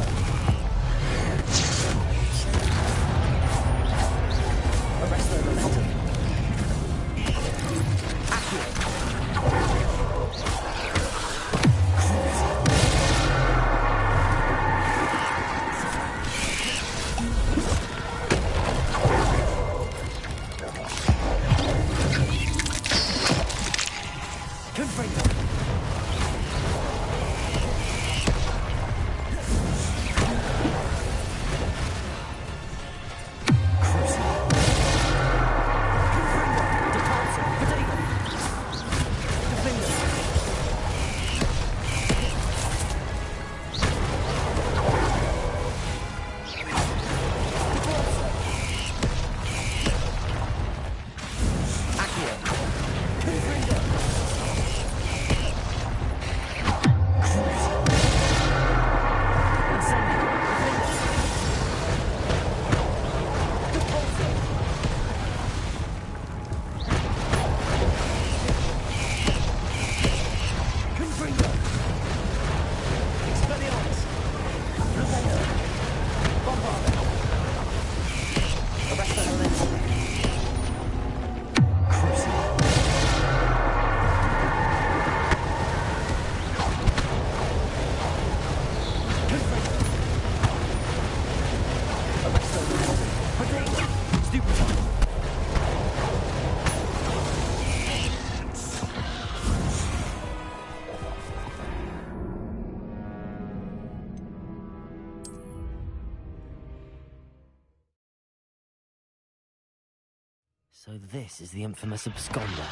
Stupid one. So this is the infamous absconder.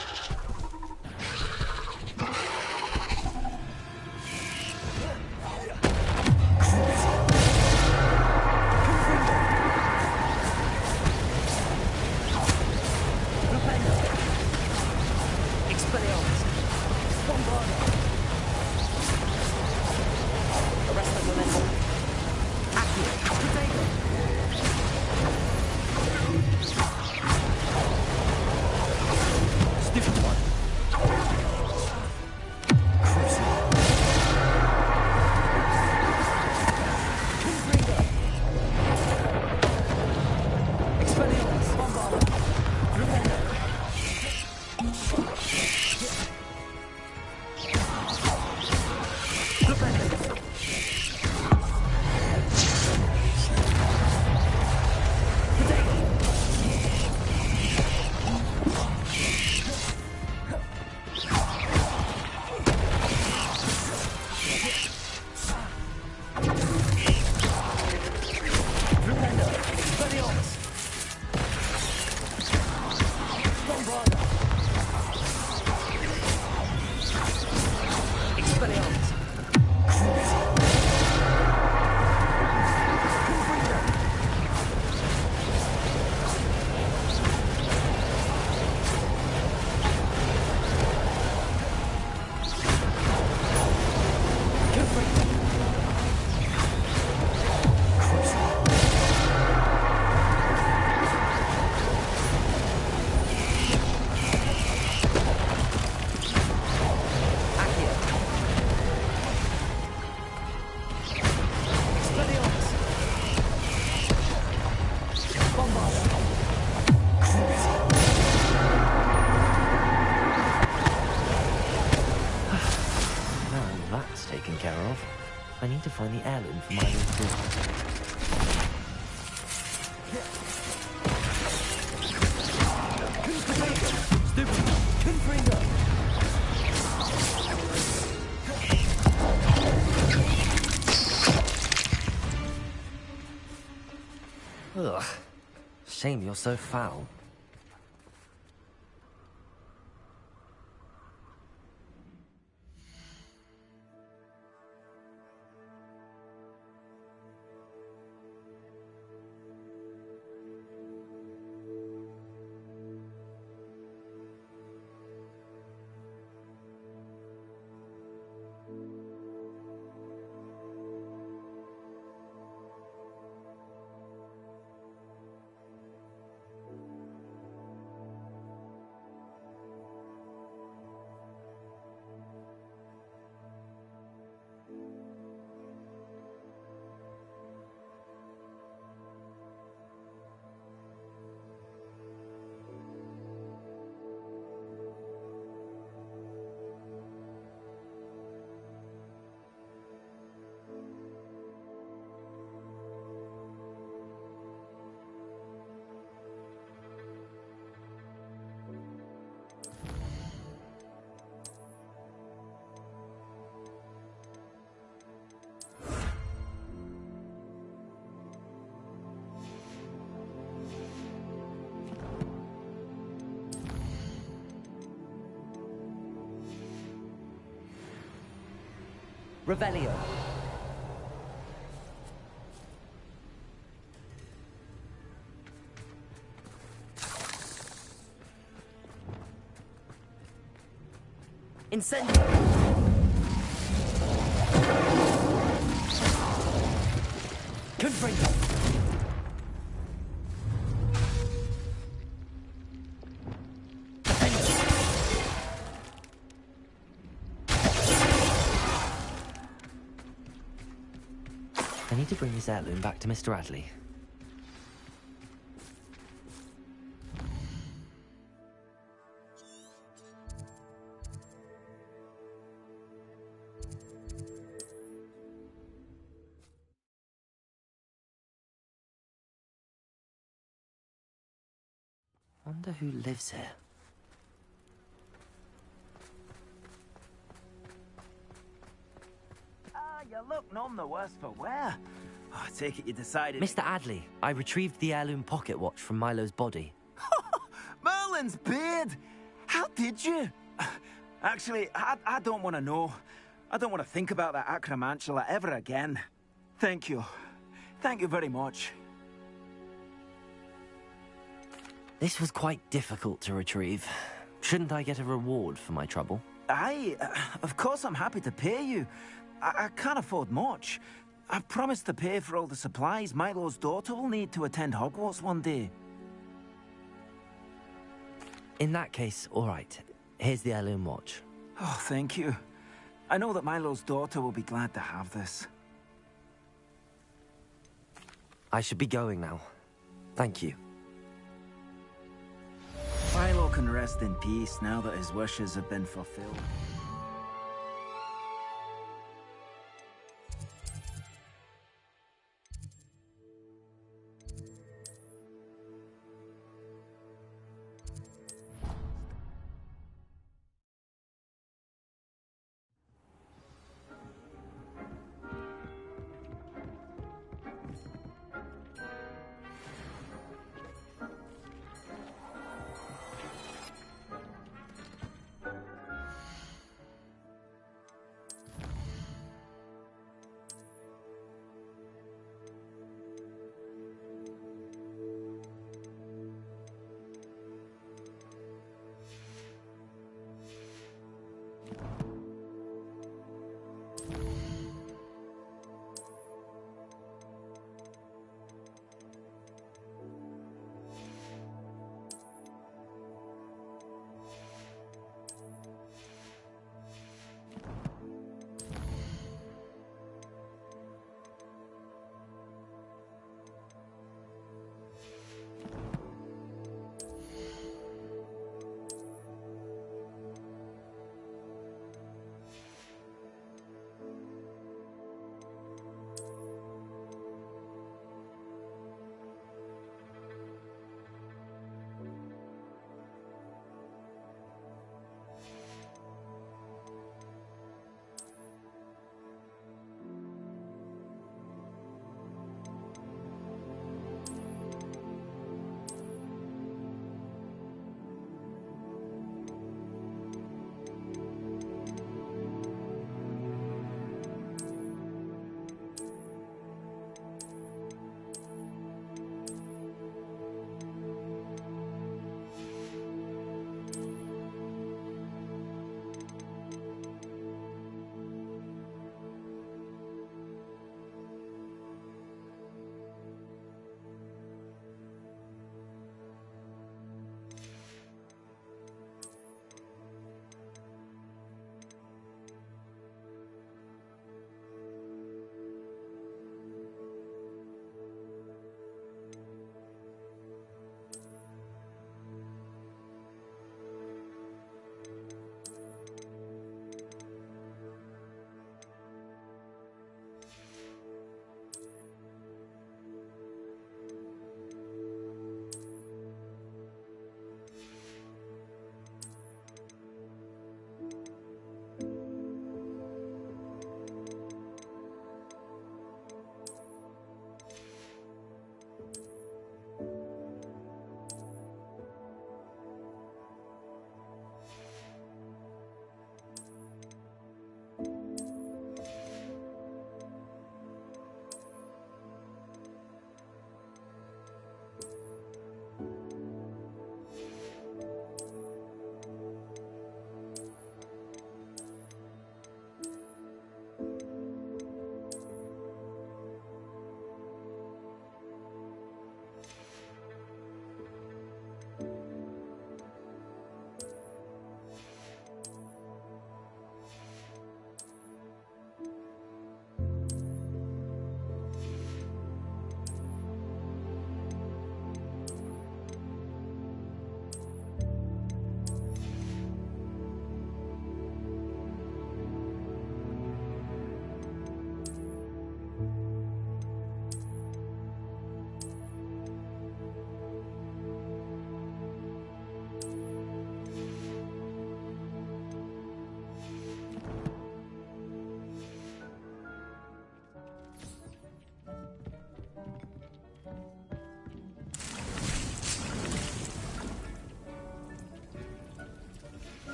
Taken care of. I need to find the heirloom for my little... Ugh. Shame you're so foul. Revelio. Incendio. Confringo. I need to bring this heirloom back to Mr. Adley. Wonder who lives here. You look none the worse for wear. Oh, I take it you decided... Mr. Adley, I retrieved the heirloom pocket watch from Milo's body. Merlin's beard! How did you? Actually, I don't want to know. I don't want to think about that acromantula ever again. Thank you. Thank you very much. This was quite difficult to retrieve. Shouldn't I get a reward for my trouble? Of course I'm happy to pay you. I can't afford much. I've promised to pay for all the supplies Milo's daughter will need to attend Hogwarts one day. In that case, all right. Here's the heirloom watch. Oh, thank you. I know that Milo's daughter will be glad to have this. I should be going now. Thank you. Milo can rest in peace now that his wishes have been fulfilled.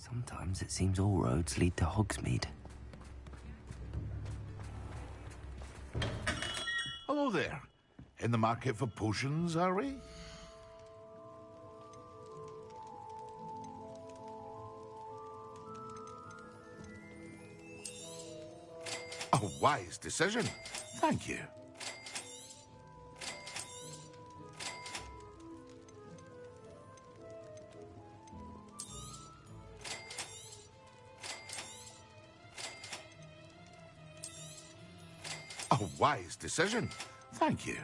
Sometimes it seems all roads lead to Hogsmeade. Hello there. In the market for potions, are we? A wise decision. Thank you. A wise decision. Thank you.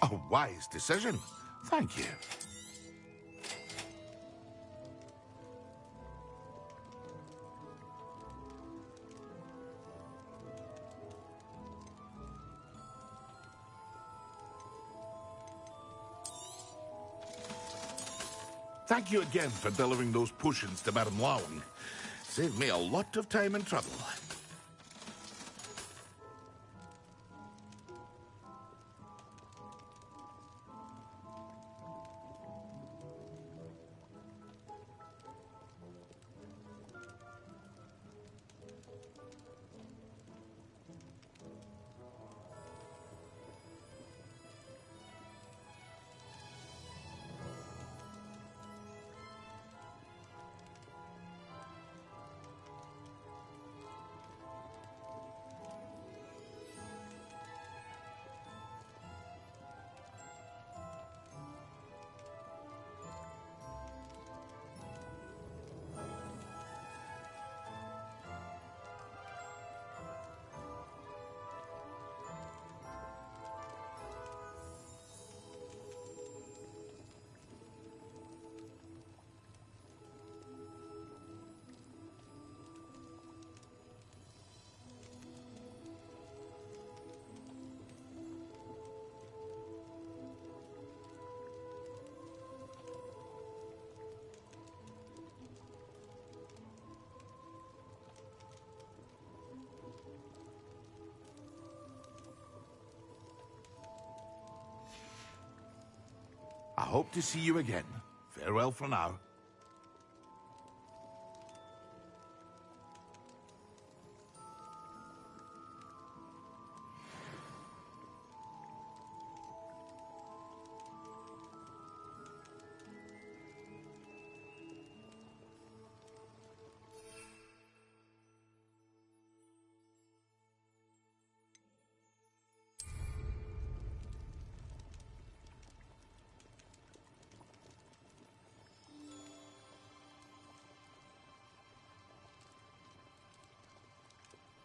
A wise decision. Thank you. Thank you again for delivering those potions to Madame Lawing. Saved me a lot of time and trouble. I hope to see you again. Farewell for now.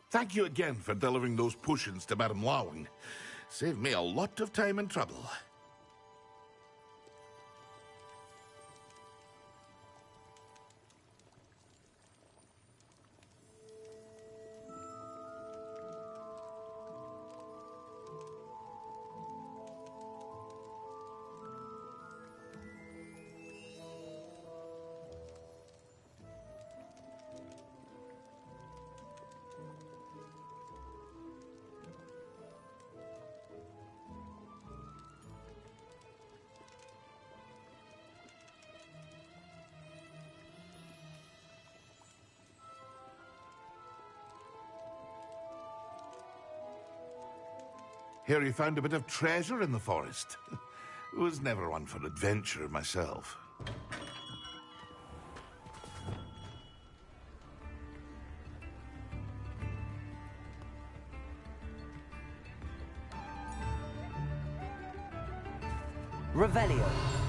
Thank you again for delivering those potions to Madame Lawing. Saved me a lot of time and trouble. Hear you found a bit of treasure in the forest. Was never one for adventure myself. Revelio.